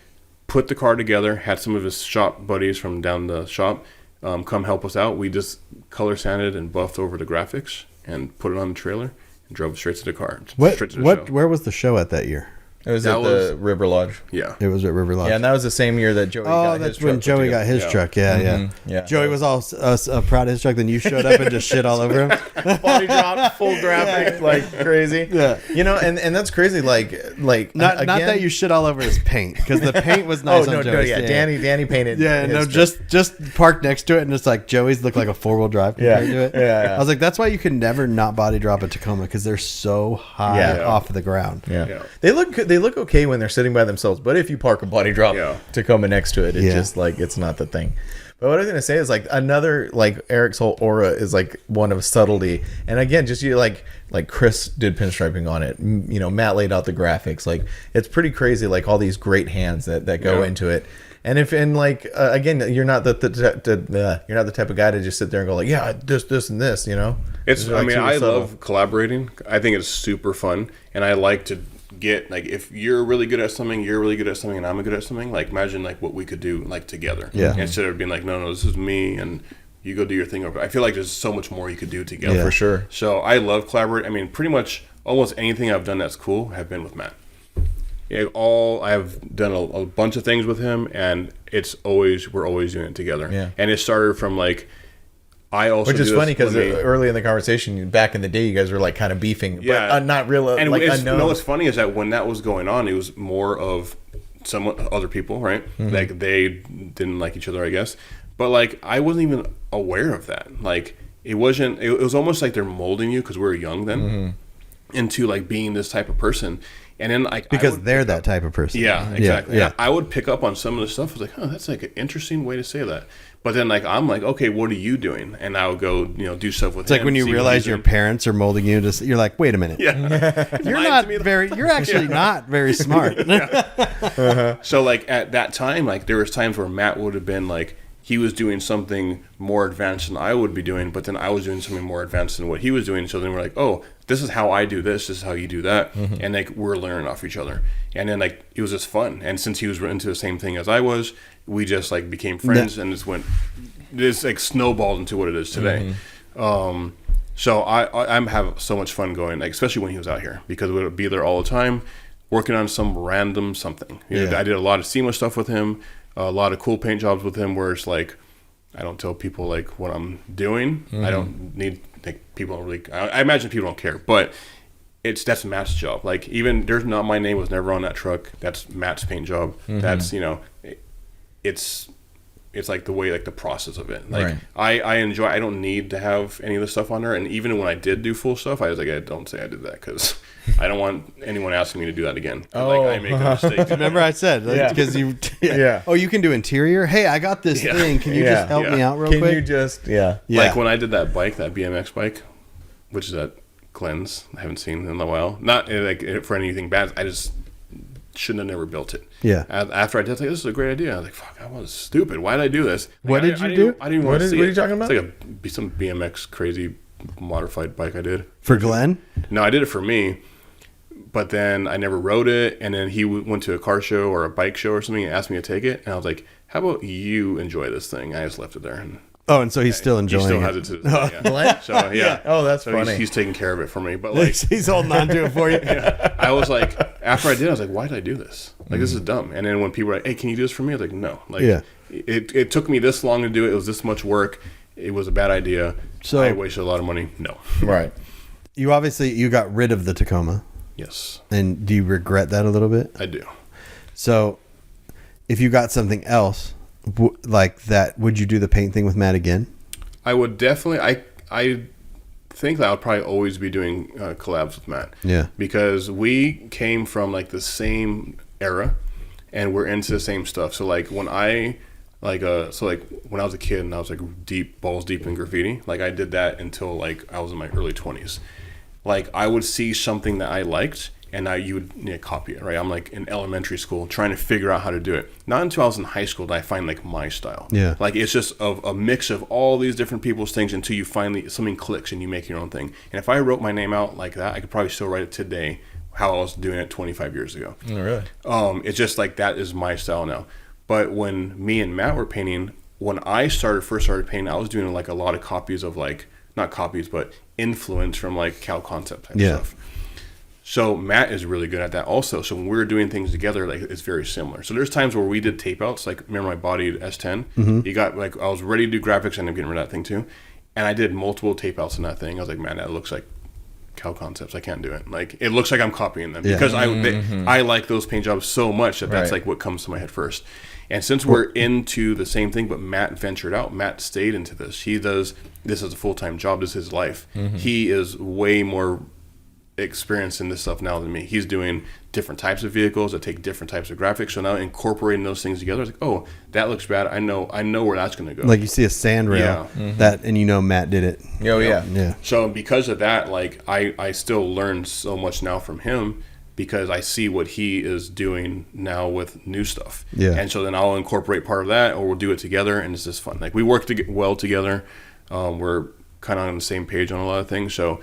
put the car together, had some of his shop buddies from down the shop come help us out. We just color sanded and buffed over the graphics and put it on the trailer and drove straight to the car. Straight to the show. Where was the show at that year? It was at the River Lodge. Yeah. It was at River Lodge. Yeah, and that was the same year that Joey got his truck. Oh, that's when Joey got his truck. Yeah. Joey was all proud of his truck. Then you showed up and just shit all over him. Body drop, full graphic, like crazy. Yeah. You know, and that's crazy. Like not that you shit all over his paint, because the paint was nice on Joey's. Yeah, Danny painted. Yeah, no, just parked next to it, and it's like Joey's looked like a 4-wheel drive compared to it. Yeah. I was like, that's why you can never not body drop a Tacoma, because they're so high off of the ground. Yeah. They look okay when they're sitting by themselves, but if you park a body drop Tacoma next to it, it's just like it's not the thing. But what I was gonna say is like another, like Eric's whole aura is like one of subtlety, and again, just you like Chris did pinstriping on it. You know, Matt laid out the graphics. Like it's pretty crazy. Like all these great hands that go into it. And again, you're not you're not the type of guy to just sit there and go like, yeah, this and this. You know, I love collaborating. I think it's super fun, and I like to get, like, if you're really good at something, you're really good at something, and I'm good at something, like imagine like what we could do like together. Instead of being like, no, this is me and you go do your thing over. I feel like there's so much more you could do together. For sure. So I love collaborating. I mean, pretty much almost anything I've done that's cool have been with Matt. I've done a bunch of things with him, and we're always doing it together. And it started from like, which is funny because early in the conversation, back in the day, you guys were like kind of beefing, but not real. And like, what's funny is that when that was going on, it was more of other people, right? Like they didn't like each other, I guess. But like I wasn't even aware of that. Like it wasn't. It was almost like they're molding you, because we were young then, into like being this type of person. And then like because they're that type of person. Yeah, exactly. Yeah. I would pick up on some of the stuff. I was like, oh, that's like an interesting way to say that. But then like I'm like, okay, what are you doing? And I would go, do stuff with him. It's like when you realize your parents are molding you to, you're like, wait a minute. You're actually not very smart. So like at that time, like there was times where Matt would have been like, he was doing something more advanced than I would be doing, but then I was doing something more advanced than what he was doing. So then we're like, oh, this is how I do this is how you do that. And like we're learning off each other. And then like it was just fun. And since he was into the same thing as I was, we just like became friends, and this like snowballed into what it is today. So I'm having so much fun going, like especially when he was out here, because we would be there all the time working on some random something. I did a lot of SEMA stuff with him, a lot of cool paint jobs with him, where it's like I don't tell people like what I'm doing. I don't need, like, people don't really, I imagine people don't care, but that's Matt's job. Like even my name was never on that truck. That's Matt's paint job. That's it's like the way, like the process of it. Like I enjoy. I don't need to have any of the stuff on there. And even when I did do full stuff, I was like, I don't say I did that, because I don't want anyone asking me to do that again. Like I make a mistake. Remember I said because you oh, you can do interior. Hey, I got this thing. Can you just help me out real quick? Can you just like when I did that BMX bike, which is at Glenn's, I haven't seen in a while. Not like for anything bad. I just shouldn't have never built it. After I did, like, this is a great idea. I was like, fuck, I was stupid. Why did I do this? Like, what did you do? I didn't want to see it. What are you talking about? It's like some BMX crazy modified bike I did. For Glenn? No, I did it for me. But then I never rode it. And then he went to a car show or a bike show or something and asked me to take it. And I was like, how about you enjoy this thing? I just left it there. And so he's still enjoying it. He still has it to this day. So Oh, that's funny. He's taking care of it for me. But like he's holding on to it for you. I was like, after I did, I was like, why did I do this? Like, this is dumb. And then when people were like, hey, can you do this for me? I was like, no. Like, it took me this long to do it. It was this much work. It was a bad idea. So I wasted a lot of money. No. Right. You got rid of the Tacoma. Yes. And do you regret that a little bit? I do. So if you got something else like that, would you do the paint thing with Matt again? I would definitely. I think that I would probably always be doing collabs with Matt. Yeah. Because we came from like the same era, and we're into the same stuff. So like when I when I was a kid and I was like balls deep in graffiti, like I did that until like I was in my early 20s. Like I would see something that I liked, and you would copy it, right? I'm like in elementary school trying to figure out how to do it. Not until I was in high school did I find like my style. Yeah. Like it's just a mix of all these different people's things until you finally, something clicks and you make your own thing. And if I wrote my name out like that, I could probably still write it today how I was doing it 25 years ago. Oh, really? It's just like that is my style now. But when me and Matt were painting, when I first started painting, I was doing like a lot of copies of like, not copies, but influence from like Cal Concept type stuff. So Matt is really good at that also. So when we were doing things together, like it's very similar. So there's times where we did tape outs, like remember my body S10? You got like, I was ready to do graphics and I'm getting rid of that thing too. And I did multiple tape outs in that thing. I was like, man, that looks like Cal Concepts. I can't do it. Like it looks like I'm copying them because I like those paint jobs so much that that's like what comes to my head first. And since we're into the same thing, but Matt ventured out, Matt stayed into this. He does this as a full-time job. This is his life. He is way more experienced in this stuff now than me. He's doing different types of vehicles that take different types of graphics. So now incorporating those things together, it's like, oh, that looks bad. I know where that's going to go. Like you see a sand rail that, and you know Matt did it. Oh yeah. So because of that, like I still learn so much now from him because I see what he is doing now with new stuff. Yeah. And so then I'll incorporate part of that, or we'll do it together, and it's just fun. Like we work well together. We're kind of on the same page on a lot of things. So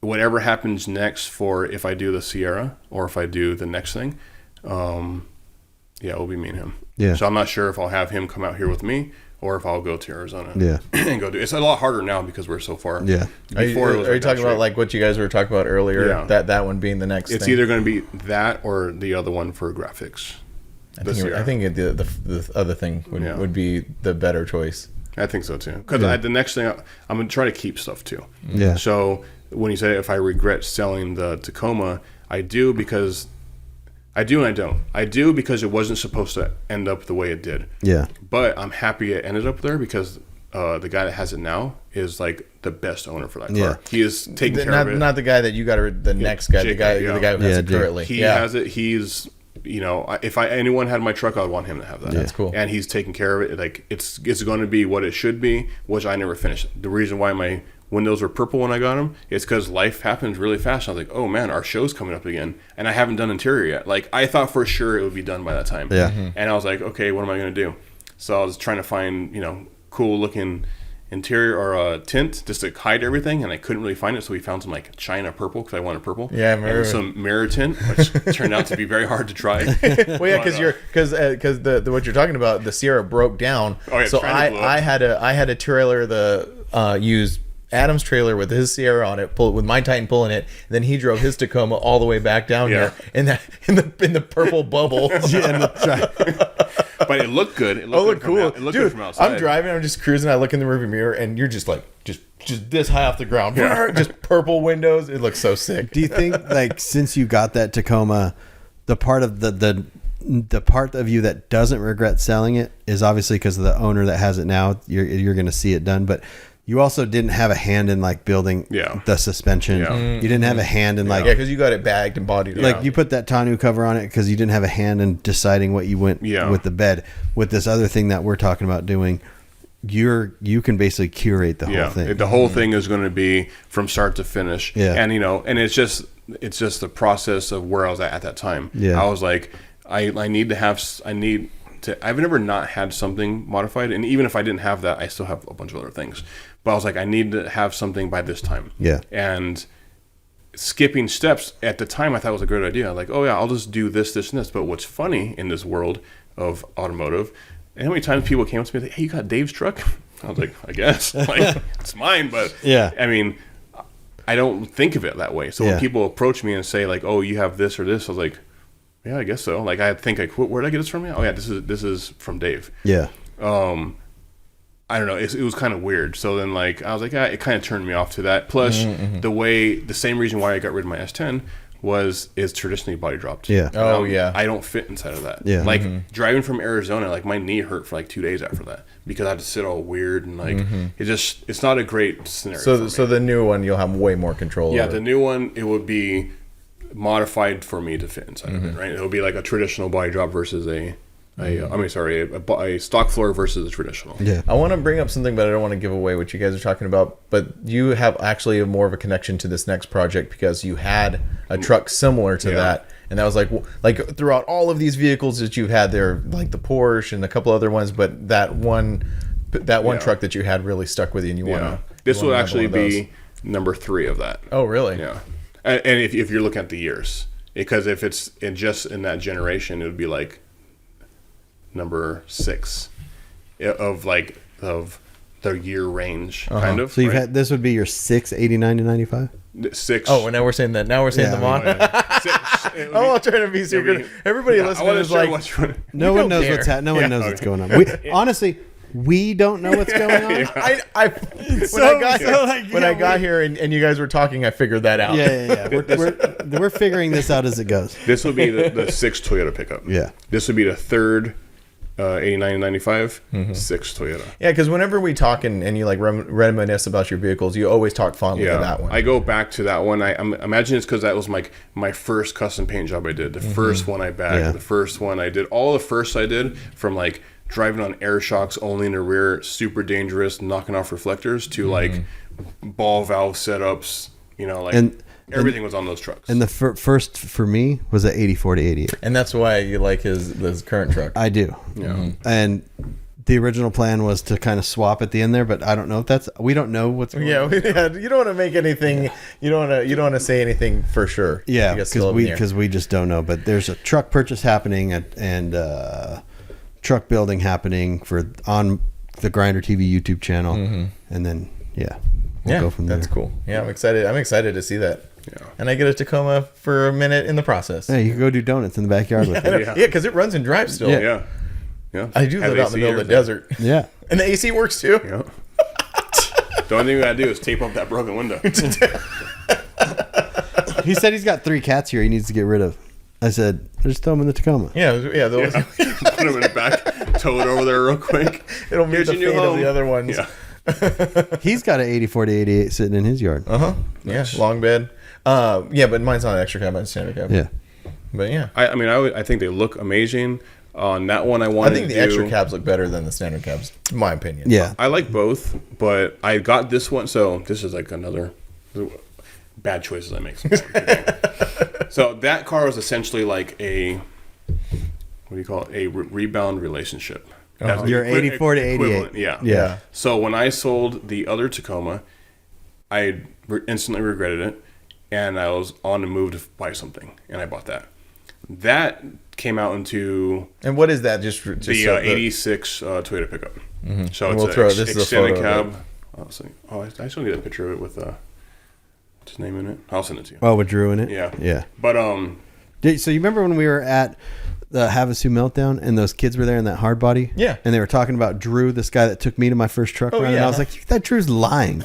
whatever happens next for if I do the Sierra or if I do the next thing, it'll be me and him. Yeah. So I'm not sure if I'll have him come out here with me or if I'll go to Arizona. Yeah. And go do. It's a lot harder now because we're so far. Yeah. Before Are you talking about like what you guys were talking about earlier? Yeah. That one being the next. It's thing? either going to be that or the other one for graphics. I think the other thing would be the better choice. I think so too. Because the next thing I'm going to try to keep stuff too. Yeah. So when you say if I regret selling the Tacoma, I do because I do and I don't. I do because it wasn't supposed to end up the way it did. Yeah. But I'm happy it ended up there because the guy that has it now is like the best owner for that car. Yeah. He is taking care of it. Not the guy that you got the next guy, Jake, the guy who has it Jake. currently. He has it. He's, if anyone had my truck, I'd want him to have that. That's cool. And he's taking care of it. Like it's going to be what it should be, which I never finished. The reason why my windows were purple when I got them is because life happens really fast. I was like, oh man, our show's coming up again, and I haven't done interior yet. Like I thought for sure it would be done by that time. Yeah. And I was like, okay, what am I going to do? So I was trying to find cool looking interior or tint just to hide everything, and I couldn't really find it. So we found some like China purple because I wanted purple. Yeah, I remember. And some mirror tint, which turned out to be very hard to try. Well, yeah, because what you're talking about, the Sierra broke down. Oh, yeah, so finally blew up. I had a trailer use Adam's trailer with his Sierra on it, with my Titan pulling it. Then he drove his Tacoma all the way back down here in the purple bubble. But it looked good. It looked cool. It looked good from outside. I'm driving. I'm just cruising. I look in the rearview mirror, and you're just like just this high off the ground. Just purple windows. It looks so sick. Do you think like since you got that Tacoma, the part of the part of you that doesn't regret selling it is obviously because of the owner that has it now. You're going to see it done, but you also didn't have a hand in like building the suspension. You didn't have a hand in like because you got it bagged and bodied. Like you put that tonneau cover on it because you didn't have a hand in deciding what you went with the bed. With this other thing that we're talking about doing, you can basically curate the whole thing. The whole thing is going to be from start to finish. Yeah. And and it's just the process of where I was at that time. Yeah. I was like, I've never not had something modified, and even if I didn't have that, I still have a bunch of other things. But I was like, I need to have something by this time. Yeah. And skipping steps at the time, I thought was a great idea. Like, oh yeah, I'll just do this, this, and this. But what's funny in this world of automotive, and how many times people came up to me like, hey, you got Dave's truck? I was like, I guess. Like, it's mine, but I mean, I don't think of it that way. So when people approach me and say like, oh, you have this or this, I was like, yeah, I guess so. Like I think like, where did I get this from? Oh yeah, this is from Dave. Yeah. I don't know. It was kind of weird. So then like I was like, it kind of turned me off to that. Plus the same reason why I got rid of my S10 is traditionally body dropped. Yeah. I don't fit inside of that. Yeah. Like driving from Arizona, like my knee hurt for like 2 days after that because I had to sit all weird and like it's not a great scenario. So the new one you'll have way more control. Yeah, over. the new one it would be modified for me to fit inside of it, right? It'll be like a traditional body drop versus a stock floor versus a traditional. Yeah. I want to bring up something, but I don't want to give away what you guys are talking about. But you have actually more of a connection to this next project because you had a truck similar to that, and that was like throughout all of these vehicles that you've had there, like the Porsche and a couple other ones, but that one truck that you had really stuck with you, and you want to. This will actually be number 3 of that. Oh, really? Yeah. And if you're looking at the years, because if it's in that generation, it would be like number 6. of the year range, kind of. So you've right? had this would be your 689 to 95. 6. Oh, now we're saying that. Now we're saying Yeah, the mod. Oh, I'm trying to be secret. Everybody listening is like, No We one don't knows care. what's happening. No one Yeah, knows okay. what's going on. Honestly, we don't know what's going on. When I got here and you guys were talking, I figured that out. Yeah. We're figuring this out as it goes. This would be the 6 Toyota pickup. Yeah. This would be the third 89 and 95, 6 Toyota. Yeah, because whenever we talk and you like reminisce about your vehicles, you always talk fondly of that one. I go back to that one. I imagine it's because that was my first custom paint job I did. The first one I bagged. Yeah. The first one I did. All the firsts I did, from like driving on air shocks only in the rear, super dangerous, knocking off reflectors, to like ball valve setups. You know, like everything was on those trucks. And the first for me was at 84 to 88. And that's why you like his current truck. I do. Yeah. And the original plan was to kind of swap at the end there, but I don't know if we don't know what's going on. Yeah, you don't want to make anything. You don't want to say anything for sure. Yeah, You get still up in the air. because we just don't know. But there's a truck purchase happening and truck building happening on the Grinder TV YouTube channel, and then we'll go from there. That's cool. Yeah, I'm excited. I'm excited to see that. Yeah. And I get a Tacoma for a minute in the process. Hey, you can go do donuts in the backyard with it. Yeah, because it runs and drives still. Yeah. Yeah. I do Have live out in the AC middle of the everything. desert, Yeah. and the AC works too. Yeah. The only thing we gotta do is tape up that broken window. He said he's got 3 cats here he needs to get rid of. I said, just throw them in the Tacoma. Yeah. Those, Put them in the back, tow it over there real quick. it'll meet Here's the your new fate of home. the other ones. Yeah. He's got an 84 to 88 sitting in his yard. Yeah. Long bed. Yeah, but mine's not an extra cab, mine's standard cab. Yeah. But yeah. I think they look amazing. On that one, I I wanted think the to do, extra cabs look better than the standard cabs, in my opinion. Yeah. I like both, but I got this one. So this is like another bad choices I make. So that car was essentially like a, what do you call it? A rebound relationship. That's the You're 84 to 88. equivalent, Yeah. Yeah. So when I sold the other Tacoma, I instantly regretted it, and I was on the move to buy something, and I bought that. That came out into And what is that? Just the so 86 Toyota pickup. So And it's we'll throw- this is a extended photo of cab. I still need a picture of it with what's his name in it. I'll send it to you. Oh, with Drew in it? Yeah. Yeah. But So you remember when we were at the Havasu Meltdown and those kids were there in that hard body? Yeah. And they were talking about Drew, this guy that took me to my first truck run. And yeah. I was like, that Drew's lying.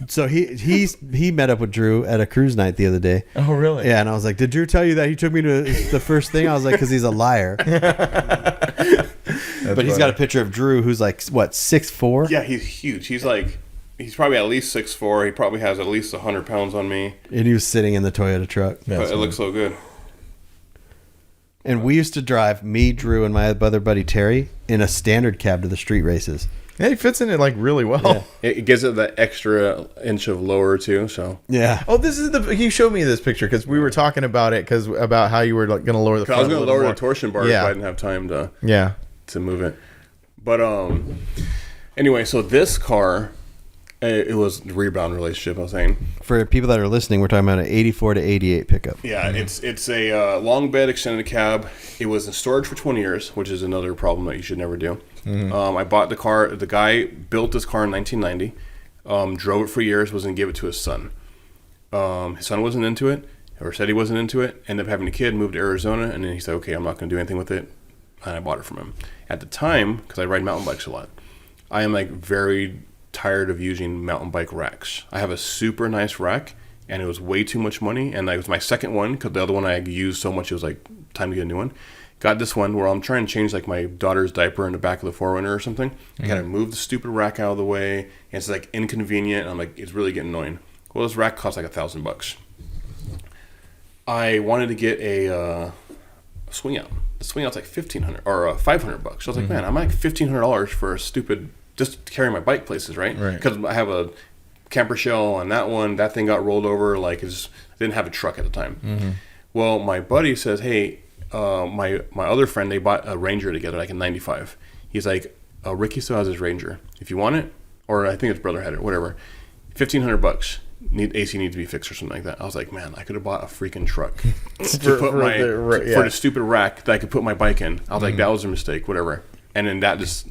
So he met up with Drew at a cruise night the other day. Oh, really? Yeah, and I was like, did Drew tell you that he took me to the first thing? I was like, because he's a liar. But he's got a picture of Drew who's like, what, 6'4"? yeah, he's huge. He's probably at least 6'4". He probably has at least 100 pounds on me. And he was sitting in the Toyota truck. But it looks so good. And we used to drive, me, Drew, and my other buddy Terry, in a standard cab to the street races. Yeah, he fits in it like really well. It gives it that extra inch of lower too. So Yeah. Oh, this is you showed me this picture because we were talking about it about how you were like, going to lower the. I was front going a to little lower more. the torsion bar if I didn't have time to move it. But anyway, so this car, it was the rebound relationship. I was saying. For people that are listening, we're talking about an 84 to 88 pickup. Yeah, it's a long bed extended cab. It was in storage for 20 years, which is another problem that you should never do. I bought the car. The guy built this car in 1990, drove it for years, was going to give it to his son. His son wasn't into it, or said he wasn't into it, ended up having a kid, moved to Arizona, and then he said, okay, I'm not going to do anything with it, and I bought it from him. At the time, because I ride mountain bikes a lot, I am like very tired of using mountain bike racks. I have a super nice rack, and it was way too much money, and it was my second one, because the other one I used so much, it was like time to get a new one. Got this one where I'm trying to change like my daughter's diaper in the back of the 4Runner or something. I gotta move the stupid rack out of the way, and it's like inconvenient, and I'm like, it's really getting annoying. Well, this rack costs like $1,000. I wanted to get a swing out. The swing out's like $1,500 or $500. So I was like, man, I'm like $1,500 for a stupid, just to carry my bike places, right? Because I have a camper shell on that one. That thing got rolled over. Like, I didn't have a truck at the time. Well, my buddy says, hey, my other friend, they bought a Ranger together, like in '95. He's like, Ricky still has his Ranger. If you want it, or I think his brother had it, whatever. $1,500. AC needs to be fixed or something like that. I was like, man, I could have bought a freaking truck to put for the stupid rack that I could put my bike in. I was like, that was a mistake, whatever. And then that just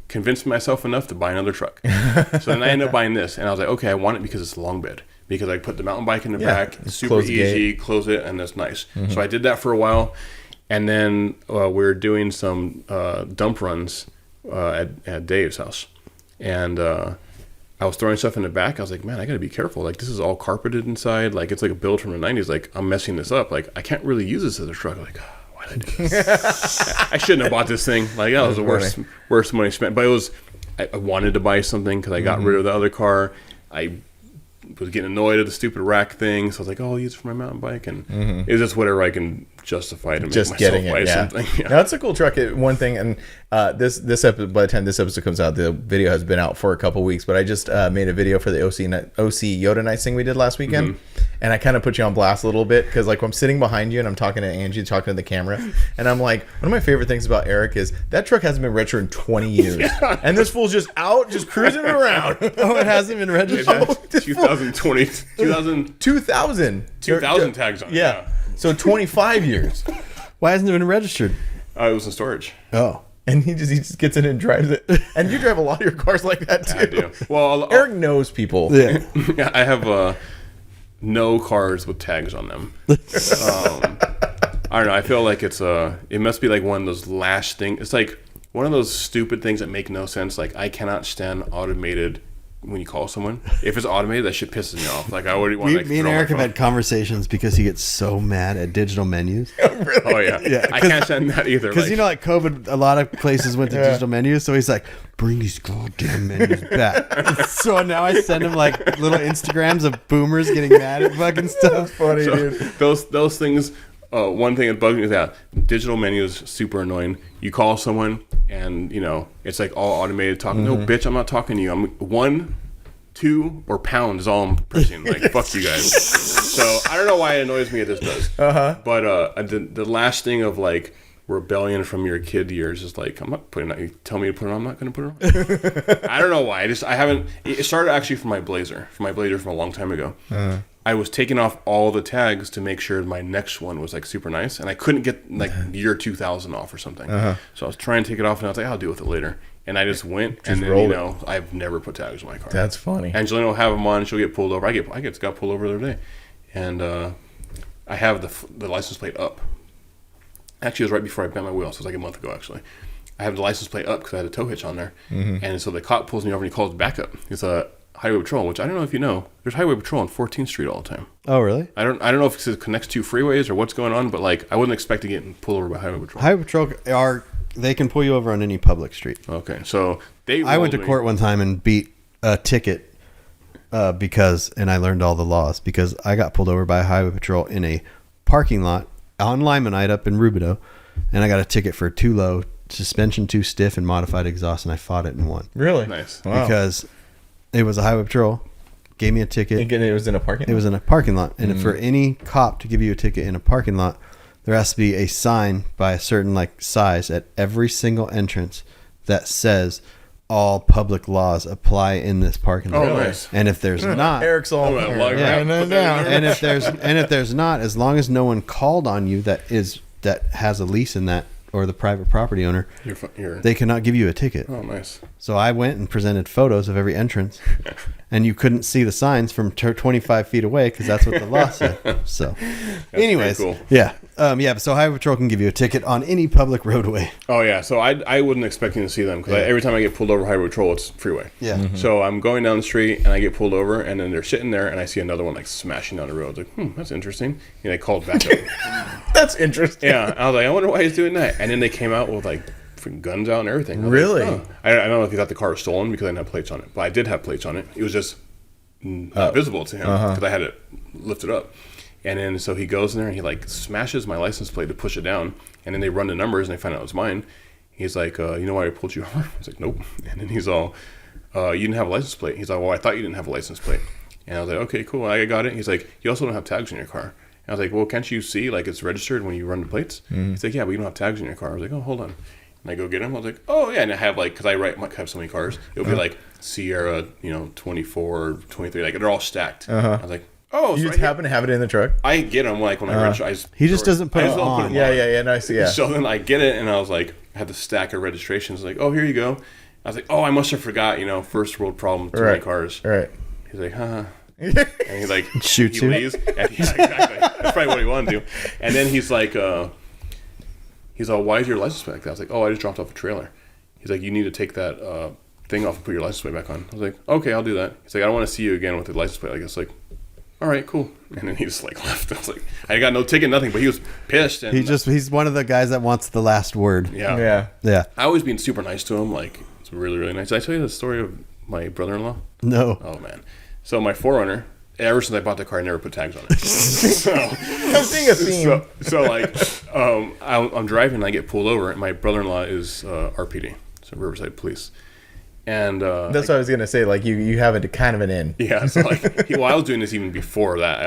convinced myself enough to buy another truck. So then I ended up buying this, and I was like, okay, I want it because it's a long bed. Because I put the mountain bike in the back, it's super easy, close it, and that's nice. So I did that for a while, and then we were doing some dump runs at Dave's house, and I was throwing stuff in the back. I was like, man, I got to be careful. Like, this is all carpeted inside. Like, it's like a build from the 90s. Like, I'm messing this up. Like, I can't really use this as a truck. Like, why did I do this? I shouldn't have bought this thing. Like, that was the worst money spent. But it was, I wanted to buy something because I got rid of the other car. I was getting annoyed at the stupid rack thing. So I was like, oh, I'll use it for my mountain bike. And it was just whatever I can justify to make myself buy something. Yeah. Now, it's a cool truck. One thing, and this episode, by the time this episode comes out, the video has been out for a couple weeks, but I just made a video for the OC Yoda Nights thing we did last weekend. And I kind of put you on blast a little bit because, like, I'm sitting behind you and I'm talking to Angie, talking to the camera, and I'm like, one of my favorite things about Eric is that truck hasn't been registered in 20 years, and this fool's just out, just cruising around. Oh, it hasn't been registered. 2020, 2000 tags on it. Yeah. So 25 years. Why hasn't it been registered? It was in storage. Oh. And he just gets in and drives it. And you drive a lot of your cars like that too. I do. Well, Eric knows people. Yeah. I have no cars with tags on them. I don't know. I feel like it must be like one of those last things. It's like one of those stupid things that make no sense. Like, I cannot stand automated when you call someone. If it's automated, that shit pisses me off. Like, I already want to Me and Eric have had conversations because he gets so mad at digital menus. Really? Oh, yeah. I can't stand that either. Because, like COVID, a lot of places went to digital menus. So he's like, bring these goddamn menus back. So now I send him, like, little Instagrams of boomers getting mad at fucking stuff. Funny, dude. Those things... one thing that bugs me is that digital menus super annoying. You call someone and it's like all automated talking. No, bitch, I'm not talking to you. I'm 1, 2, or pound is all I'm pressing. Like, fuck you guys. So I don't know why it annoys me. This does. But the last thing of like rebellion from your kid years is like, I'm not putting it on. You tell me to put it on, I'm not going to put it on. I don't know why. I haven't. It started actually from my Blazer. From a long time ago. I was taking off all the tags to make sure my next one was like super nice, and I couldn't get like year 2000 off or something. So I was trying to take it off, and I was like, I'll deal with it later. And I just went, and then I've never put tags on my car. That's funny. Angelina will have them on. She'll get pulled over. I got pulled over the other day, and I have the license plate up. Actually, it was right before I bent my wheel, so it was like a month ago actually. I have the license plate up because I had a tow hitch on there, and so the cop pulls me over and he calls backup. It's a Highway Patrol, which I don't know if you know. There's Highway Patrol on 14th Street all the time. Oh, really? I don't know if it connects to freeways or what's going on, but like I wasn't expecting getting pulled over by Highway Patrol. Highway Patrol they can pull you over on any public street. Okay, so I went to court one time and beat a ticket and I learned all the laws because I got pulled over by Highway Patrol in a parking lot on Limonite up in Rubidoux, and I got a ticket for too low, suspension too stiff, and modified exhaust, and I fought it and won. Really? Nice. Wow. Because it was a Highway Patrol, gave me a ticket. Again, it was in a parking lot? It was in a parking lot. And for any cop to give you a ticket in a parking lot, there has to be a sign by a certain like size at every single entrance that says all public laws apply in this parking lot. Oh, nice. And if there's not, Eric's all and if there's not, as long as no one called on you that has a lease in that, or the private property owner, they cannot give you a ticket. Oh, nice. So I went and presented photos of every entrance, and you couldn't see the signs from 25 feet away because that's what the law said. So, anyways, cool. Yeah. So Highway Patrol can give you a ticket on any public roadway. Oh, yeah. So I wasn't expecting to see them because every time I get pulled over Highway Patrol, it's freeway. Yeah. So I'm going down the street and I get pulled over, and then they're sitting there, and I see another one like smashing down the road. I was like, that's interesting. And I called back up. That's interesting. Yeah. I was like, I wonder why he's doing that. And then they came out with like freaking guns out and everything. Really? Like, I don't know if he thought the car was stolen because I didn't have plates on it, but I did have plates on it. It was just not visible to him because I had it lifted up. And then so he goes in there and he like smashes my license plate to push it down, and then they run the numbers and they find out it was mine. He's like, you know why I pulled you over? I was like, nope. And then he's all, you didn't have a license plate. He's like, well, I thought you didn't have a license plate. And I was like, okay, cool, I got it. He's like, you also don't have tags on your car. And I was like, well, can't you see like it's registered when you run the plates? He's like, yeah, but you don't have tags on your car. I was like, oh, hold on. And I go get him. I was like, oh yeah, and I have like, because I have so many cars, it'll be like Sierra, 24, 23, like they're all stacked. I was like, Oh, You so just happen to have it in the truck? I get them like when I register. He just doesn't put I it just don't put on. 'em Yeah, nice, yeah. So then I get it, and I was like, I had the stack of registrations. Like, oh, here you go. I was like, oh, I must have forgot. First world problem, too many cars. Right. He's like, huh. And he like Shoots he you. leaves. And yeah, exactly. That's probably what he wanted to do. And then he's like, he's all, why is your license plate like that? I was like, oh, I just dropped off a trailer. He's like, you need to take that thing off and put your license plate back on. I was like, okay, I'll do that. He's like, I don't want to see you again with the license plate. I guess like, all right, cool. And then he just like left. I was like, I got no ticket, nothing. But he was pissed. And He's one of the guys that wants the last word. yeah. I I always been super nice to him. Like, it's really, really nice. Did I tell you the story of my brother-in-law? No. Oh man. So my 4Runner, ever since I bought the car, I never put tags on it. So, I'm seeing a theme. so like, I'm driving and I get pulled over, and my brother-in-law is RPD, so Riverside Police, and That's what I was gonna say. Like you have a kind of an in. yeah. So like, I was doing this even before that.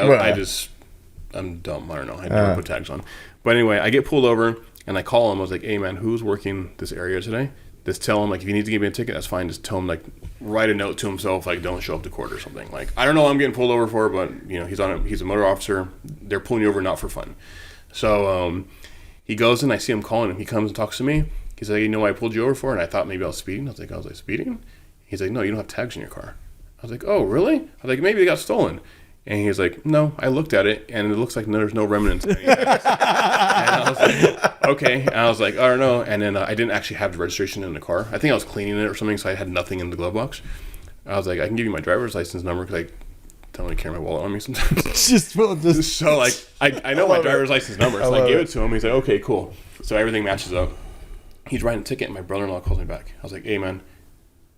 I'm dumb. I don't know. I never put tags on. But anyway, I get pulled over and I call him. I was like, hey man, who's working this area today? Just tell him, like, if you need to give me a ticket, that's fine. Just tell him, like, write a note to himself, like, don't show up to court or something. Like, I don't know what I'm getting pulled over for, but, he's a motor officer. They're pulling you over not for fun. So he goes and I see him calling him. He comes and talks to me. He's like, you know what I pulled you over for? And I thought maybe I was speeding. I was like, speeding? He's like, no, you don't have tags in your car. I was like, oh, really? I was like, maybe they got stolen. And he's like, no, I looked at it, and it looks like there's no remnants. And I was like, okay. And I was like, I don't know. And then I didn't actually have the registration in the car. I think I was cleaning it or something, so I had nothing in the glove box. I was like, I can give you my driver's license number because I don't really carry my wallet on me sometimes. So, like, I know my driver's license number, so I gave it to him. He's like, okay, cool. So everything matches up. He's writing a ticket, and my brother-in-law calls me back. I was like, hey, man,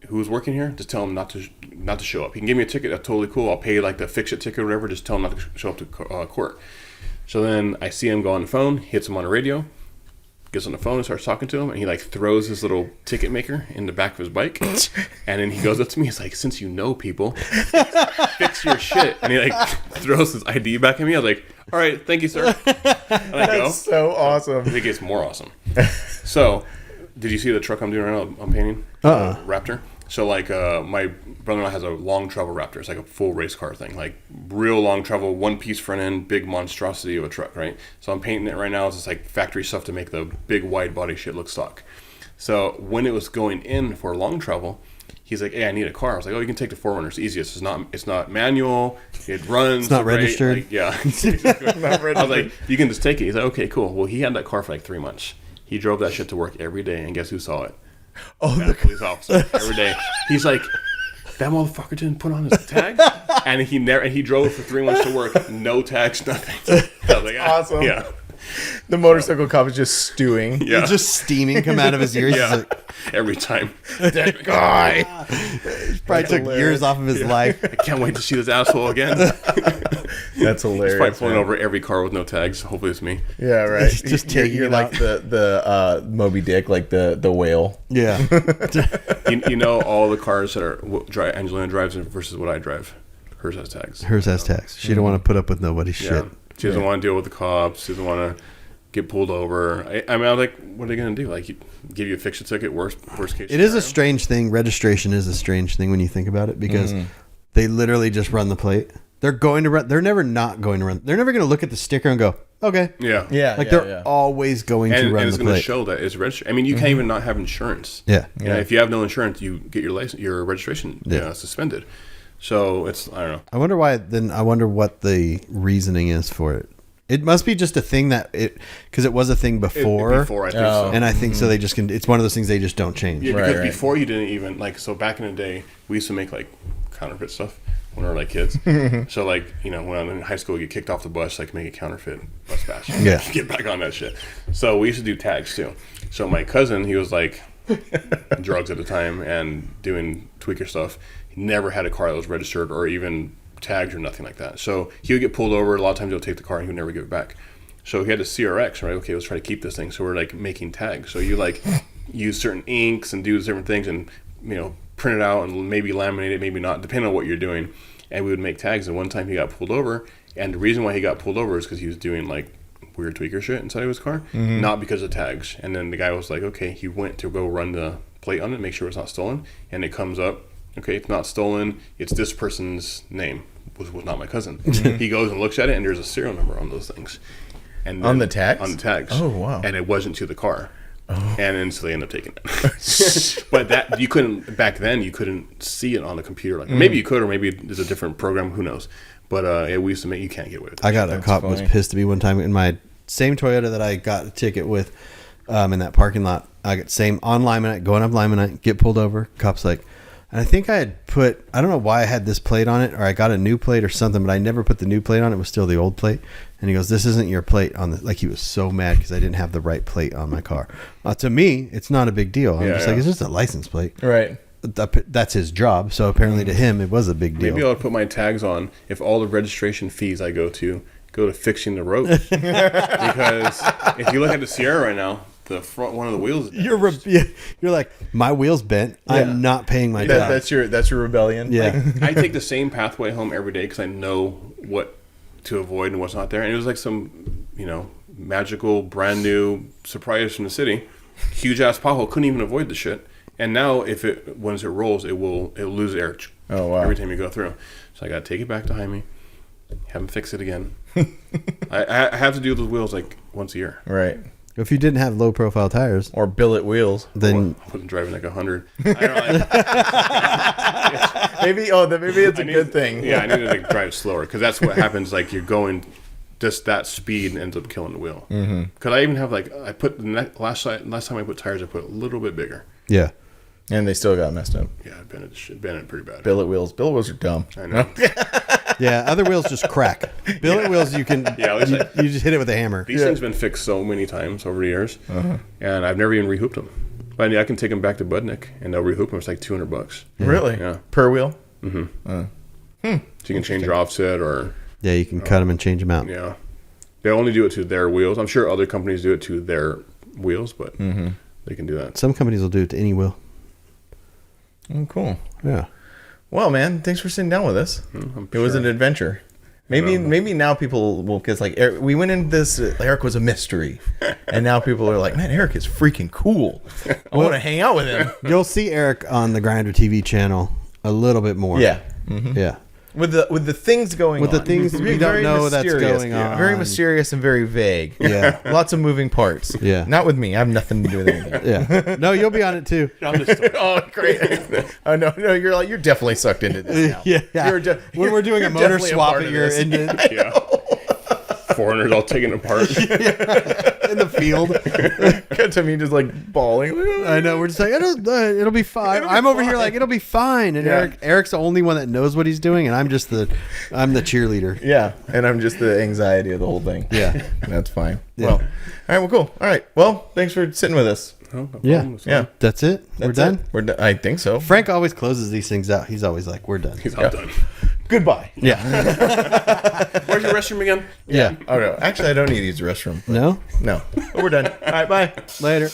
who's working here? Just tell him not to show up. He can give me a ticket. That's totally cool. I'll pay like the fix-it ticket or whatever. Just tell him not to show up to court. So then I see him go on the phone, hits him on the radio, gets on the phone and starts talking to him, and he like throws his little ticket maker in the back of his bike, and then he goes up to me. He's like, since you know people, fix your shit. And he like throws his ID back at me. I was like, all right, thank you, sir. And I go. That's so awesome. I think it gets more awesome. So, did you see the truck I'm doing right now? I'm painting Raptor. So like my brother-in-law has a long travel Raptor. It's like a full race car thing, like real long travel, one piece front end, big monstrosity of a truck, right? So I'm painting it right now. It's just like factory stuff to make the big wide body shit look stock. So when it was going in for long travel, he's like, hey, I need a car. I was like, oh, you can take the 4Runner. It's easiest. It's not manual. It runs. It's not great. registered. Like, yeah. I was like, you can just take it. He's like, okay, cool. Well, he had that car for like 3 months. He drove that shit to work every day, and guess who saw it? Oh, the police officer every day. He's like, that motherfucker didn't put on his tag, and he drove for 3 months to work, no tags, nothing. I was like, awesome. Yeah. The motorcycle cop is just stewing. Yeah. It's just steaming come out of his ears. Yeah. Like, Every time. That guy. probably took years off of his life. I can't wait to see this asshole again. That's hilarious. He's probably pulling man. over every car with no tags. Hopefully it's me. Yeah, right. Just taking you're it like out. the Moby Dick, like the whale. Yeah. You know all the cars that are Angelina drives versus what I drive. Hers has tags. Hers has tags. She don't want to put up with nobody's Yeah. shit. She doesn't want to deal with the cops. She doesn't want to get pulled over. I mean, I was like, what are they going to do? Like, give you a fix-it ticket, worst case It is scenario? a strange thing. Registration is a strange thing when you think about it because they literally just run the plate. They're going to run. They're never not going to run. They're never going to look at the sticker and go, okay. Yeah. Yeah, Like they're always going to run and it's the going to plate. show that it's registered. I mean, you can't even not have insurance. Yeah. You know, if you have no insurance, you get your registration suspended. So it's, I don't know. I wonder why. Then I wonder what the reasoning is for it. It must be just a thing because it was a thing before. Before I think so. And I think so. They just can. It's one of those things they just don't change. Yeah, because Right. before you didn't even so back in the day we used to make like counterfeit stuff when we were like kids. So like when I'm in high school, you get kicked off the bus, like make a counterfeit bus bash. Yeah. Get back on that shit. So we used to do tags too. So my cousin, he was like drugs at the time and doing tweaker stuff. He never had a car that was registered or even tagged or nothing like that. So he would get pulled over. A lot of times he'll take the car and he would never give it back. So he had a CRX, right? Okay, let's try to keep this thing. So we're like making tags. So you like use certain inks and do different things and print it out and maybe laminate it, maybe not, depending on what you're doing. And we would make tags. And one time he got pulled over, and the reason why he got pulled over is because he was doing like weird tweaker shit inside of his car, not because of tags. And then the guy was like, okay, he went to go run the plate on it, make sure it's not stolen, and it comes up, okay, it's not stolen, it's this person's name, was not my cousin. He goes and looks at it, and there's a serial number on those things. And On the tags? On the tags. Oh, wow. And it wasn't to the car. Oh. And then so they ended up taking it. But that you couldn't back then. You couldn't see it on the computer. Like maybe you could, or maybe there's a different program. Who knows? But we used to make you can't get away with that. I got a cop was pissed at me one time in my same Toyota that I got a ticket with in that parking lot. I got same on Limonite, going up Limonite, get pulled over. Cop's like, and I think I had put, I don't know why I had this plate on it, or I got a new plate or something, but I never put the new plate on. It was still the old plate. And he goes, this isn't your plate on the, like he was so mad because I didn't have the right plate on my car. To me, it's not a big deal. I'm just like, it's just a license plate. Right. That's his job. So apparently to him, it was a big deal. Maybe I'll put my tags on if all the registration fees I go to fixing the roads. Because if you look at the Sierra right now, the front one of the wheels is You're like, my wheel's bent. Yeah. I'm not paying my tax. That's your rebellion. Yeah. I take the same pathway home every day because I know what to avoid and what's not there. And it was like some, magical, brand new surprise from the city. Huge ass pothole. Couldn't even avoid the shit. And now once it rolls, it'll lose air. Oh, wow. Every time you go through. So I got to take it back to Jaime, have him fix it again. I have to do those wheels like once a year. Right. If you didn't have low profile tires or billet wheels, then I wasn't driving like 100. Maybe it's a good thing. Yeah, I needed to drive slower because that's what happens. Like you're going just that speed and ends up killing the wheel. Because I even have I put last time I put tires, I put a little bit bigger. Yeah. And they still got messed up. Yeah, I bent it pretty bad. Billet wheels are dumb. I know. Yeah, other wheels just crack. Billet wheels, you can you just hit it with a hammer. These things been fixed so many times over the years, and I've never even rehooped them. But I can take them back to Budnick, and they'll rehoop them. It's like $200. Really? Yeah. Per wheel? So you can change your offset, or you can cut them and change them out. Yeah, they only do it to their wheels. I'm sure other companies do it to their wheels, but they can do that. Some companies will do it to any wheel. Oh, cool. Yeah. Well, man, thanks for sitting down with us. It was an adventure. Maybe now people will, because Eric, we went into this. Eric was a mystery, and now people are like, "Man, Eric is freaking cool. I want to hang out with him." You'll see Eric on the Grinder TV channel a little bit more. Yeah, yeah. With the things going on. With the things we don't know that's going on. Very mysterious and very vague. Yeah. Lots of moving parts. Yeah. Not with me. I have nothing to do with anything. Yeah. No, you'll be on it too. Oh, great. Oh, no, you're definitely sucked into this now. Yeah. When we're doing a motor swap at your engine. Yeah. Foreigners all taken apart in the field. Cut to me just bawling. I know. We're just like, it'll be fine. I'm over here like, it'll be fine. And Eric's the only one that knows what he's doing, and I'm the cheerleader. Yeah, and I'm just the anxiety of the whole thing. Yeah, that's fine. Yeah. Well, all right. Well, cool. All right. Well, thanks for sitting with us. No yeah. That's it. We're done. We're done. I think so. Frank always closes these things out. He's always like, "We're done." He's all done. Goodbye. Yeah. Where's your restroom again? Yeah. Oh no. Actually, I don't need to use the restroom. No. No. But we're done. All right. Bye. Later.